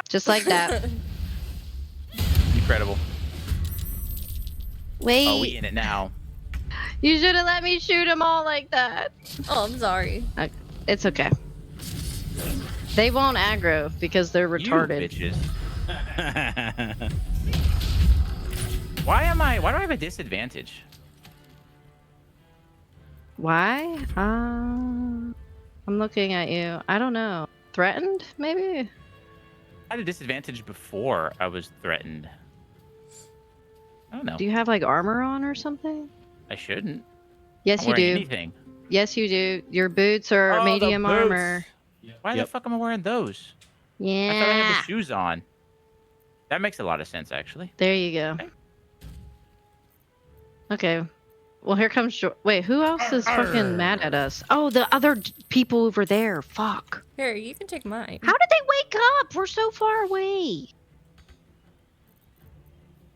Just like that. Incredible. Wait. Oh, we in it now. You should have let me shoot them all like that. Oh, I'm sorry. It's okay. They won't aggro because they're retarded. You bitches. Why do I have a disadvantage? Why? I'm looking at you. I don't know. Threatened, maybe? I had a disadvantage before I was threatened. I don't know. Do you have like armor on or something? I shouldn't. Yes, I'm you wearing do. anything. Yes, you do. Your boots are Oh, the medium boots. armor. Why the Yep. fuck am I wearing those? I thought I Yeah. had the shoes on. That makes a lot of sense, actually. There you go. Okay. Okay. Well, here comes wait, who else is fucking mad at us? Oh, the other people over there. Fuck. Here, you can take mine. How did they wake up? We're so far away.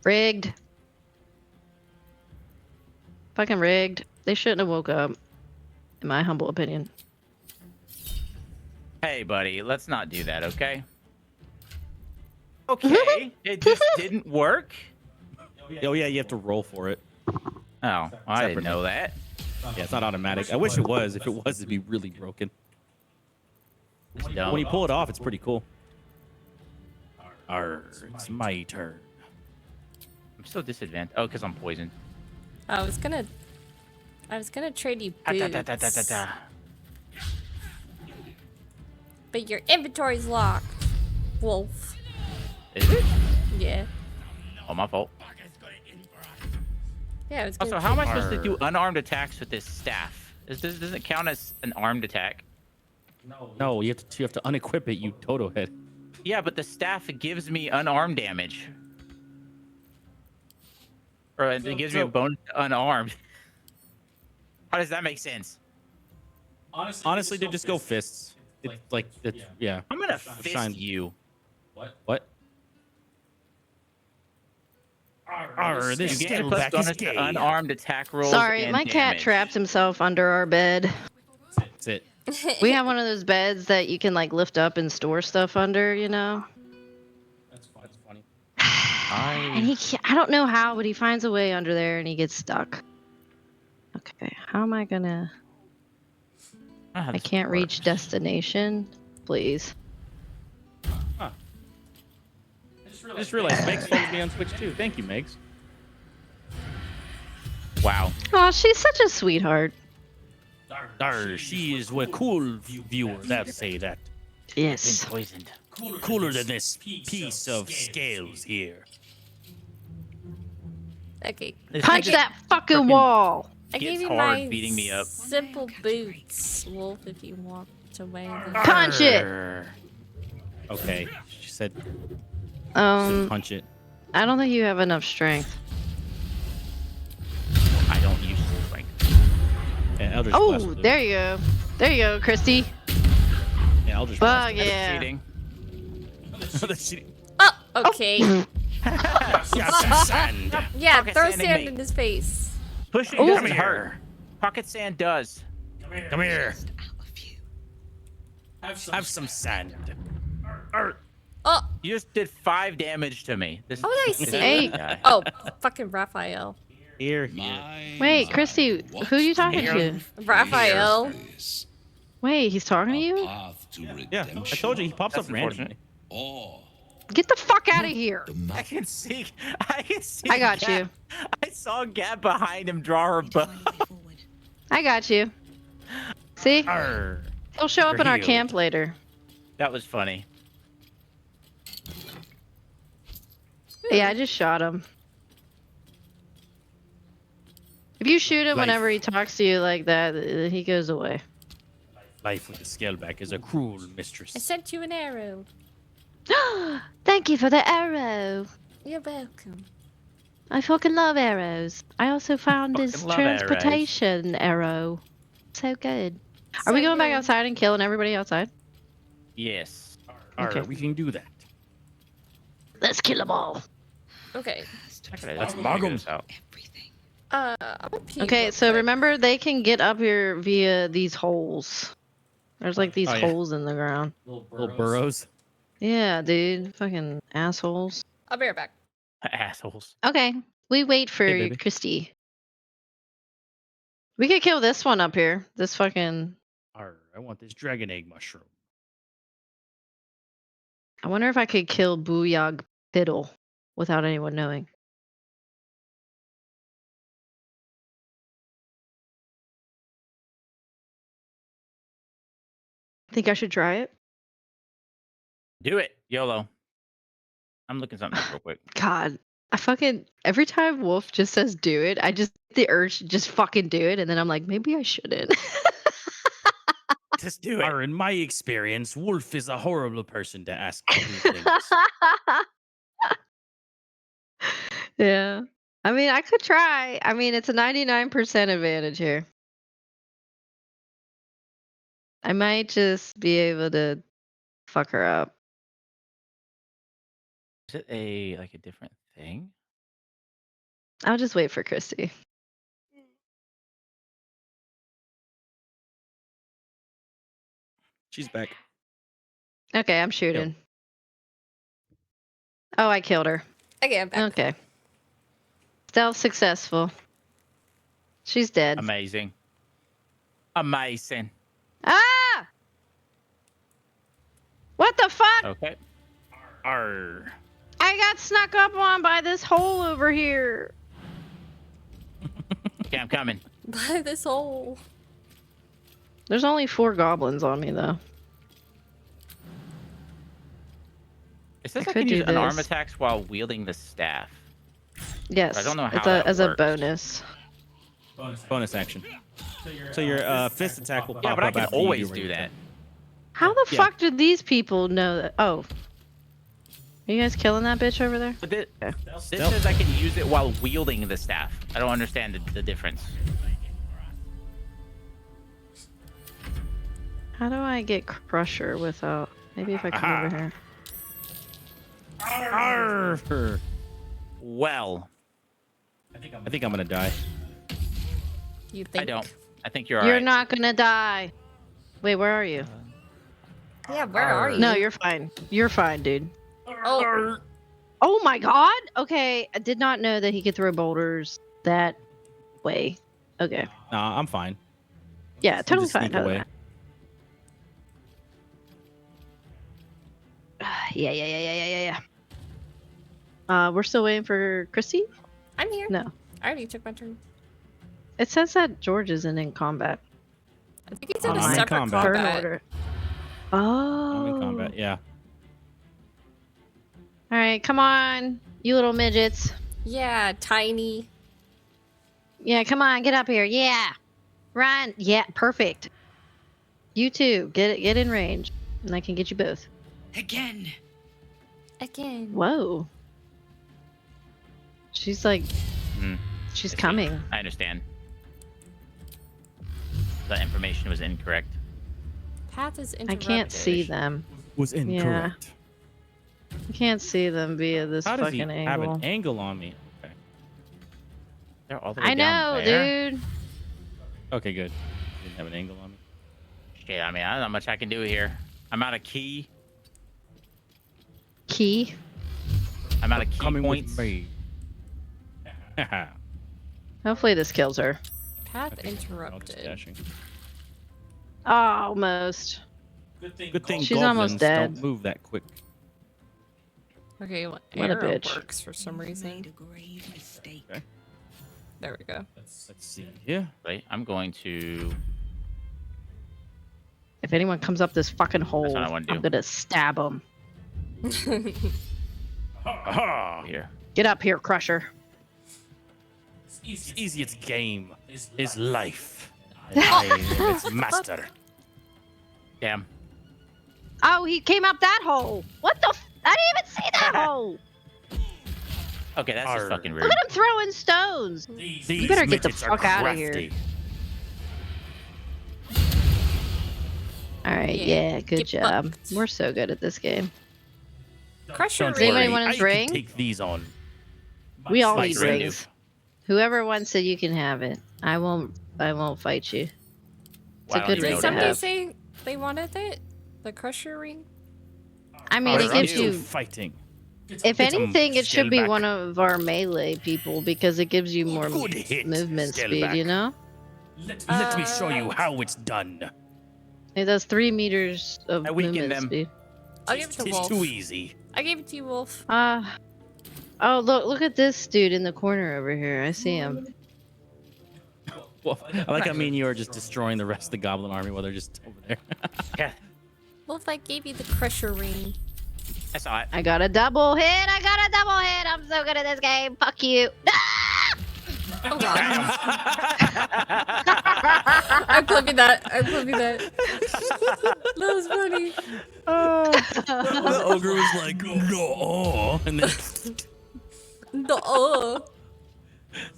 Rigged. Fucking rigged. They shouldn't have woke up, in my humble opinion. Hey, buddy, let's not do that, okay? Okay, it just didn't work. Oh yeah, you have to roll for it. Oh, I didn't know that. Yeah, it's not automatic. I wish it was. If it was, it'd be really broken. It's dumb. When you pull it off, it's pretty cool. Arr, it's my turn. I'm still disadvantaged. Oh, because I'm poisoned. I was gonna trade you Ah, da, boots, da, da, da, da, da. but your inventory's locked. Wolf. Is it? Yeah. Oh, my fault. Yeah, I was gonna Also, how am I trade- supposed to do unarmed attacks with this staff? Does it count as an armed attack? No, you have to unequip it. You Toto head. Yeah, but the staff gives me unarmed damage. Or it gives me a bonus to unarmed. How does that make sense? Honestly, dude, just go fists. It's like it's, yeah. I'm gonna fist Shine. you. What? Arr, this You get a scaleback plus is bonus to gay. unarmed attack rolls. Sorry, and my cat damage. trapped himself under our bed. That's it. We have one of those beds that you can like lift up and store stuff under, you know? That's funny. And I don't know how, but he finds a way under there and he gets stuck. Okay, how am I gonna... I can't reach destination. Please. I just realized Megs follows me on Twitch too. Thank you, Megs. Wow. Oh, she's such a sweetheart. Arr, she is a cool viewer. That say that. Yes. Poisoned. Cooler than this piece of scales here. Okay. Punch that fucking wall! I Gets gave you hard my beating me up. simple boots, Wolf, if you walked away. Punch it! Arr. Okay, she said punch it. I don't think you have enough strength. I don't use strength. Yeah, Eldritch Blast will Oh, do it. there you go. There you go, Christy. Yeah, Eldritch Blast. Fuck yeah. Cheating. That's cheating. Oh, okay. Yeah, some sand. Yeah, Pocket throw sanding sand me. in his face. Pushing Ooh. doesn't Come hurt. here. Pocket sand does. Come here. Out of you. Have some sand. Oh, You just did 5 damage to me. This, how would I this see? Hey. guy. Oh, fucking Raphael. Here. Wait, Christy, who are you talking to? Raphael. Wait, he's talking to you? Yeah, I told you he pops That's up randomly. Or Get the fuck out of here! I can see. I can see. I got Gab. you. I saw Gab behind him draw her bow. I got you. See? Arr. He'll show up You're in our healed. camp later. That was funny. Yeah, I just shot him. If you shoot him Life. whenever he talks to you like that, he goes away. Life with the scaleback is a cruel I mistress. sent you an arrow. Thank you for the arrow. You're welcome. I fucking love arrows. I also found this Fucking love arrows. transportation arrow. So good. Are we going back outside and killing everybody outside? Yes. Arr, Okay. we can do that. Let's kill them all. Okay. Let's Figure bog 'em. this out. Everything. I'm a pee Okay, real so quick. remember they can get up here via these holes. There's like these Oh, yeah. holes in the ground. Little burrows. Yeah, dude. Fucking assholes. I'll be right back. Assholes. Okay. We wait for Hey, baby. Christy. We could kill this one up here. This fucking. Arr, I want this dragon egg mushroom. I wonder if I could kill Booyog Piddle without anyone knowing. Think I should try it? Do it, YOLO. I'm looking something up real quick. God, I fucking every time Wolf just says do it, I just get the urge to just fucking do it, and then I'm like, maybe I shouldn't. Just do it. Arr, in my experience, Wolf is a horrible person to ask to do things. Yeah. I mean, I could try. I mean, it's a 99% advantage here. I might just be able to fuck her up. Is it a different thing? I'll just wait for Christy. She's back. Okay, I'm shooting. Oh, I killed her. Okay, I'm back. Okay. Stealth successful. She's dead. Amazing. Amazing. Ah! What the fuck? Okay. Arr. I got snuck up on by this hole over here. Okay, I'm coming. By this hole. There's only 4 goblins on me, though. It says I I can could use do unarmed this. attacks while wielding the staff. Yes. I don't know how it's that as a works. bonus. Bonus action. So your fist attack will pop Yeah, but I up can after you always ready do to that. How the Yeah. fuck do these people know that? Oh. Are you guys killing that bitch over there? But this Stealth. says I can use it while wielding the staff. I don't understand the difference. How do I get Crusher without... Maybe if I come Aha. over here. Arr. Well, I think I'm gonna die. You think? I don't. I think you're You're alright. not gonna die. Wait, where are you? Yeah, where are you? No, you're fine. You're fine, dude. Oh, Oh my god! Okay, I did not know that he could throw boulders that way. Okay. Nah, I'm fine. Yeah, Just totally sneak fine. Totally away. fine. Yeah. We're still waiting for Christy? I'm here. No. I already took my turn. It says that George isn't in combat. I think he's in a I'm in separate combat. Turn combat. order. Oh. I'm in combat. Yeah. All right, come on, you little midgets. Yeah, tiny. Yeah, come on, get up here. Yeah, run. Yeah, perfect. You too. Get in range, and I can get you both. Again. Again. Whoa. She's like, Hmm. she's I see. coming. I understand. The information was incorrect. Path is I interrupted. can't see them. Was incorrect. I can't see them via this How does he fucking have angle. an angle on me? Okay. They're all the way I down know, there. dude. Okay, good. Didn't have an angle on me. Shit, I mean, I don't know much I can do here. I'm out of key. Key. I'm out of key Coming points. with me. Haha. Hopefully this kills her. Path Okay, I'll just interrupted. dashing. Almost. Good thing She's goblins almost dead. don't move that quick. Okay, well, What a arrow bitch. works for some reason. Made a grave mistake. Okay. There we go. Let's see here. Right, I'm going to. If anyone comes up this fucking hole, what I wanna do. I'm gonna stab them. Aha! Here. Get up here, Crusher. It's easy. Its game is life. And I am its master. Damn. Oh, he came up that hole. What the? I didn't even see that hole. Okay, that's just Arr. fucking rude. Look at him throwing stones. These better get the midgets are fuck outta here. crafty. All right, Yeah, yeah, good get job. fucked. We're so good at this game. Crusher Don't Does anybody worry, want a I can drink? take these on. We all Like need Randy. rings. Whoever wants it, you can have it. I won't fight you. It's Wow, a I good don't Did ring even to know somebody have. say they wanted it? The Crusher ring? I mean, it I'm gives still you. fighting. If Get some anything, it should be scaleback. one of our melee people because it gives you more Good hit, movement speed. scaleback. You know. Let me show you how it's done. It does 3 meters of I weakened movement them. speed. I'll give it to It's Wolf. too easy. I gave it to you, Wolf. Oh, look at this dude in the corner over here. I see him. Well, I like how me and you are just destroying the rest of the goblin army while they're just over there. Yeah, Wolf, I gave you the Crusher Ring. I saw it. I got a double hit. I got a double hit. I'm so good at this game. Fuck you. Oh god. I'm clipping that. I'm clipping that. That was funny. The ogre was like, no, and then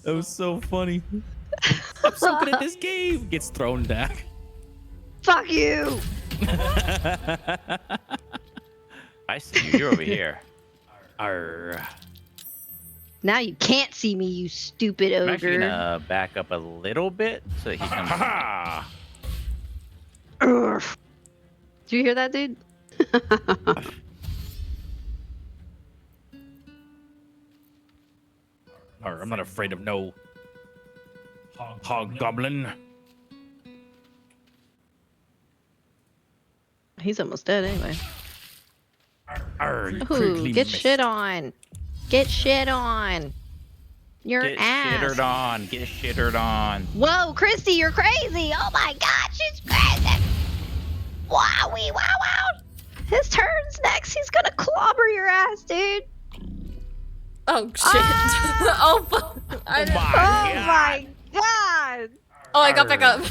that was so funny. I'm so good at this game. Gets thrown back. Fuck you. I see you. You're over here. Arr. Now you can't see me, you stupid I'm actually ogre. gonna back up a little bit so that he comes. Ha Urgh. Did you hear that, dude? Arr, I'm not afraid of no hobgoblin. He's almost dead anyway. Arr, you Ooh, critically get missed. shit on. Get shit on. Your Get ass. shittered on. Get shittered on. Whoa, Christy, you're crazy. Oh my god, she's crazy. Wowie, wow, wow. His turn's next. He's gonna clobber your ass, dude. Oh shit. Oh fuck. I didn't- Oh my god. Oh, I got back up.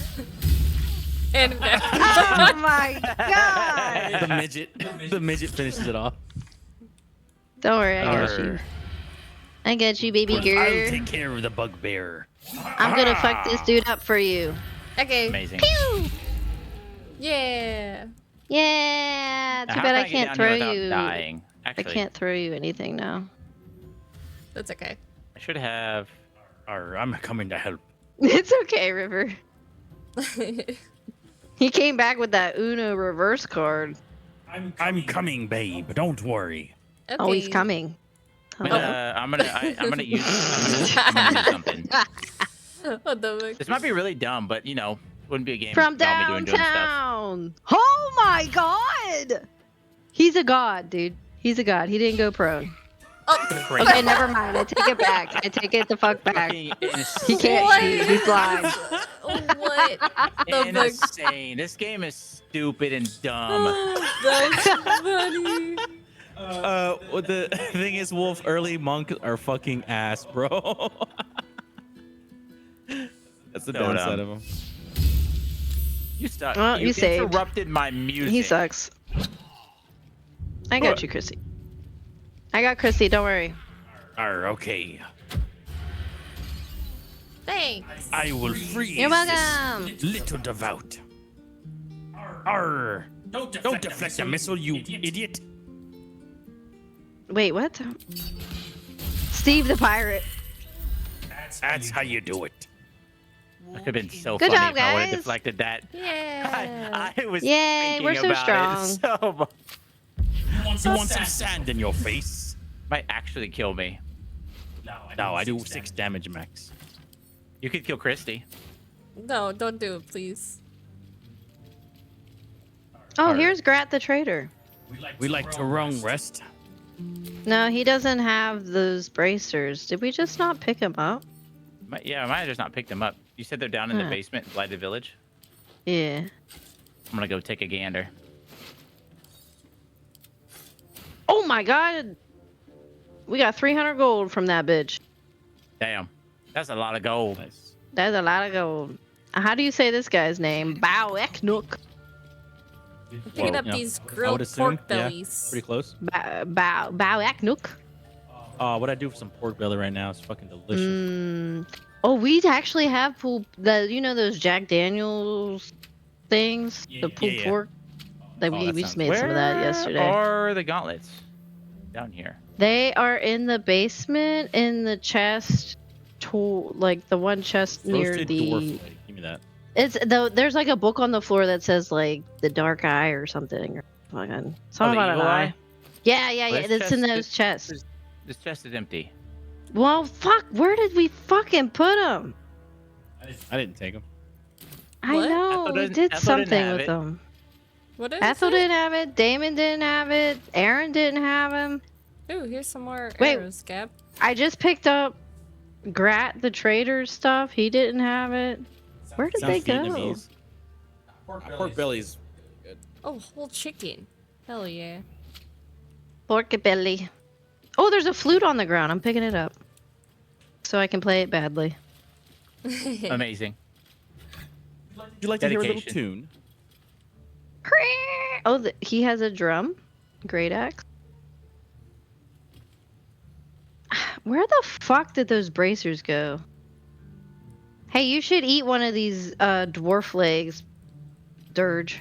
And Oh my god. The midget finishes it off. Don't worry, I got you. Arr. I got you, baby I'll girl. take care of the bugbear. I'm gonna fuck this dude up for you. okay. Amazing. Pew! Yeah. Yeah. Now, Too how bad can I get can't down throw here without you. Dying? I Actually, can't throw you anything now. That's okay. I should have. Arr, I'm coming to help. It's okay, River. He came back with that Uno reverse card. I'm coming, babe. Don't worry. Okay. Oh, he's coming. I'm Hello? gonna use. I'm gonna do something. What the fuck? This might be really dumb, but you know, wouldn't be a game From without me doing stuff. downtown. Oh my god! He's a god, dude. He's a god. He didn't go prone. Oh, Okay, never mind. I take it back. I take it the fuck back. Fucking He can't What? shoot. He's blind. what? The fuck? insane. This game is stupid and dumb. That's funny. Well, the thing is, Wolf, early monk are fucking ass, bro. That's the So downside dumb. of them. You stuck. Well, you saved. interrupted my music. He sucks. I got you, Chrissy. I got Chrissy. Don't worry. Arr, okay. Thanks. I will freeze You're welcome. this little devout. Arr. Don't deflect the missile, you idiot. Wait, what? Steve the pirate. That's how you do it. That could have been so Good funny job, if I would have guys. deflected that. Yeah. I was Yay, thinking we're so about it strong. so much. You want some sand in your face? Might actually kill me. No, I do 6 damage max. You could kill Christy. No, don't do it, please. Oh, here's Grat the trader. We like to wrong rest. No, he doesn't have those bracers. Did we just not pick him up? Yeah, I might have just not picked them up. You said they're down in the Huh. basement in Blighted Village. Yeah. I'm gonna go take a gander. Oh my god! We got 300 gold from that bitch. Damn, that's a lot of gold. Nice. That's a lot of gold. How do you say this guy's name? Boweknook. Picking Well, up you know, these I would grilled assume, pork yeah, bellies. pretty close. Boweknook. What I do for some pork belly right now is fucking delicious. Oh, we actually have you know those Jack Daniels things? The pulled yeah. pork? Like Oh, we that just sounds- made some of that yesterday. Are the gauntlets down here? They are in the basement in the chest, like the one chest near Roasted the. dwarf leg. Give me that. It's there's like a book on the floor that says like the dark eye or something. Or fucking something the about an evil eye. eye? Yeah, yeah, Well, yeah. this It's in chest- those chests. This chest is empty. Well, fuck. Where did we fucking put them? I didn't take them. I What? know. Ethel We didn't- did Ethel didn't something have with it. them. What did Ethel it say? didn't have it. Damon didn't have it. Aaron didn't have him. Ooh, here's some more Wait. arrows, Gab. I just picked up Grat the trader's stuff. He didn't have it. Where did they Sounds go? Vietnamese. Pork belly's good. Oh, whole chicken. Hell yeah. Porkabelly. Oh, there's a flute on the ground. I'm picking it up. So I can play it badly. Amazing. Would you like to hear a little Dedication. tune? Oh, he has a drum. Great axe. Where the fuck did those bracers go? Hey, you should eat one of these dwarf legs, Dirge.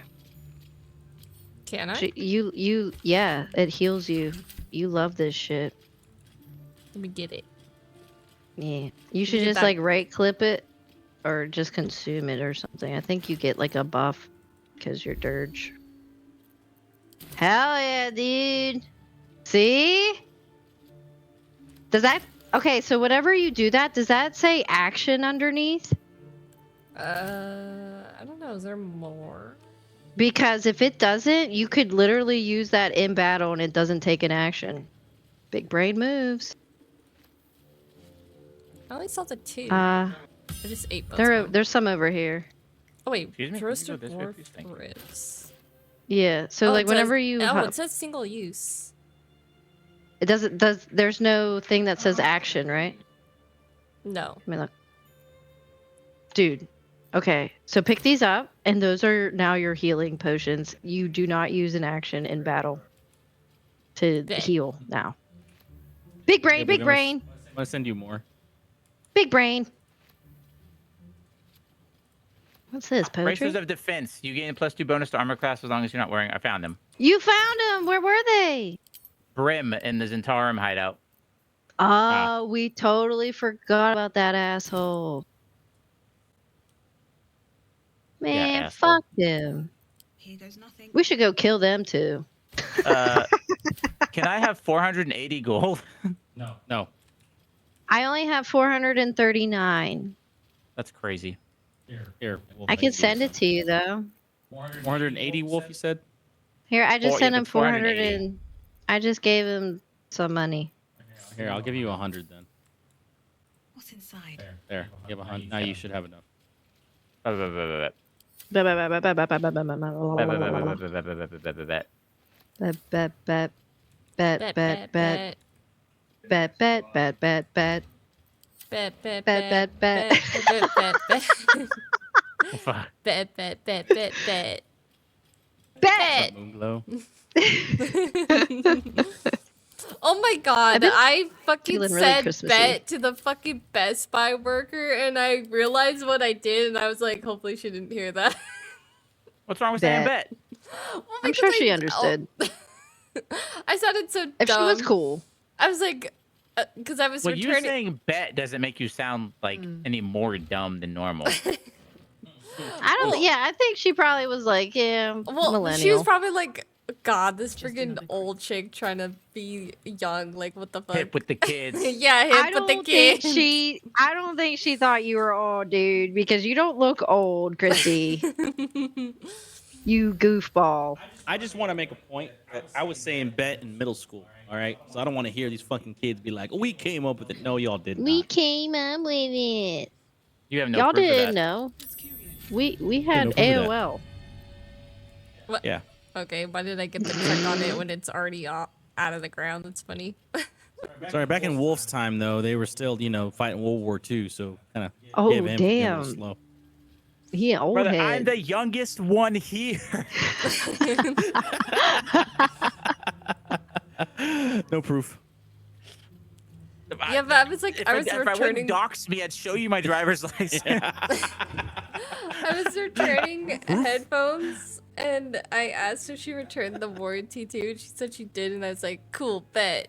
Can I? Yeah, it heals you. You love this shit. Let me get it. Yeah. You should Get just that- like right clip it or just consume it or something. I think you get like a buff because you're Dirge. Hell yeah, dude. See? Does that... Okay, so whenever you do that, does that say action underneath? I don't know. Is there more? Because if it doesn't, you could literally use that in battle and it doesn't take an action. Big brain moves. I only saw the 2. Uh, I just ate both of them. there's some over here. Oh wait, Excuse me? Can you roasted go this way, dwarf please? Thank you. ribs. Yeah, so Oh, like it says- whenever you... Oh, it says single use. It doesn't... There's no thing that says action, right? No. Let me look. Dude. Okay, so pick these up, and those are now your healing potions. You do not use an action in battle to Bet. heal now. Big brain, Yeah, but big I'm brain, gonna send you more. big brain. What's this, poetry? Bracers of defense. You gain +2 bonus to armor class as long as you're not wearing. I found them. You found them! Where were they? Brim in the Zentarum hideout. Oh, we totally forgot about that asshole. Man, asshole. fuck them. Here goes nothing. We should go kill them too. Can I have 480 gold? No. I only have 439. That's crazy. Here. Wolf, I can give you send it some. to you though. 480 Wolf, you said? Here, I just Or sent if him it's 400 480. and I just gave him some money. Here, I'll give you 100 then. What's inside? There. You have 100. Now you should have enough. Bet, bet, bet, bet, bet, bet, bet, bet, bet, bet, bet, bet. Bet, bet, Bet, bet, bet. bet, bet, bet, Fuck. bet, bet, bet, bet, bet. Bet. Moonglow. Oh my god, been I fucking feeling really said Christmassy. bet to the fucking Best Buy worker and I realized what I did and I was like, hopefully she didn't hear that. What's wrong with saying Bet. bet? Well, I'm because sure she I- understood. oh. I sounded so If she dumb. was cool. I was like, because I was Well, you returning. saying bet doesn't make you sound like any more dumb than normal. I don't. Well- Yeah, I think she probably was like, yeah, Well, millennial. she was probably like, God, this freaking old chick trying to be young. Like, what the fuck? Hip with the kids. yeah, hip I with the don't think kids. I don't think she thought you were old, dude, because you don't look old, Christy. You goofball. I just want to make a point that I was saying bet in middle school. All right. So I don't want to hear these fucking kids be like, we came up with it. No, y'all did We not. came up with it. You have no Y'all proof of didn't that. know. We had no proof of that. AOL. Yeah. Okay, why did I get the check on it when it's already out of the ground? That's funny. Sorry, back in Wolf's time, though, they were still, fighting World War II. So kind of Oh, gave him a little damn. slow. He an old Brother, head. I'm the youngest one here. No proof. Yeah, but I was like, If I was if I returning. wouldn't dox me, I'd show you my driver's license. I was returning headphones, and I asked if she returned the warranty too, and she said she did, and I was like, cool, bet.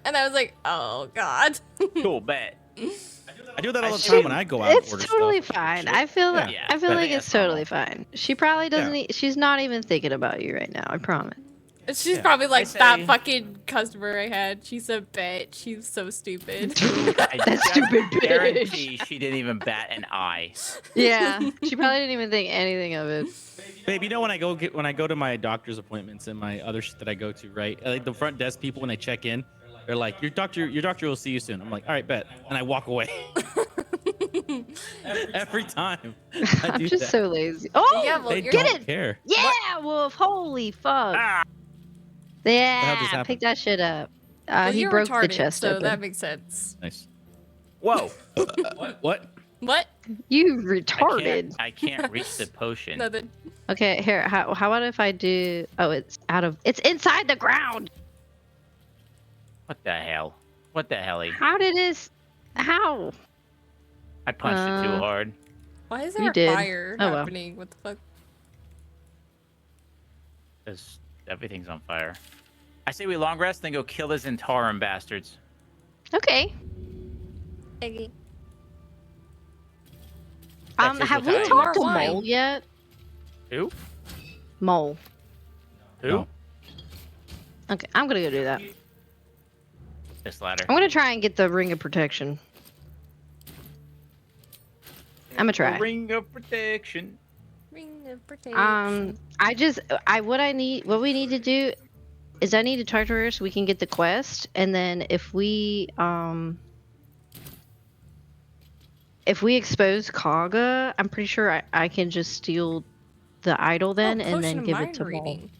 And I was like, oh god. Cool bet. I do that all the time when I go out and It's order totally stuff. fine. I feel Yeah. Yeah, I feel I like think it's that's normal. totally fine. She probably doesn't. She's not even thinking about you right now. I promise. She's Yeah. probably like say- that fucking customer I had. She's a bitch. She's so stupid. That stupid bitch. Guarantee she didn't even bat an eye. Yeah, she probably didn't even think anything of it. Babe, you know when I go to my doctor's appointments and my other shit that I go to, right? Like the front desk people when they check in, they're like, "Your doctor will see you soon." I'm like, "All right, bet," and I walk away. Every time. I I'm do just that. so lazy. Oh, Yeah, well, They you're- get don't it. care. Yeah, Wolf. Holy fuck. Ah, hell just Yeah, happened? pick that shit up. well, He you're broke the retarded, chest so open. that makes sense. Nice. whoa! What? What? You I retarded. can't reach the potion. Nothing. Okay, here. How about if I do? Oh, it's inside the ground. What the hell? What the helly? How did this? How? I punched it too Uh, hard. Why is You there a did. fire Oh, well. happening? What the fuck? Because everything's on fire. I say we long rest, then go kill the Zentarum bastards. Okay. Eggy. Texas Have will we die. talked to More wine. Mole yet? Who? Mole. Who? No. Okay, I'm gonna go do that. This ladder. I'm gonna try and get the ring of protection. I'm gonna try. Ring of protection. Ring of protection. What we need to do is I need to talk to her so we can get the quest, and then if we expose Kaga, I'm pretty sure I can just steal the idol then Oh, and potion then of give it mind to Mole. reading.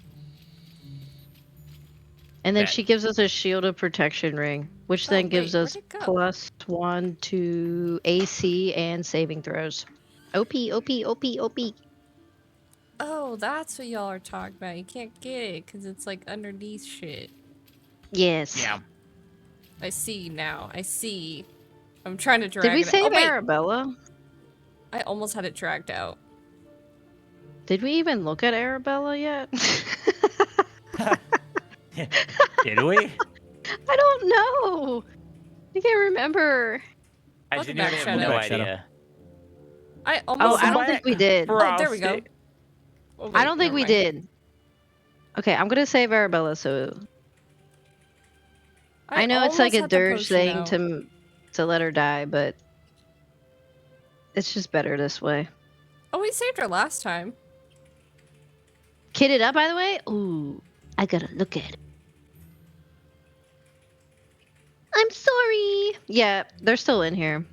And then Bet. she gives us a shield of protection ring, which Oh, then gives wait, us where'd it go? +1 to AC and saving throws. OP, OP, OP, OP. Oh, that's what y'all are talking about. You can't get it because it's like underneath shit. Yes. Yeah. I see now. I see. I'm trying to drag Did we it. save Oh, wait. Arabella? I almost had it dragged out. Did we even look at Arabella yet? Did we? I don't know. I can't remember. I Welcome genuinely back, have no Shadow. idea. I Oh, almost. I don't think we did. Oh, there we go. Oh, I wait, don't think never we mind. did. Okay, I'm gonna save Arabella so I know it's like almost a had the dirge potion thing out. to let her die, but it's just better this way. Oh, we saved her last time. Kitted up, by the way? Ooh, I gotta look at it. I'm sorry. Yeah, they're still in here.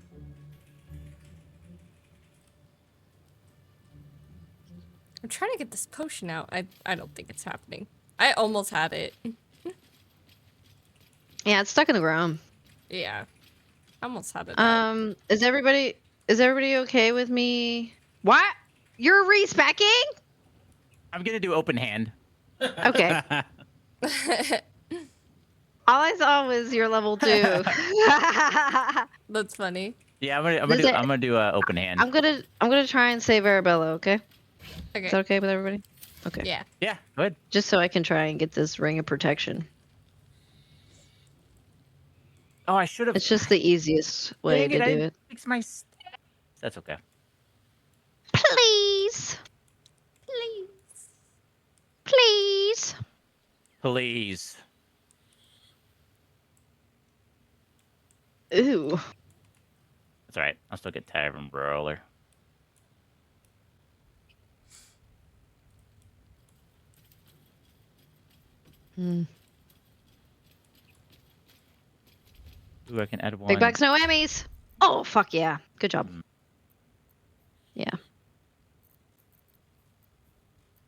I'm trying to get this potion out. I don't think it's happening. I almost had it. Yeah, it's stuck in the ground. Yeah. I almost had it. out. Is everybody okay with me? What? You're respecking? I'm gonna do open hand. Okay. All I saw was your level 2. That's funny. Yeah, I'm Does it- gonna do open hand. I'm gonna try and save Arabella, okay? Okay. Is that okay with everybody? Okay. Yeah. Yeah, good. Just so I can try and get this ring of protection. Oh, I should have. It's just the easiest way to do it. Fix my stats. That's okay. Please. Please. Please. Please. Ooh. That's all right. I'll still get Tavern Brawler. Hmm. Ooh, I can add one. Big bucks, no Emmys. Oh, fuck yeah. Good job. Yeah.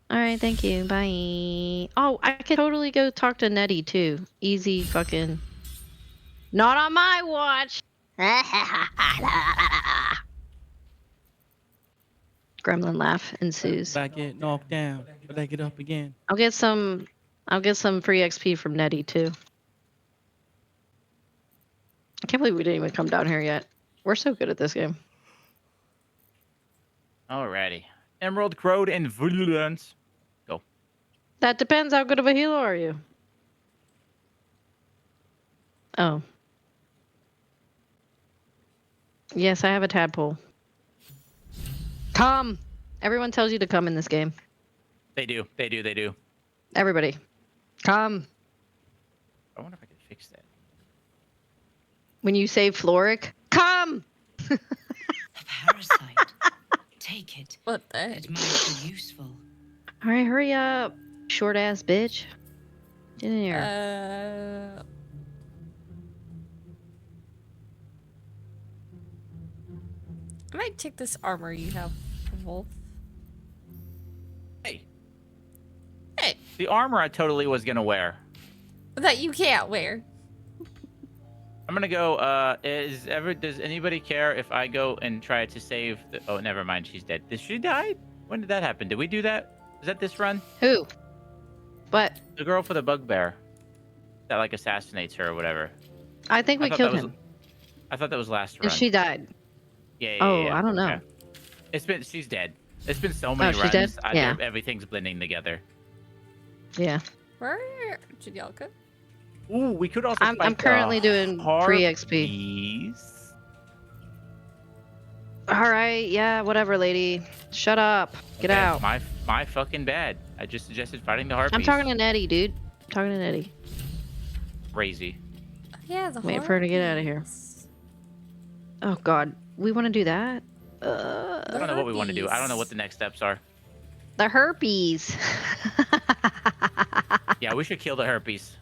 All right, thank you. Bye. Oh, I could totally go talk to Nettie too. Easy fucking. Not on my watch. Gremlin laugh ensues. If I get knocked down, but I get up again. I'll get some free XP from Nettie too. I can't believe we didn't even come down here yet. We're so good at this game. Alrighty. Emerald, Crowed, and Vulance. Go. That depends how good of a healer are you. Oh. Yes, I have a tadpole. Come! Everyone tells you to come in this game. They do. They do. They do. Everybody. Come. I wonder if I can fix that. When you say Floric, come. A parasite. Take it. What the heck? It might be useful. All right, hurry up, short ass bitch. Get in here. I might take this armor you have, Wolf. Hey, Hey, the armor I totally was gonna wear. that you can't wear. I'm gonna go. Does anybody care if I go and try to save? Oh, never mind. She's dead. Did she die? When did that happen? Did we do that? Is that this run? Who? What? The girl for the bugbear that like assassinates her or whatever. I think we thought killed that was- him, I thought that was last run. and she died. Yeah. Oh, yeah. I don't know. Okay. She's dead. It's been so many she's runs. dead? Yeah. Everything's blending together. Yeah. Where did y'all go? Ooh, we could also. I'm fight the currently doing free XP. harpies. All right. Yeah. Whatever, lady. Shut up. Get Okay, out. My fucking bad. I just suggested fighting the harpies. I'm talking to Nettie, dude. I'm talking to Nettie. Crazy. Yeah, the Waiting for her to get out of here. harpies. Oh God. We want to do that. I don't know what we want to do. I don't know what the next steps are. The herpes. Yeah, we should kill the herpes.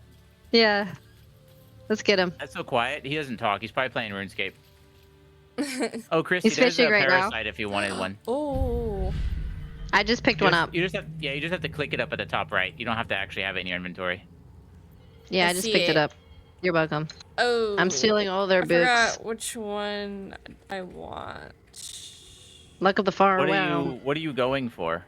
Yeah. Let's get him. That's so quiet. He doesn't talk. He's probably playing RuneScape. Oh, Christy, He's there's a fishing right now. parasite if you wanted one. Oh. I just picked one up. You just have to click it up at the top right. You don't have to actually have it in your inventory. Yeah, I I just see picked it it. up. You're welcome. Oh. I'm stealing all their I boots. forgot which one I want. Luck of the far What realm. are you going for?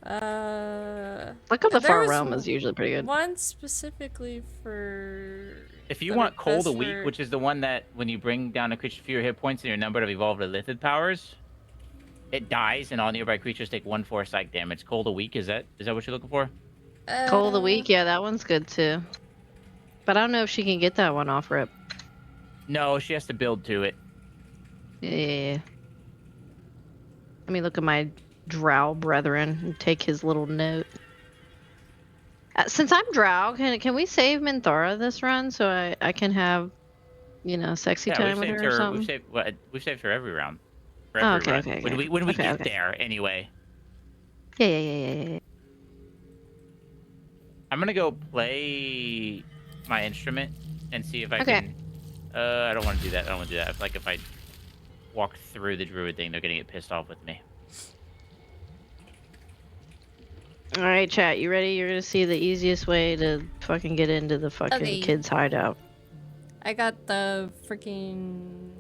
Luck of the there far was realm is usually pretty good. One specifically for. If you that want are Cold a best Week, for- which is the one that when you bring down a creature for your hit points and your number of evolved lithid powers, it dies and all nearby creatures take 1/4 psych damage. Cold a Week, is that what you're looking for? Coal of the week, yeah, that one's good too. But I don't know if she can get that one off rip. No, she has to build to it. Yeah. Let me look at my drow brethren and take his little note. Since I'm drow, can we save Minthara this run so I can have, sexy time with her or something? We've saved her every round. For Oh, every okay, run. okay, When we okay, get okay. there, anyway. Yeah. I'm gonna go play my instrument and see if I Okay. can. I don't want to do that. I feel like if I walk through the druid thing, they're gonna get pissed off with me. All right, chat, you ready? You're gonna see the easiest way to fucking get into the fucking Okay. kids' hideout. I got the freaking.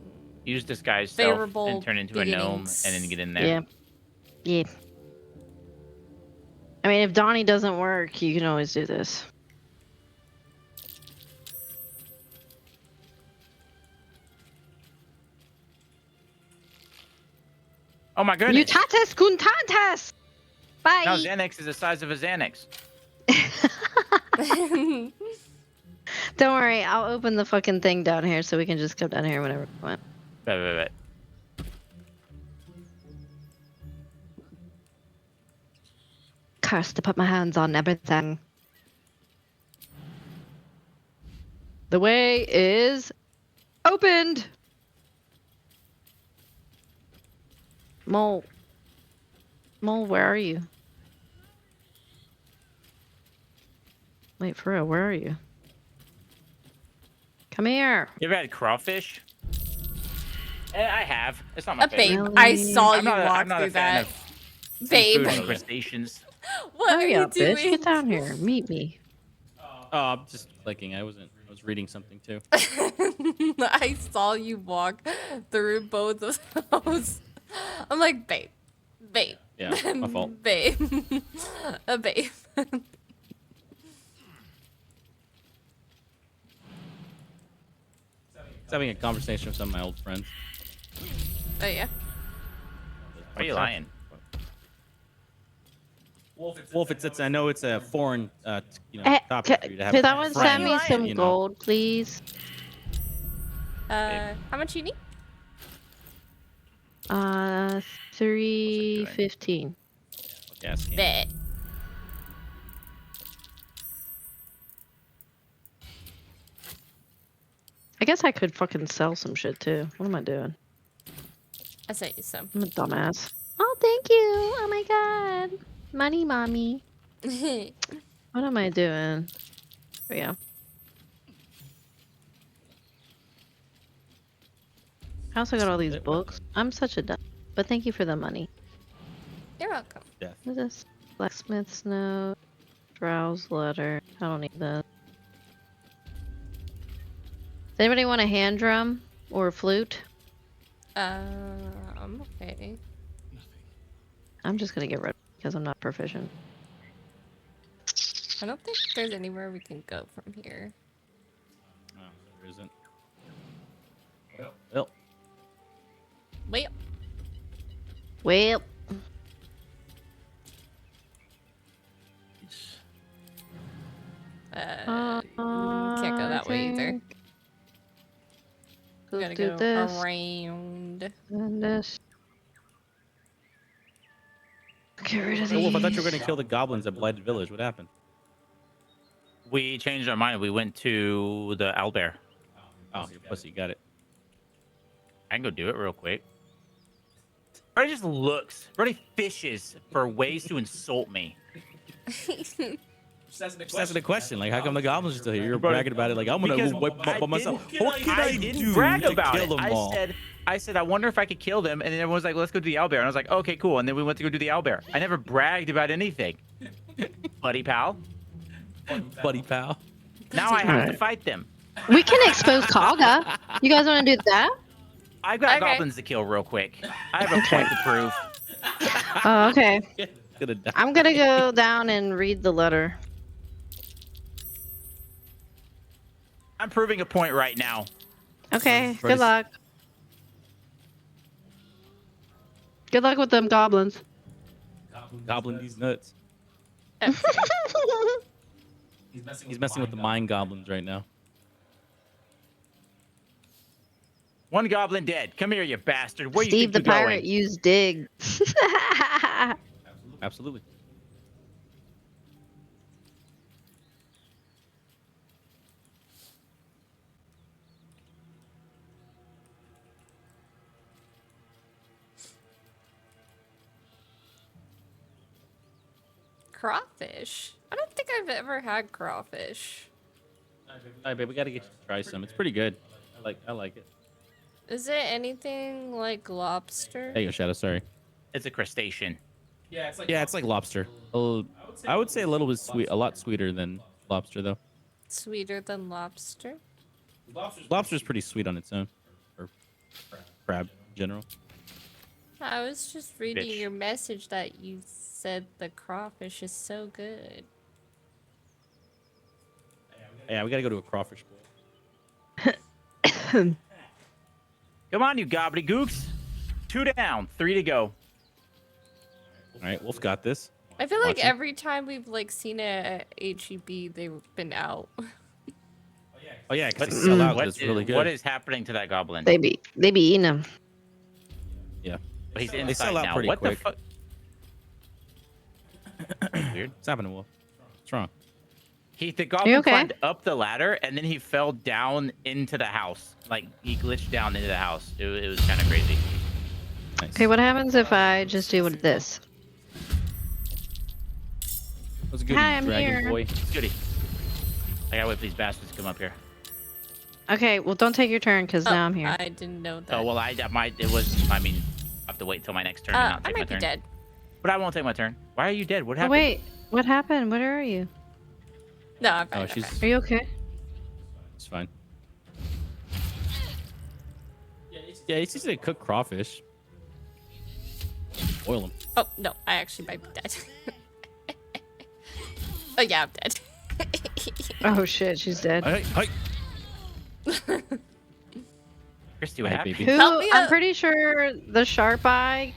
Use disguise self Favorable and turn into a gnome beginnings. and then get in there. Yeah. I mean, if Donnie doesn't work, you can always do this. Oh my goodness! Mutatis kuntantas! Bye! Now Xanax is the size of a Xanax. Don't worry, I'll open the fucking thing down here so we can just come down here whenever we want. But. Cursed to put my hands on everything. The way is opened! Mole, where are you? Wait, for real, where are you? Come here. You ever had crawfish? I have. It's not my Babe, favorite. I saw I'm you not a- walk I'm not a through fan that. Babe, Food and crustaceans. what Hurry are up, you bitch. doing? Get down here. Meet me. Oh, I'm just clicking. I was reading something too. I saw you walk through both of those. I'm like, babe. Yeah, my fault. Babe. Babe. Just having a conversation with some of my old friends. Oh, yeah. Why are you lying? Wolf, it's I know it's a foreign topic for you to have. Could that one send me friends, some you know. gold, please? How much you need? 315. Gas can. Bet. I guess I could fucking sell some shit too. What am I doing? I sent you some. I'm a dumbass. Oh, thank you. Oh my god. Money, mommy. What am I doing? Oh, yeah. I also got all these books. I'm such a dumb. But thank you for the money. You're welcome. Death. What is this? Blacksmith's note. Drow's letter. I don't need that. Does anybody want a hand drum or a flute? I'm okay. I'm just gonna get rid of it because I'm not proficient. I don't think there's anywhere we can go from here. No, there isn't. Well, Wait. Well, Can't go that way either. We Let's gotta do go this around. and this. Get rid of hey, Wolf, I thought you these. were gonna kill the goblins at Blighted Village. What happened? We changed our mind. We went to the owlbear. Oh, you pussy. Got it. I can go do it real quick. Brody just looks. Brody fishes for ways to insult me. Just asking the question. Like, how come the goblins are still here? You're Bro, bragging about it. Like, I'm gonna Because go wipe them up by myself. What can I I didn't do brag to about kill it. them all? I said, I wonder if I could kill them. And then everyone's like, let's go do the owlbear. And I was like, okay, cool. And then we went to go do the owlbear. I never bragged about anything. Buddy pal. Buddy pal. Now I have to Alright. fight them. We can expose Kaga. You guys want to do that? I've got Okay. goblins to kill real quick. I have a point to prove. Oh, okay. Gonna die. I'm gonna go down and read the letter. I'm proving a point right now. Okay, Ready? good luck. Good luck with them goblins. Goblin these nuts. Oh, He's messing with the mine goblins right now. One goblin dead. Come here, you bastard. Where Steve you the think you're pirate going? used dig. Absolutely. crawfish. I don't think I've ever had crawfish. All right, babe, we gotta get you to try some. It's pretty good. I like it. Is it anything like lobster? There you go, Shadow. Sorry. It's a crustacean. Yeah, it's like lobster. I would say a little bit sweet, a lot sweeter than lobster, though. Sweeter than lobster? Lobster's pretty sweet on its own, or crab in general. I was just reading Bitch. your message that you said the crawfish is so good. Yeah, we gotta go to a crawfish bowl. Come on, you gobbledygooks. 2 down, 3 to go. All right, Wolf got this. I feel like Watch it. every time we've like seen it at HEB, they've been out. Oh yeah, because they sell out. 'Cause What it's is- really good. what is happening to that goblin? they be eating them. Yeah, But he's they inside sell out now. pretty What quick. the fuck? Weird. What's happening, Wolf? What's wrong? The goblin okay? climbed up the ladder and then he fell down into the house. Like he glitched down into the house. It was kind of crazy. Nice. Okay, what happens if I just do with this? What's good, Hi, I'm dragon here. boy? Goody. I gotta wait for these bastards to come up here. Okay, well, don't take your turn because Oh, now I'm here. I didn't know that. Oh well, I have to wait till my next turn and not I take my might be turn. dead. But I won't take my turn. Why are you dead? What Oh, happened? wait, what happened? Where are you? No, I'm fine. Oh, I'm she's fine. Are you okay? it's fine. Yeah, it's easy to cook crawfish. Boil them. Oh, no, I actually might be dead. Oh, yeah, I'm dead. Oh shit, she's dead. Hey. Christy, what Hi, happened? baby. Who? Help me I'm up. pretty sure the sharp eye.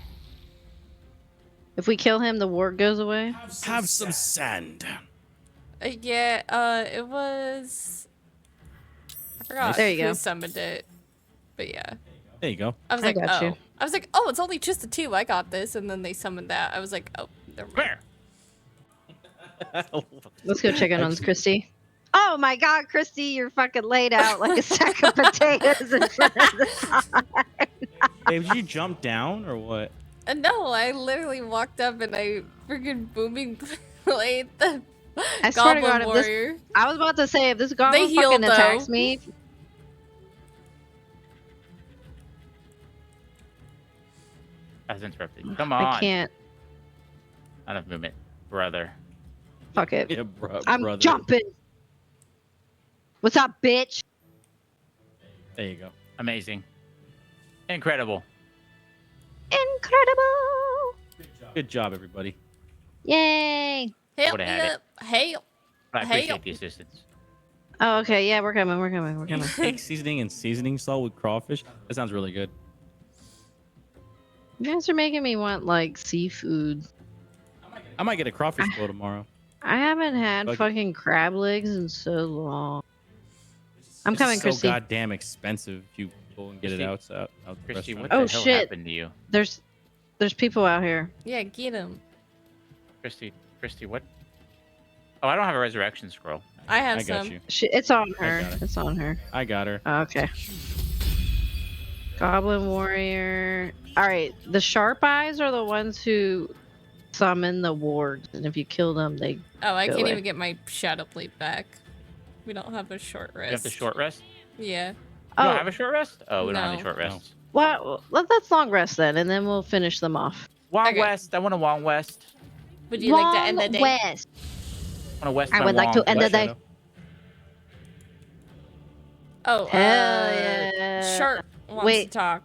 If we kill him, the wart goes away. Have some sand. Yeah, it was... I forgot There you who go. summoned it. But yeah. There you go. I was I like, got oh. you. I was like, oh, it's only just the 2. I got this. And then they summoned that. I was like, oh, never mind. Where? Let's go check in on Christy. Oh my God, Christy, you're fucking laid out like a sack of potatoes in front of the sign. Dave, did you jump down or what? No, I literally walked up and I freaking booming played the I swear to Goblin God, Warrior. I was about to say, if this They goblin healed fucking attacks though. me, I was interrupted. Come on. I can't. Out of movement, brother. Fuck it. Yeah, I'm brother. jumping. What's up, bitch? There you go. Amazing. Incredible. Incredible. Good job, everybody. Yay. Help Would've me had it. up. Help. I appreciate Help. the assistance. Oh, okay. Yeah, we're coming. We're coming. We're coming. Egg seasoning and seasoning salt with crawfish. That sounds really good. You guys are making me want like seafood. I might get a crawfish bowl tomorrow. I haven't had Fuck it. fucking crab legs in so long. I'm It's coming, so Christy. goddamn expensive if you go and get it Christy- out the Christy, what restaurant. Oh, the hell shit. happened to you? There's people out here. Yeah, get him. Christy, what? Oh, I don't have a resurrection scroll. I have I got some. you. It's on her. got it. It's on her. I got her. Oh, okay. Goblin warrior. All right. The sharp eyes are the ones who summon the wargs, and if you kill them, they. Oh, I Go can't away. even get my shadow plate back. We don't have a short rest. You have the short rest? Yeah. You Oh, don't have a short rest? Oh, we don't have any No. short rests. well, let's long rest then, and then we'll finish them off. Long Okay. West. I want a Long West. Would you like to end the day? West. I want a West. I and a would like to Wong. end the What, day. Shadow? Oh, Hell yeah. Sharp wants Wait. to talk.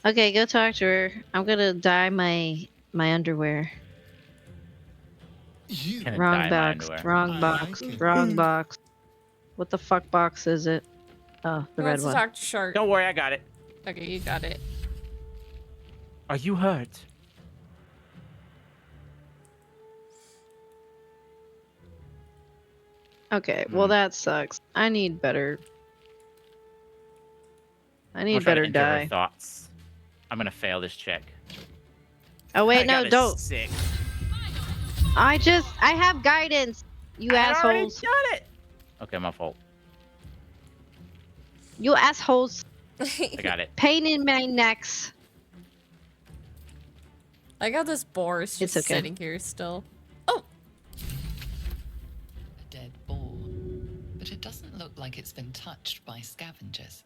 Okay, go talk to her. I'm gonna dye my underwear. You Gonna Wrong dye my box. underwear. Wrong I box. like it. Wrong box. What the fuck box is it? Oh, Who the red wants to one. talk to Shark? Don't worry, I got it. Okay, you got it. Are you hurt? Okay, well that sucks. I need better. I I'm need gonna try to better enter her dye. thoughts. I'm gonna fail this check. Oh wait, I no, got a don't. 6. I have guidance. You I had already assholes. done it. Okay, my fault. You assholes. I got it. Pain in my necks. I got this boar is just It's okay. sitting here still. Oh, A dead boar. But it doesn't look like it's been touched by scavengers.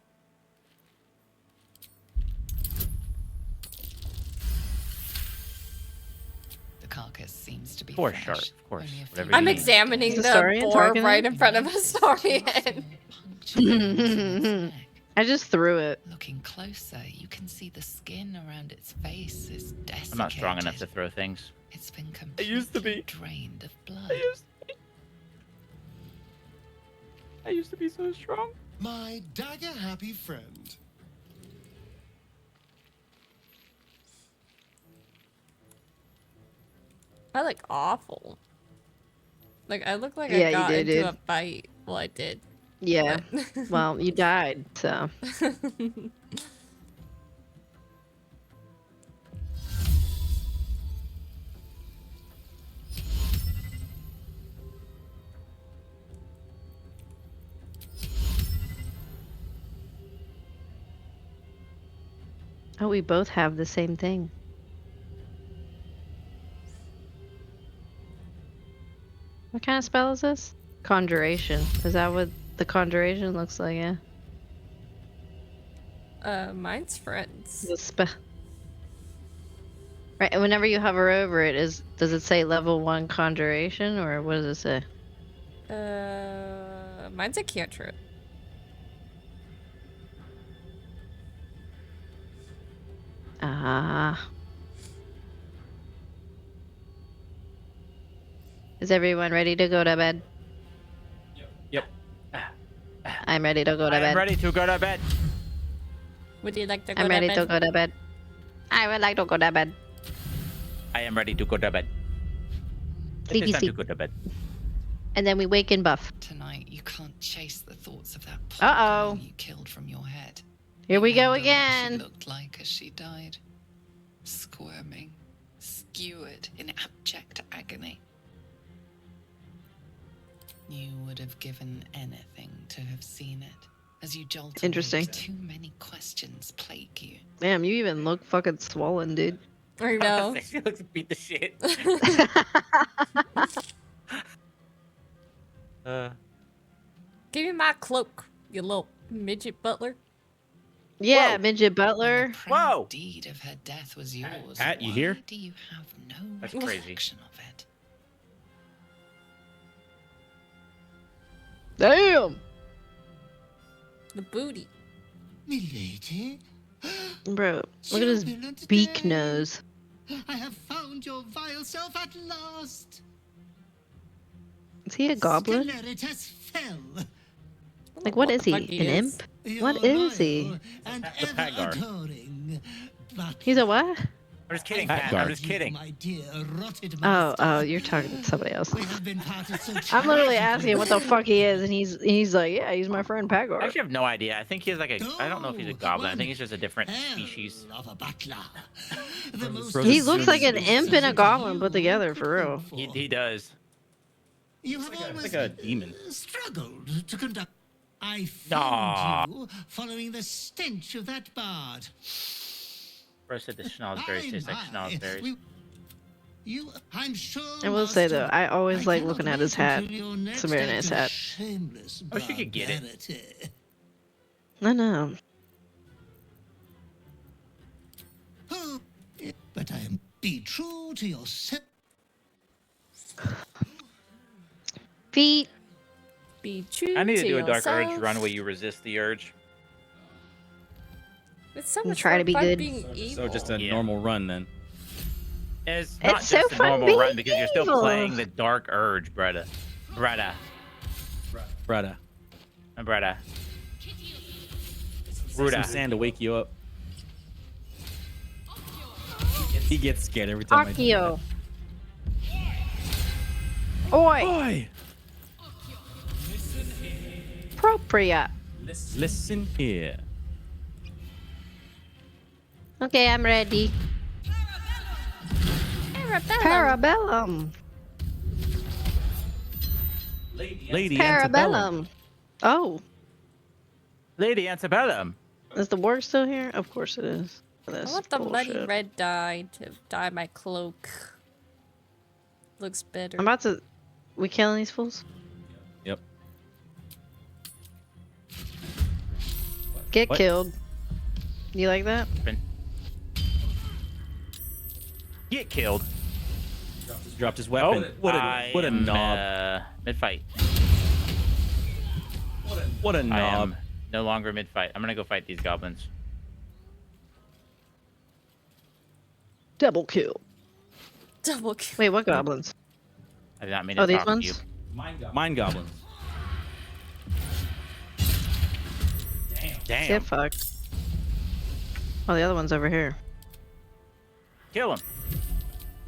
The carcass seems to be Poor fresh, shark, of course, only a whatever few you I'm mean. days examining old. Is the the Saurian boar talking right now? in front of us. Saurian. Puncture holes in its neck. I just threw it. Looking closer, you can see the skin around its face is desiccated. I'm not strong enough to throw things. It's been used to completely be. drained of blood. I used to be so strong. My dagger happy friend. I look awful. Like I look like Yeah, I you got did, into dude. a fight. Well, I did. Yeah. but- Well, you died, so. Oh, we both have the same thing. What kind of spell is this? Conjuration. Is that what the conjuration looks like? Yeah. Mine's friends. The spell. Right. And whenever you hover over it, does it say level 1 conjuration or what does it say? Mine's a cantrip. Ah. Is everyone ready to go to bed? Yep. I'm ready to go to I am bed. ready to go to bed. Would you like to go I'm to ready bed? to go to bed. I would like to go to bed. I am ready to go to bed. It Sleepy is time to sleep. go to bed. And then we wake and buff. Tonight, you can't chase the thoughts of that Uh-oh. poor girl you killed from your head. Here we go Remember what again. She looked like as she died, squirming, skewered in abject agony. You would have given anything to have seen it. As you jolt Interesting. awake, too many questions plague you. Damn, you even look fucking swollen, dude. I know. She looks beat the shit. Give me my cloak, you little midget butler. Yeah, Whoa. midget butler. The proud Whoa. deed of her death was yours. Pat, you Why here? do you have no That's crazy. recollection of it? Damn. The booty. Milady, Bro, look at his beak nose. I have found your vile self at last. Is he a goblin? Sceleritas fell. Like, what is he? the fuck An imp? What is he? Loyal and The ever Pagar. adoring, but He's a what? I'm just kidding, Pat Pat. guard. I'm just kidding. My dear rotted Oh, master. oh, you're talking to somebody else. We have been parted so I'm literally tragically. asking what the fuck he is, and he's like, yeah, he's my friend I Pagar. actually have no idea. I think he's like a. I don't know if he's a No, goblin. I one think he's just a different hell species. of a butler. The most Frozen He looks like an Zoom. imp and a goblin put together, for real. He does. You have It's always like a demon. struggled to conduct. I Aw. found you following the stench of that bard. Bro said the schnozberries taste like schnozberries. I'm sure. I will say though, master, I always like cannot looking at his wait hat. until your next It's a very act nice of hat. shameless I wish you could get it. barbarity. I know. Oh, but I am be true to yourself. Feet. Be true I need to do a dark yourself. urge run where you resist the urge. It's so And much try more to be fun good. being evil. So just a Yeah. normal run then. It's not It's so just a fun normal being run because you're still evil. playing the dark urge, Bretta. Bretta. Brada. Bretta. Some Bruda. sand to wake you up. He gets scared every time I do Akio. Oi. Oi! Appropriate. Listen here. Okay, I'm ready. Parabellum. Parabellum. Lady Antebellum. Parabellum. Oh, Lady Antebellum. is the warg still here? Of course it is. I That's want the bloody bullshit. red dye to dye my cloak. Looks better. I'm about to. We killing these fools? Yep. Get What? killed. You like that? Get killed. Dropped his weapon. what a knob. Mid fight. What a I knob. am no longer mid fight. I'm gonna go fight these goblins. Double kill. Double kill. Wait, what goblins? I did not mean Oh, to these talk to you. ones? Mind goblins. Damn. Get fucked. Oh, the other one's over here. Kill him.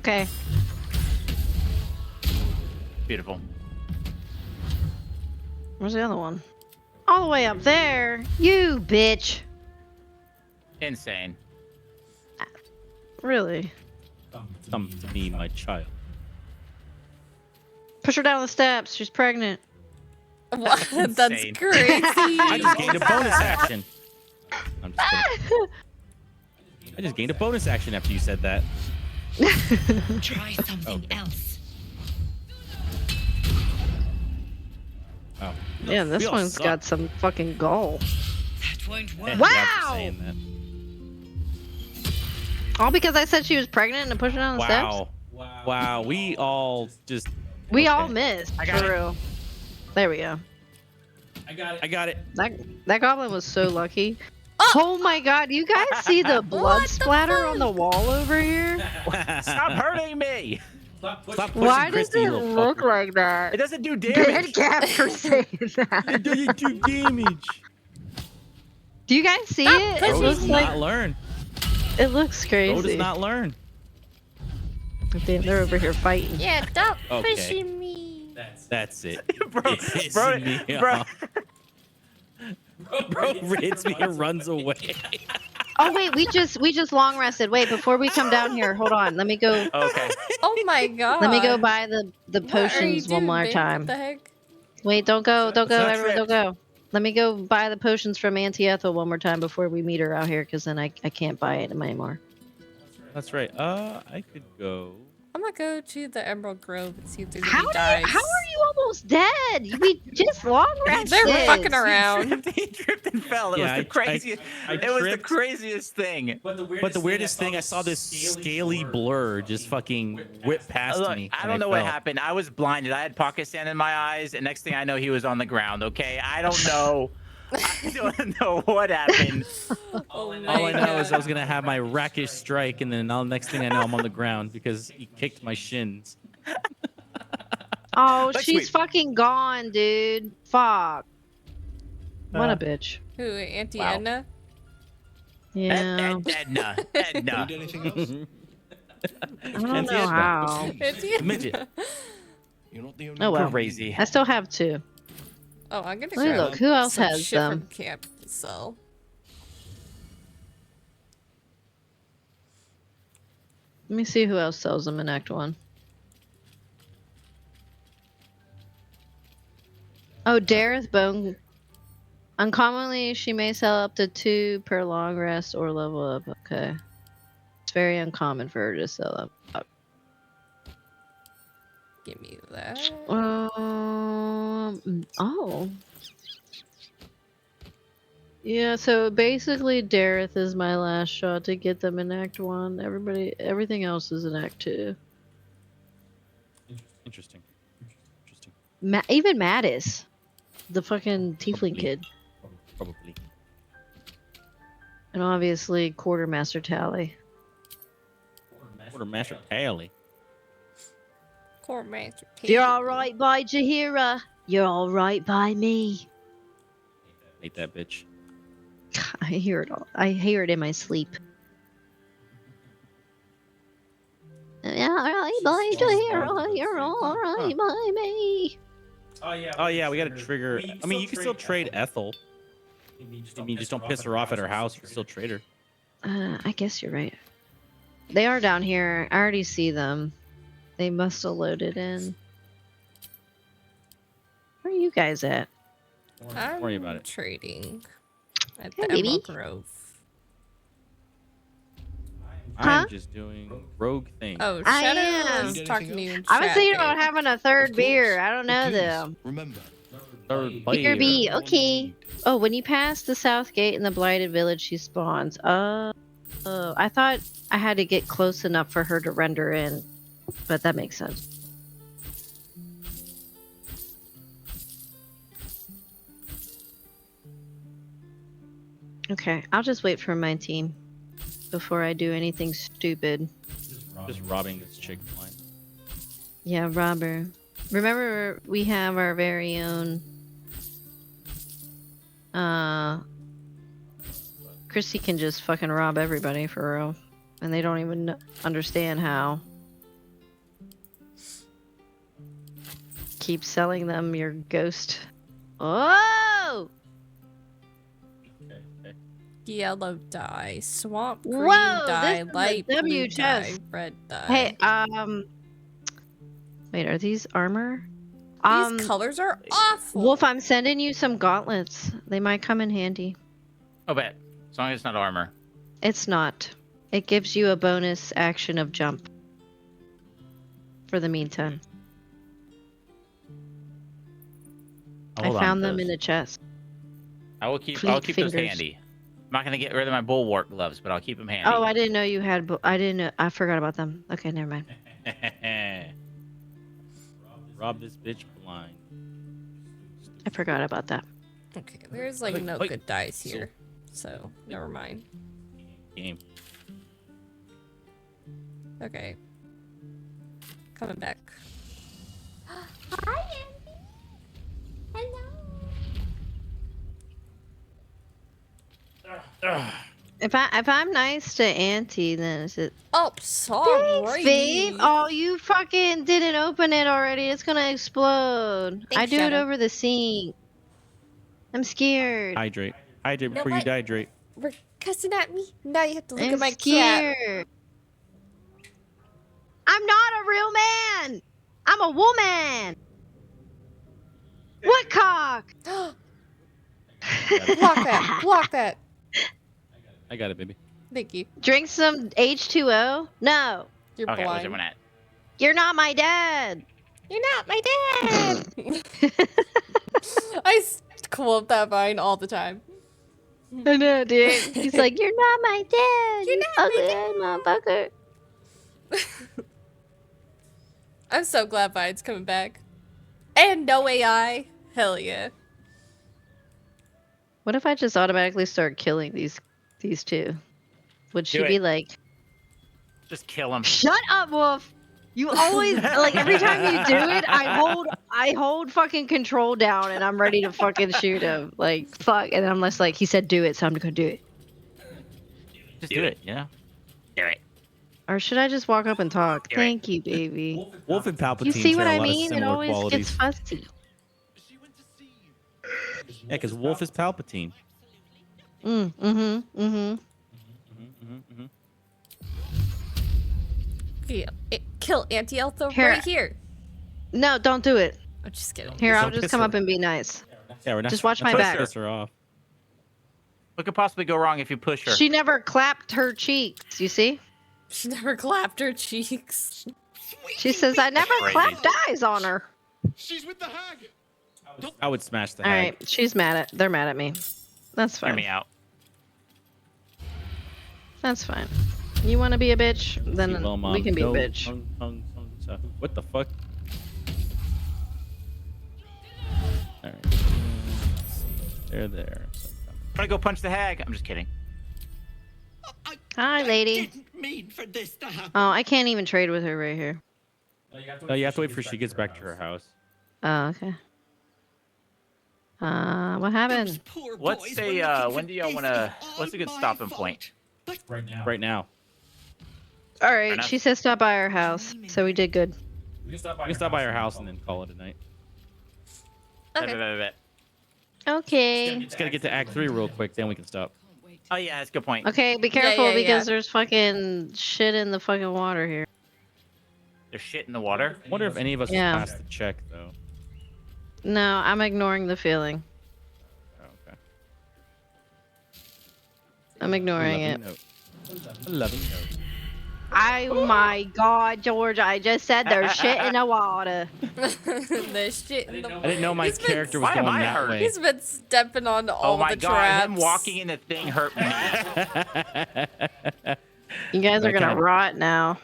Okay. Beautiful. Where's the other one? All the way up there. You bitch. Insane. Really? Come to me, my child. Push her down the steps. She's pregnant. What? That's insane. crazy. I just gained a bonus action. I'm just kidding. I just gained a bonus action after you said that. Try something else. Oh. Yeah, this We all one's suck. got some fucking gall. That won't work. Yeah, Wow! I'm just saying that. All because I said she was pregnant and pushed her down the steps? Wow. We all just. We all Okay. missed. I got for it. real. There we go. I got it. That goblin was so lucky. Oh my god, you guys see the blood What the splatter on the wall over here? Stop hurting me. Stop pushing Why does Christy, it you little look fucker. like that? It doesn't do Good damage. cap for saying It that. doesn't do damage. Do you guys see Stop it? It pushing Bro looks does me. like not learn. it looks Bro does crazy. not learn. Damn, they're over here fighting. Yeah, stop Okay. pushing me. That's it. bro, It's bro, me bro. off. Bro hits me and runs away. Oh wait, we just long rested. Wait, before we come down here, hold on. Let me go. Okay. Oh my god. Let me go buy the What are you potions one doing, more babe? time. What the heck? Wait, don't go, don't Let's go, not everyone, trip. don't go. Let me go buy the potions from Auntie Ethel one more time before we meet her out here, because then I can't buy it anymore. That's right. I could go. I'm gonna go to the Emerald Grove and see if there's How any dice. are you almost dead? We just long They're rested. fucking around. He tripped and fell. It Yeah, was the craziest. It was the tripped. craziest thing. But the weirdest thing, I saw this scaly blur just fucking whip past Look, me. I and don't know what fell. happened. I was blinded. I had pocket sand in my eyes, and next thing I know, he was on the ground. Okay, I don't know. I don't know what happened. Oh my All I know is I was God. gonna have my rakish strike, and then next thing I know, I'm on the ground because he kicked my shins. Oh, Let's she's sweep. fucking gone, dude. Fuck. What a bitch. Who, Auntie Wow. Edna? Yeah. Edna. Edna. Need anything else? I don't Auntie know Edna. how. Auntie The midget. You're not the only Oh, well. Crazy. I still have two. Oh, I'm gonna Let me grab look. Who else some has shit them? from camp to sell. Let me see who else sells them in Act 1. Oh, Dareth Bone. Uncommonly, she may sell up to 2 per long rest or level up. Okay. It's very uncommon for her to sell up. Give me that. Oh. Yeah, so basically Dareth is my last shot to get them in Act 1. Everything else is in Act 2. Interesting. Interesting. Even Mattis, the fucking tiefling kid. Probably. And obviously Quartermaster Tally. Quartermaster Tally. Core Master You're alright by Jahira. You're alright by me. Hate that bitch. I hear it all. I hear it in my sleep. You're alright by Jahira. You're alright by me. Oh yeah, we gotta trigger. I mean, you can still trade Ethel. I mean, just don't piss her off at her house. You can still trade her. I guess you're right. They are down here. I already see them. They must have loaded in. Where are you guys at? I'm worry about it. trading at Hey, the baby. Emerald Grove. Huh? I'm just doing rogue things. Oh, I Shadow am. was Need talking to anything you in I was chat, thinking babe. about having a third beer. I don't know Please, them. remember. Third Beer player. B, okay. Oh, when you pass the south gate in the blighted village, she spawns. Oh, I thought I had to get close enough for her to render in, but that makes sense. Okay, I'll just wait for my team before I do anything stupid. Just robbing this chick blind. Yeah, robber. Remember, we have our very own. Christy can just fucking rob everybody for real, and they don't even understand how. Keep selling them your ghost. Oh! Yellow dye, swamp green Whoa, dye, this is a light blue W dye, chest. red dye. Hey, wait, are these armor? These colors are awful. Wolf, I'm sending you some gauntlets. They might come in handy. Oh, bet. As long as it's not armor. It's not. It gives you a bonus action of jump. For the meantime. I Hold on found to them those. in the chest. I'll keep Fleet those fingers. handy. I'm not gonna get rid of my bulwark gloves, but I'll keep them handy. Oh, I didn't know you had. I didn't know. I forgot about them. Okay, never mind. Rob this bitch blind. I forgot about that. Okay, there's like no Wait. good dice here, so never mind. Game. Okay, coming back. Hi, Andy. Hello. If I'm nice to Auntie, then is it? Oh, Thanks, sorry. babe. Oh, you fucking didn't open it already. It's gonna explode. I Thanks, do it Shadow. over the sink. I'm scared. Hydrate. Hydrate know before you what? dehydrate. We're cussing at me. Now you have to look I'm at my cat. scared. I'm not a real man. I'm a woman. What cock? Block that. Block that. I got it, baby. Thank you. Drink some H2O? No. You're Okay, where's blind. everyone at? You're not my dad. You're not my dad. I quote that vine all the time. I know, dude. He's like, you're not my dad. You're You not ugly my ass motherfucker. I'm so glad Vine's coming back. And no AI. Hell yeah. What if I just automatically start killing these two? Would she Do be it. like, Just kill him. shut up, Wolf? You always like every time you do it, I hold fucking control down and I'm ready to fucking shoot him. Like fuck, and I'm just like, he said do it, so I'm gonna do it. Just do it. You know. Do it. Or should I just walk up and talk? Do it. Thank you, baby. Wolf and Palpatine You see share what a I lot of mean? It similar always qualities. gets fussy. Yeah, because Wolf is Palpatine. Mm-hmm. Okay, kill Auntie Eltha Here. right here. No, don't do it. I'm just kidding. Here, Don't I'll just piss come her- up and be nice. Yeah, we're not. Just watch not my trying back. to piss her off. What could possibly go wrong if you push her? She never clapped her cheeks, you see? She never clapped her cheeks. She says, I never Crazy. clapped eyes on her. She's with the hag. I would smash the All hag. right, they're mad at me. That's Hear fine. me out. That's fine. You want to be a bitch? Then Well, Mom, we can be a go. bitch. What the fuck? All right. They're there. I'm gonna go punch the hag. I'm just kidding. Hi, lady. Didn't mean for this to happen. Oh, I can't even trade with her right here. No, you have to wait for she gets back to her house. Oh, okay. What happened? Those poor What's boys were a looking when for do y'all this. wanna? It's What's a good all my stopping fault. point? But Right now. All right, enough. she says stop by her house, so we did good. We can stop by her house and then call it a night. Okay. Bet. Okay. Just gotta get to Act 3 real quick, then we can stop. Oh yeah, that's a good point. Okay, be careful yeah, because yeah. there's fucking shit in the fucking water here. There's shit in the water. I wonder if any of us Yeah. passed the check, though. No, I'm ignoring the feeling. Oh, okay. I'm ignoring it. A loving note. Oh my god, George, I just said there's shit in the water. There's shit in the I didn't know my He's been- character was Why am going I that hurt? way. He's been stepping on all Oh my the god, traps. him walking in the thing hurt me. You guys are I gonna kinda- rot now.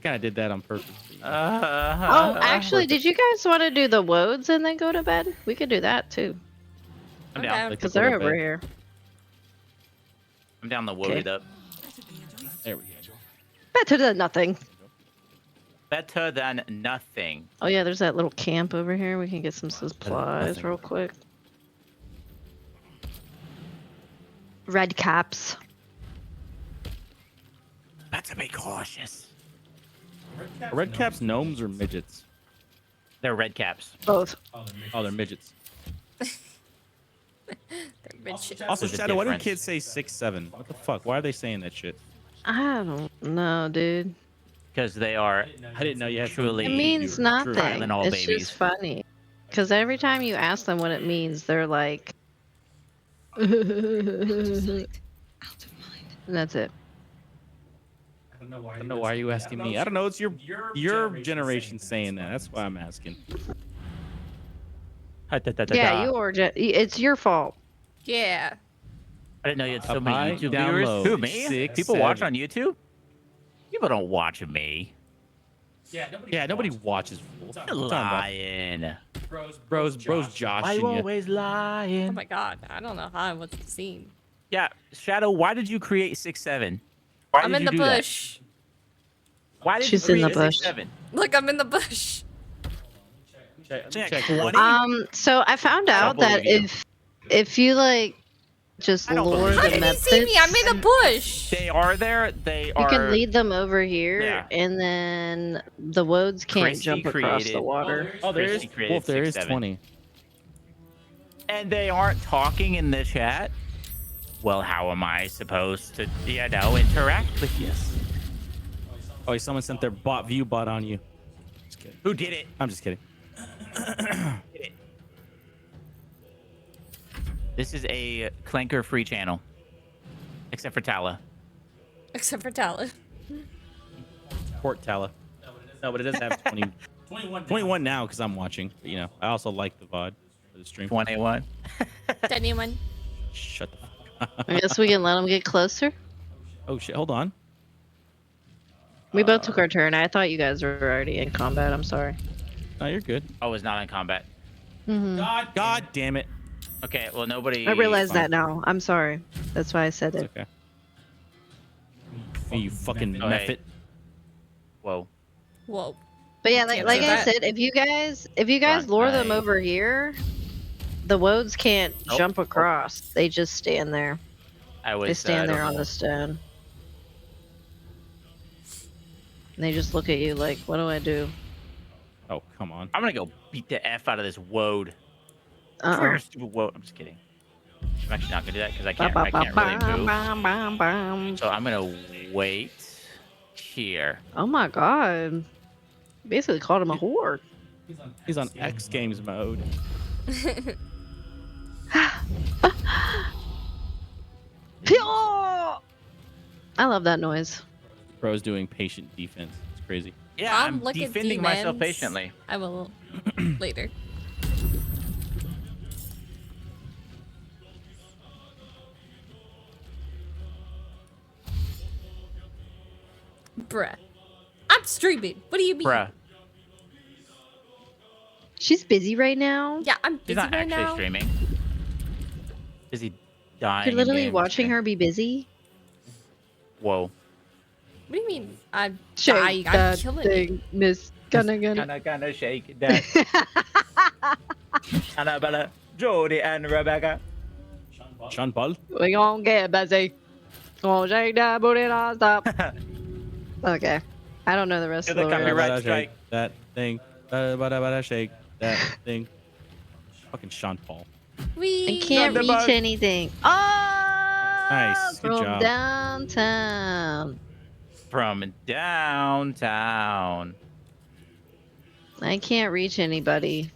Kind of did that on purpose. Oh, actually, did you guys want to do the woads and then go to bed? We could do that too, I'm Okay. down. Like, because go they're to over bed. here. I'm down the wooded up. There we go. Better than nothing. Better than nothing. Oh yeah, there's that little camp over here. We can get some supplies nothing. real quick. Red caps. Better be cautious. Are red caps gnomes or midgets? They're red caps. Both. Oh, they're midgets. They're bitch- Also, There's a Shadow, why do difference. kids say 6'7"? What the fuck? Why are they saying that shit? I don't know, dude. Because they are I didn't know you had truly It means True. nothing. Island all It's babies. just funny. Because every time you ask them what it means, they're like, Out and of sight, out of mind. that's it. I don't know why are you asking me. I don't know. It's your generation saying that. That's why I'm asking. Yeah, it's your fault. Yeah. I didn't know you had so Up many high, YouTube down viewers. low, Who, me? 6, People watch 7. on YouTube? People don't watch me. Yeah, nobody watches. What I'm talking about. Lying. Bros, Why joshing you you. always lying? Oh my god. I don't know how I wasn't seen. Yeah, Shadow, why did you create 6'7"? Why I'm did in you the do that? bush. Why did She's you in the create bush. 6'7"? Look, I'm in the bush. Check. 20? So I found I don't out that believe if you like just I don't lure believe the How did he methods, see me? I'm in the bush. They are there. They you are. can lead them over here, Yeah. and then the woads can't Chrissy jump across the created- water. Oh, there is. Chrissy created Wolf, there is 6'7". 20. And they aren't talking in the chat. Well, how am I supposed to, interact with you? Oh, someone sent their view bot on you. Just kidding. Who did it? I'm just kidding. This is a clanker-free channel, except for Tala. Except for Talon. Port Tala. No, but it does have 21 now because I'm watching. But, you know, I also like the VOD for the stream. 21. Anyone? Shut the fuck up. I guess we can let them get closer. Oh, shit. Hold on. We both took our turn. I thought you guys were already in combat. I'm sorry. No, you're good. I was not in combat. Hmm. God damn it. Okay, well, nobody... I realize fine. that now. I'm sorry. That's why I said It's it. okay. Hey, you fucking Oh, hey. method. Whoa. Whoa. But yeah, Can't like do I that. said, if you guys Right, lure them right. over here, the woads can't Nope. jump across. They just stand there. I was... They stand I don't there on know. the stone. And they just look at you like, what do I do? Oh, come on. I'm gonna go beat the F out of this woad. Uh-uh. Stupid woad. I'm just kidding. I'm actually not gonna do that because I can't really move. So I'm gonna wait here. Oh my god. Basically called him a whore. He's on X Games mode. I love that noise. Bro's doing patient defense. It's crazy. Yeah, I'm look at defending myself demons. patiently. I will later. Bruh. I'm streaming. What do you mean? Bruh. She's busy right now. Yeah, I'm busy She's not right actually now. streaming. Is he dying? You're literally in-game? watching her be busy. Whoa. What do you mean? I'm Shake dying. I'm that killing it. thing, Miss Gunnigan. Gonna shake that. Annabella, Jody, and Rebecca. Sean Paul? We gon' get busy. Gonna shake that booty non-stop. Okay. I don't know the rest Feel of the the lyrics. copyright Shake strike. that thing. Shake that thing. Fucking Sean Paul. I can't reach Thunderbird. anything. Oh! Nice. Good From job. downtown. From downtown. I can't reach anybody.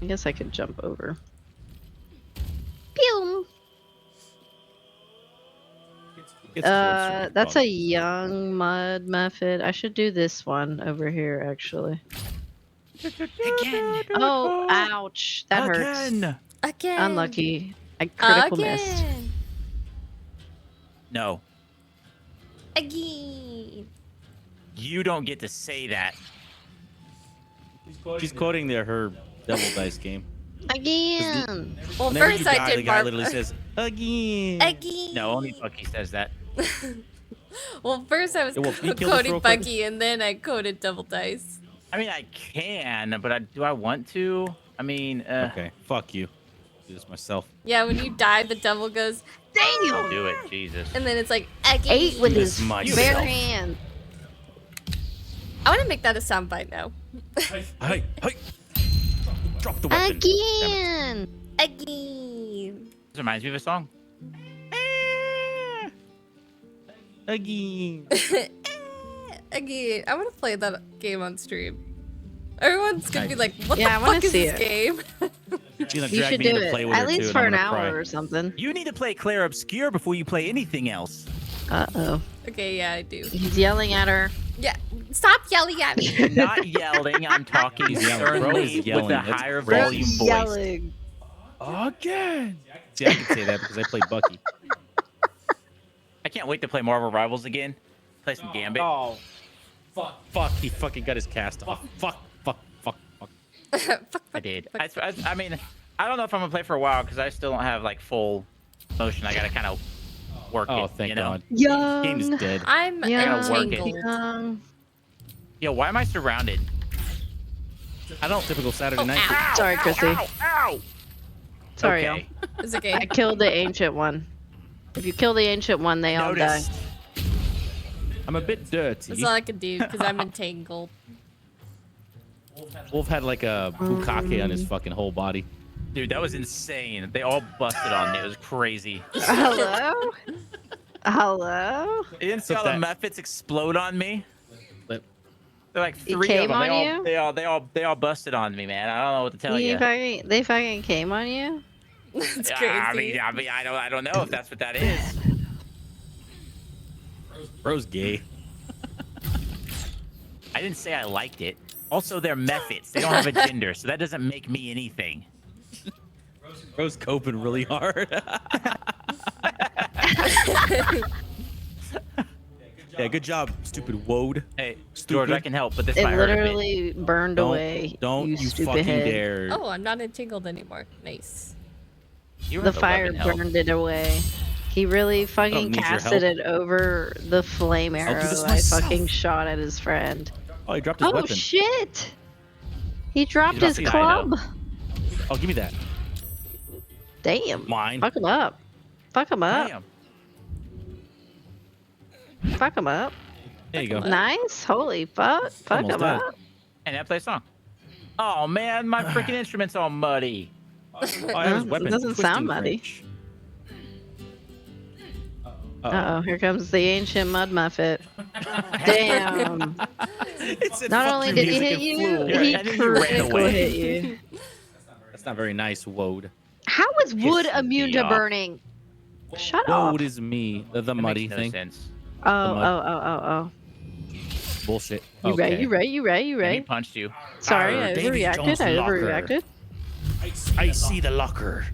I guess I could jump over. Pew! Gets closer to That's Paul. a young mud method. I should do this one over here, actually. Again. Oh, ouch. That hurts. Again. Again. Unlucky. I critical missed. Again. No, Again. you don't get to say that. She's quoting her Devil Dice game. Again. Well, Whenever first you I die, the did guy literally says, again. Again. No, only Bucky says that. Well, first I was Yeah, well, can you kill this coding real quick? Bucky, and then I coded Double Dice. I mean, I can, but do I want to? I mean, Okay, fuck you. Do this myself. Yeah, when you die, the devil goes, I'll do it. Jesus. and then it's like, again. 8 with Do his this myself. bare hand. I want to make that a soundbite now. Hey, hey. Drop the weapon. Damn it. Again. Again. This reminds me of a song. Again. Again. I want to play that game on stream. Everyone's gonna be like, what Yeah, I the wanna fuck is see this it. game? She's gonna You drag should me do in to it. play with At her least too, for and an I'm gonna hour cry. or something. You need to play Claire Obscure before you play anything else. Uh-oh. Okay, yeah, I do. He's yelling at her. Yeah, stop yelling at me. I'm not yelling. I'm talking He's yelling. Bro is sternly with yelling. a That's higher crazy. volume voice. Yelling. Again. See, I can say that because I played Bucky. I can't wait to play Marvel Rivals again. Play some Gambit. Oh. Fuck. He fucking got his cast off. Fuck. I did. I mean, I don't know if I'm gonna play for a while because I still don't have like full motion. I gotta kind of work Oh, it. thank you know? God. Young. Game's dead. I'm gotta work it. entangled. Young. Yo, why am I surrounded? I don't typical Saturday night. ow. Sorry, Chrissy. Sorry, y'all. Okay. It's okay. I killed the ancient one. If you kill the ancient one, they all die. Noticed. I'm a bit dirty. That's all I can do because I'm entangled. Wolf had like a bukkake on his fucking whole body. Dude, that was insane. They all busted on me. It was crazy. Hello? Hello? You didn't see all Flip the that. methods explode on me? Flip. They're like He 3 of came them. on you? They all busted on me, man. I don't know what to tell you. They fucking came on you? That's I crazy. mean, I don't know if that's what that is. Bro's gay. I didn't say I liked it. Also, they're methods. They don't have a gender, so that doesn't make me anything. Bro's coping really hard. Yeah, good job, stupid woad. Hey, Stupid. George, I can help, but this It might hurt a bit. literally burned away. Don't you stupid fucking head. dare. Oh, I'm not entangled anymore. Nice. You The have fire 11 health. burned it away. He really fucking need your casted help. it over the flame I'll do arrow this I myself. fucking shot at his friend. Oh, he dropped his Oh weapon. shit! He dropped He's his about to die, club. Oh, give me that. Damn. Mine. Fuck him up. Fuck him up. Damn. Fuck him up. There you go. Nice. Holy fuck. Fuck Almost him dead. up. And that plays song. Oh man, my freaking instrument's all muddy. Oh, I have his It weapon. doesn't sound Twisting muddy. wrench. Uh oh, here comes the ancient mud muffet. Damn. It said, Not "Fuck only you," did he music hit and you, flew Yeah, he and then you ran critical away. hit you. That's not very nice, woad. How is wood Pissing immune me to off. burning? Shut up. Woad is me. The That muddy makes no thing. sense. Oh, mud. oh. Bullshit. You Okay. right, you right, you right, you And he right. punched you. Sorry, Arr, I Davy overreacted. Jones' I locker. overreacted. I see the locker.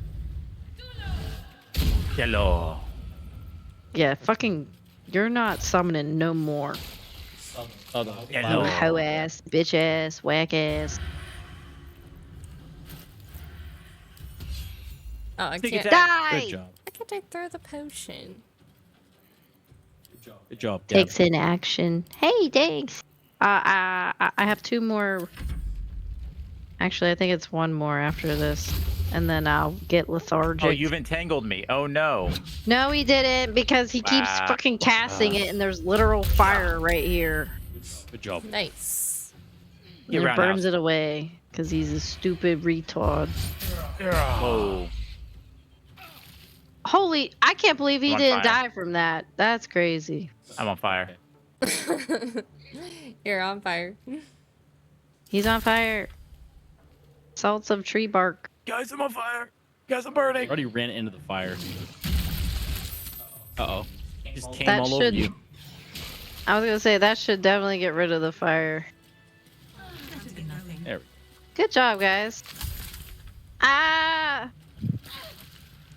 Hello. Yeah, fucking, you're not summoning no more. Oh, the You Hello. hoe ass, bitch ass, whack ass. Oh, I Sneak can't. attack. Good Die! job. Why can't I throw the potion? Good job. Deb. Takes in action. Hey, thanks. I have 2 more. Actually, I think it's 1 more after this, and then I'll get lethargic. Oh, you've entangled me. Oh no. No, he didn't, because he keeps Wow. fucking casting it, and there's literal fire right here. Good job. Nice. Get And it burns roundhouse. it away, because he's a stupid retard. Whoa. Holy, I can't believe he I'm on didn't fire. die from that. That's crazy. I'm on fire. You're on fire. He's on fire. Salts of tree bark. Guys, I'm on fire. Guys, I'm burning. Already ran into the fire. Uh-oh. Just came That all over should- you. I was gonna say, that should definitely get rid of the fire. There we Good job, guys. Ah!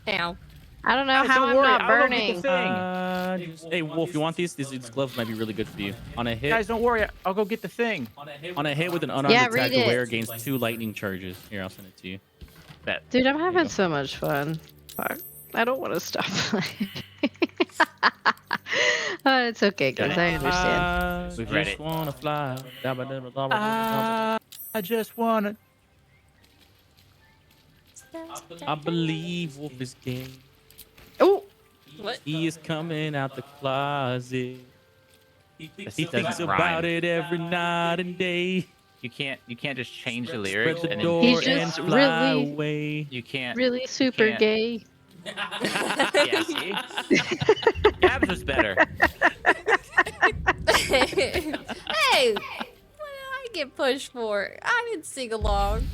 Ow. I don't know Guys, how don't I'm worry, not I'll go get burning. the thing. Hey, Wolf, you want these? These gloves might be really good for you. On a hit, Guys, don't worry. I'll go get the thing. on a hit with an unarmed Yeah, attack, read the wearer it. gains 2 lightning charges. Here, I'll send it to you. Bet. Dude, I'm you having go. so much fun. Fuck. I don't want to stop playing. It's okay, guys. I understand. We've read just it. wanna fly. I just wanna. I believe Wolf is gay. Oh! What? He is coming out the closet. He thinks doesn't about rhyme. it every night and day. You can't just change the Spread lyrics the and door then He's and just fly really- away. you can't. Really super can't. gay. Yeah, see? Gabs was better. Hey! What did I get pushed for? I didn't sing along.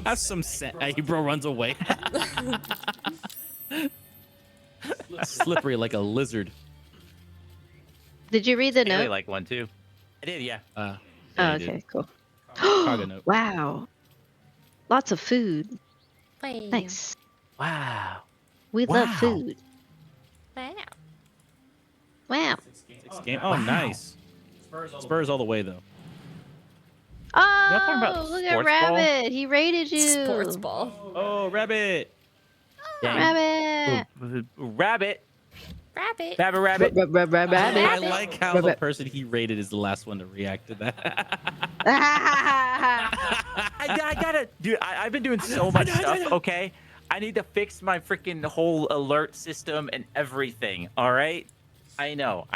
Have some sense. Hey, bro runs away. Slippery like a lizard. Did you read the I really note? like one too. I did, yeah. Oh, Yeah, you did. okay, cool. Cargo note. Wow. Lots of food. Bam. Nice. Wow. We love Wow. food. Wow. Wow. 6 game. Oh, nice. Spurs all the way though. talking about Oh, look at sports ball? Rabbit. He raided you. Sports ball. Oh, rabbit. Rabbit. Rabbit. Rabbit. Rabbit. Rabbit. Rabbit. I like how the Rabbit. person he rated is the last one to react to that. I gotta, dude. I've been doing so much stuff. Okay, I need to fix my freaking whole alert system and everything. All right, I know.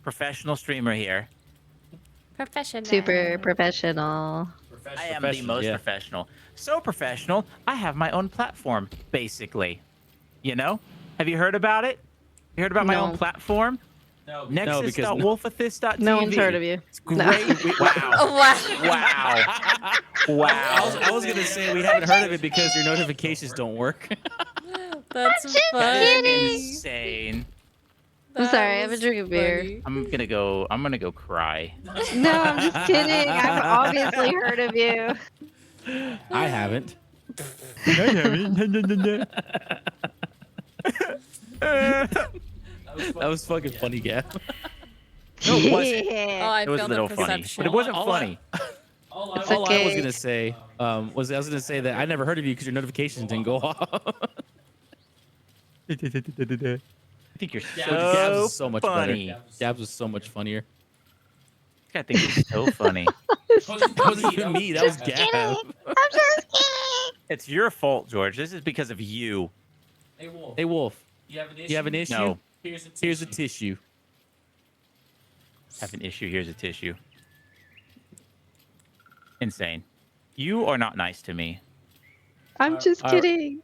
Professional streamer here. Professional. Super professional. I am the Professional, most yeah. professional. So professional. I have my own platform, basically. You know? Have you heard about it? You heard about my own No. platform? Nexus.wolfithis.tv. No one's heard of you. It's great. Wow. Oh, wow. Wow. Wow. I was gonna say we haven't heard of it because your notifications don't work. That's just funny. Insane. I'm That sorry, I have a was drink of beer. funny. I'm gonna go cry. No, I'm just kidding. I've obviously heard of you. I haven't. That was fucking funny, Gab. No, it wasn't. Oh, Yeah. I It was a failed little the funny, perception. but it wasn't All funny. All It's I was okay. gonna say was I was gonna say that I never heard of you because your notifications didn't go off. I think you're Gabs so was so much funny. better. Gabs was so much funnier. I think you're so funny. That wasn't even me. That was Gab. I'm just kidding. It's your fault, George. This is because of you. Hey Wolf, you have an issue? No. Here's a tissue. Have an issue. Here's a tissue. Insane. You are not nice to me. I'm just kidding.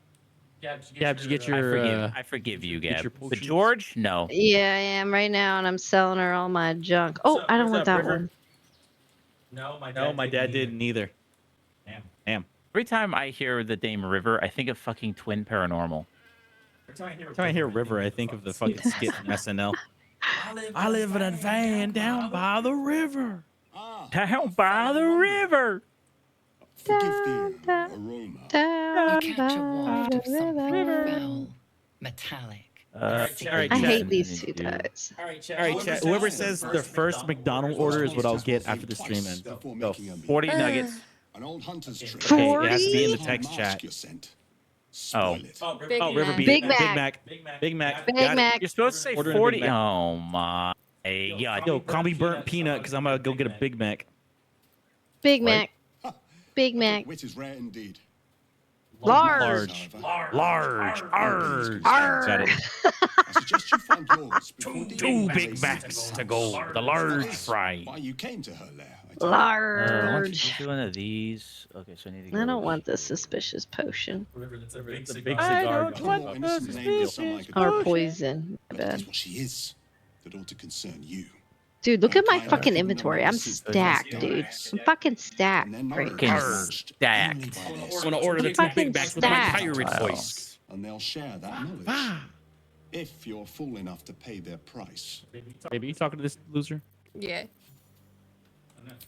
Gabs, you get I your forgive you, get Gab. your But potions? George, no. Yeah, I am right now, and I'm selling her all my junk. Oh, I don't want that one. No, my dad didn't either. Damn. Every time I hear the name River, I think of fucking Twin Paranormal. Every time I hear River, I think of the fucking skit from SNL. I live in a van down by the river. Down by the river. Forgive the aroma. Down You catch a waft by of the something river. foul, metallic. All right, I chat. hate these two guys. All right, chat. Whoever says their first McDonald's order is what I'll get after the stream ends. Go. 40 nuggets. An old hunter's trick. Okay, it has to be in the 40? text chat. You're sent. Oh. Spoil it. Big Oh, River Mac. Beat. Big Big Mac. Mac. Big Mac. Big Got it. Mac. You're supposed to say Order in a 40. Big Mac. Oh my god. Yo, call me Burnt Peanut because I'm gonna go get a Big Mac. Big What? Mac. Big Mac. Wit is rare indeed. Large. Large. Arge. Got it. I suggest you find yours before the Two evening Big is Macs to go. The large fry. Why you came to her lair? I tell you. Large. One of these. Okay, so I need to go. I don't want this suspicious potion It's a big I cigar. don't Her want more innocent name may sound like a or dodge, poison. but Bad. it is what she is that ought to concern you. Dude, look at my fucking inventory. I'm stacked, dude. I'm fucking stacked. And then Right knowledge now. is matched Stacked. only by their I'm gonna order the two Fucking Big Macs with my stacked. pirate Wow. voice. and they'll share that knowledge. If you're fool enough to pay their price. Baby, you talking to this loser? Yeah.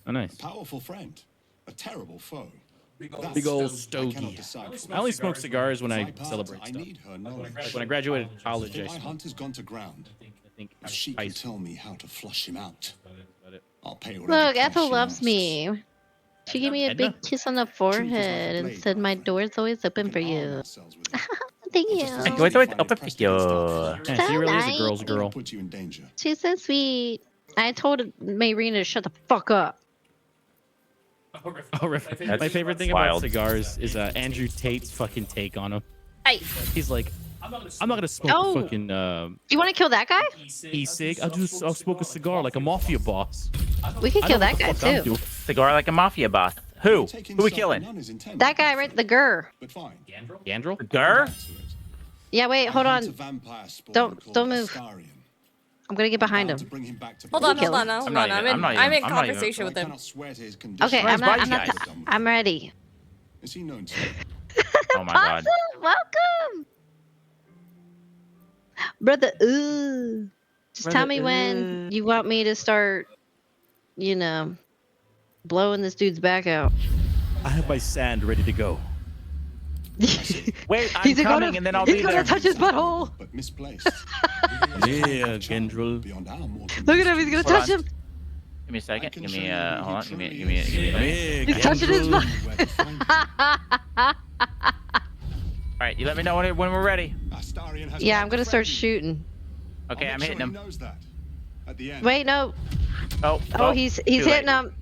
Oh, nice. Powerful friend, a terrible foe. Big old I cannot stogie. decide for I only smoke cigars when my I part, celebrate I stuff. need her knowledge. Like when I graduated college, I If my smoked. hunt has gone to ground, I think if she can ice. tell me how to flush him out, Got it. I'll pay whatever Look, price Ethel she loves asks. me. She gave me a Edna? big kiss on the forehead and said, "My door's always open We for can arm you." ourselves with it. Thank But just as you. easily Door's always find a open for precedent you. stop Yeah, she really is a nice. girl's It'll girl. put you in danger. She's so sweet. I told Mayrina to shut the fuck up. Oh, Riff. My favorite thing wild. about cigars is Andrew Tate's fucking take on them. Hey, He's like, I'm not gonna smoke Oh. a fucking you want to kill that guy? e-cig. I'll smoke a cigar like a mafia boss. We could I kill know that what the guy fuck I'm too. doing. Cigar like a mafia boss. Who? Taking Who we stuff killing? none is intended. That guy right, the Gur. But fine. Gandrel? Gur? Back to it. Yeah, wait, hold I hunt a on. vampire spawn Don't called move. Astarion. I'm gonna get behind Bound to him. bring him back to Hold on, kill hold him. on, hold I'm not on. even- I'm not I'm in even- I'm not even- conversation But with I him. cannot swear to his condition. Okay, Where's I'm not. my I'm not. guy? I'm ready. Is he known to you? Oh my god. Awesome, welcome, brother. Ooh, just tell me when you want me to start. You know, blowing this dude's back out. I have my sand ready to go. Wait, I'm He's coming gonna, and then I'll he's be gonna there. touch his butthole. But misplaced. Yeah, Gandrel. Beyond our mortal Look at him. He's gonna Hold touch on. him. Give me a second. can Give show me you who hold on. he Give me truly is. Yeah, He's touching his Gandrel. butt. where to find him. All right, you let me know when we're ready. Astarion has Yeah, come I'm gonna to start threaten you. shooting. Okay, I'll I'm make hitting sure him. He knows that. At the end. Wait, no. Oh, Oh, he's too hitting late. him.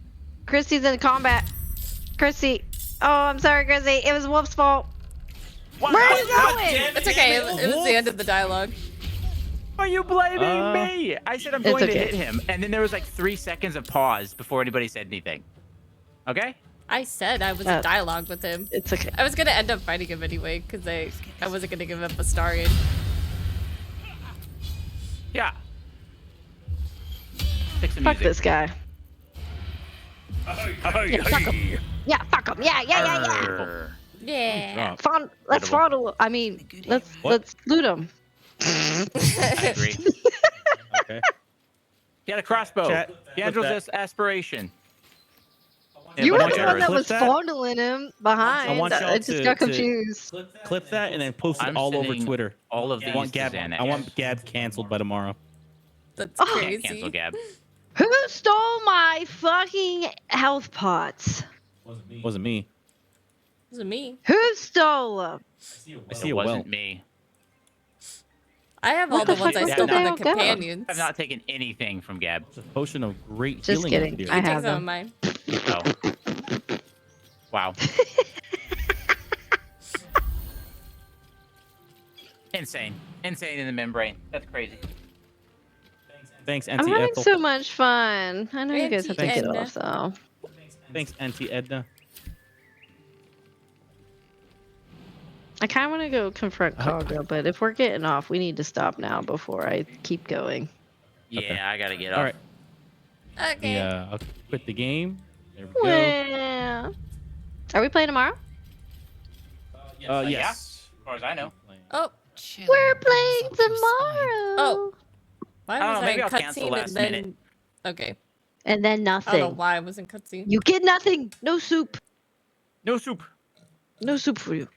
Christy's in combat. Christy. Oh, I'm sorry, Christy. It was Wolf's fault. Where are you going? It's okay. It was the end of the dialogue. Are you blaming me? I said I'm It's going to okay. hit him, and then there was like 3 seconds of pause before anybody said anything. Okay? I said I was in dialogue with him. It's okay. I was gonna end up fighting him anyway because I wasn't gonna give up Astarion. Yeah. Fix the Fuck music. this guy. Yeah, fuck him. Yeah, fuck him. Yeah. Arr. Yeah. Drop. Let's Incredible. fondle. I mean, What? let's loot him. I agree. Okay. He had a crossbow. Chat, D'Angelo's flip aspiration. You but were no the one errors. that Clip was that. fondling him behind. I want y'all I just to- got to- confused. Clip that and then post it I'm all over sending Twitter. all of I these want to Gab. Xanax. I want Gab canceled by tomorrow. That's Oh. Can't crazy. cancel Gab. Who stole my fucking health pots? Wasn't me. Was it me? Who stole them? I see It a well. wasn't me. I have What all the the ones fuck I did stole they from the all go? companions. I've not taken anything from Gab. It's a potion of great Just healing. kidding. Up here. I You take have some of them. mine. Oh. Wow. Insane. Insane in the membrane. That's crazy. Thanks, I'm Auntie having Ethel. so much fun. I know you guys have to Auntie get Edna. off though. Thanks, Auntie Edna. I kind of want to go confront Cargo, but if we're getting off, we need to stop now before I keep going. Yeah, Okay. I gotta get All off. right. Okay. Yeah, I'll quit the game. There we go. Well, are we playing tomorrow? Yes. As far as I know. Oh, Chill We're brings playing up your spine. tomorrow. Oh. why I don't was know, I maybe in I'll cancel cutscene last and then? minute. Okay. And then I don't know nothing. why I was in cutscene. You get nothing. No soup. No soup. No soup for you.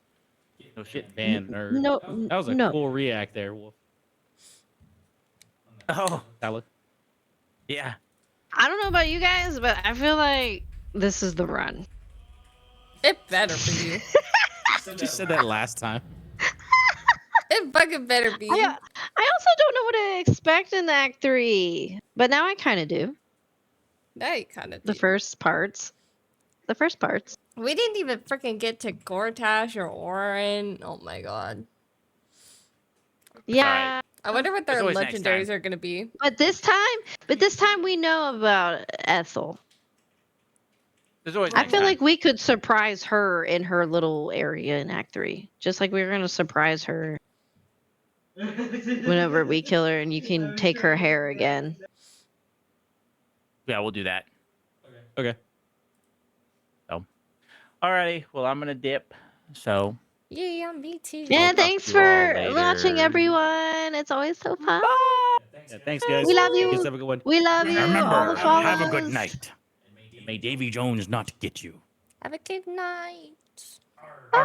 No shit. Shit, ban nerd. No. That was a no. cool react there, Wolf. Oh, Tyler. yeah. I don't know about you guys, but I feel like this is the run. It better for you. She said that last time. It fucking better be. I also don't know what to expect in Act 3, but now I kind of do. Now you kind of The first parts. The first parts. We didn't even freaking get to Gortash or Orin. Oh my god. Yeah, I wonder what their There's always next legendaries time. are gonna be. but this time we know about Ethel. There's always I next feel time. like we could surprise her in her little area in Act 3, just like we were gonna surprise her whenever we kill her, and you can take her hair again. Yeah, we'll do that. Okay. Alrighty. Well, I'm gonna dip. So. Yeah, me too. Yeah, talk thanks to you all for watching, later. everyone. It's always so fun. Yeah, thanks, guys. We love you. guys have a good one. We love you. All the follows. May Davy Jones not get you. Have a good night. Bye.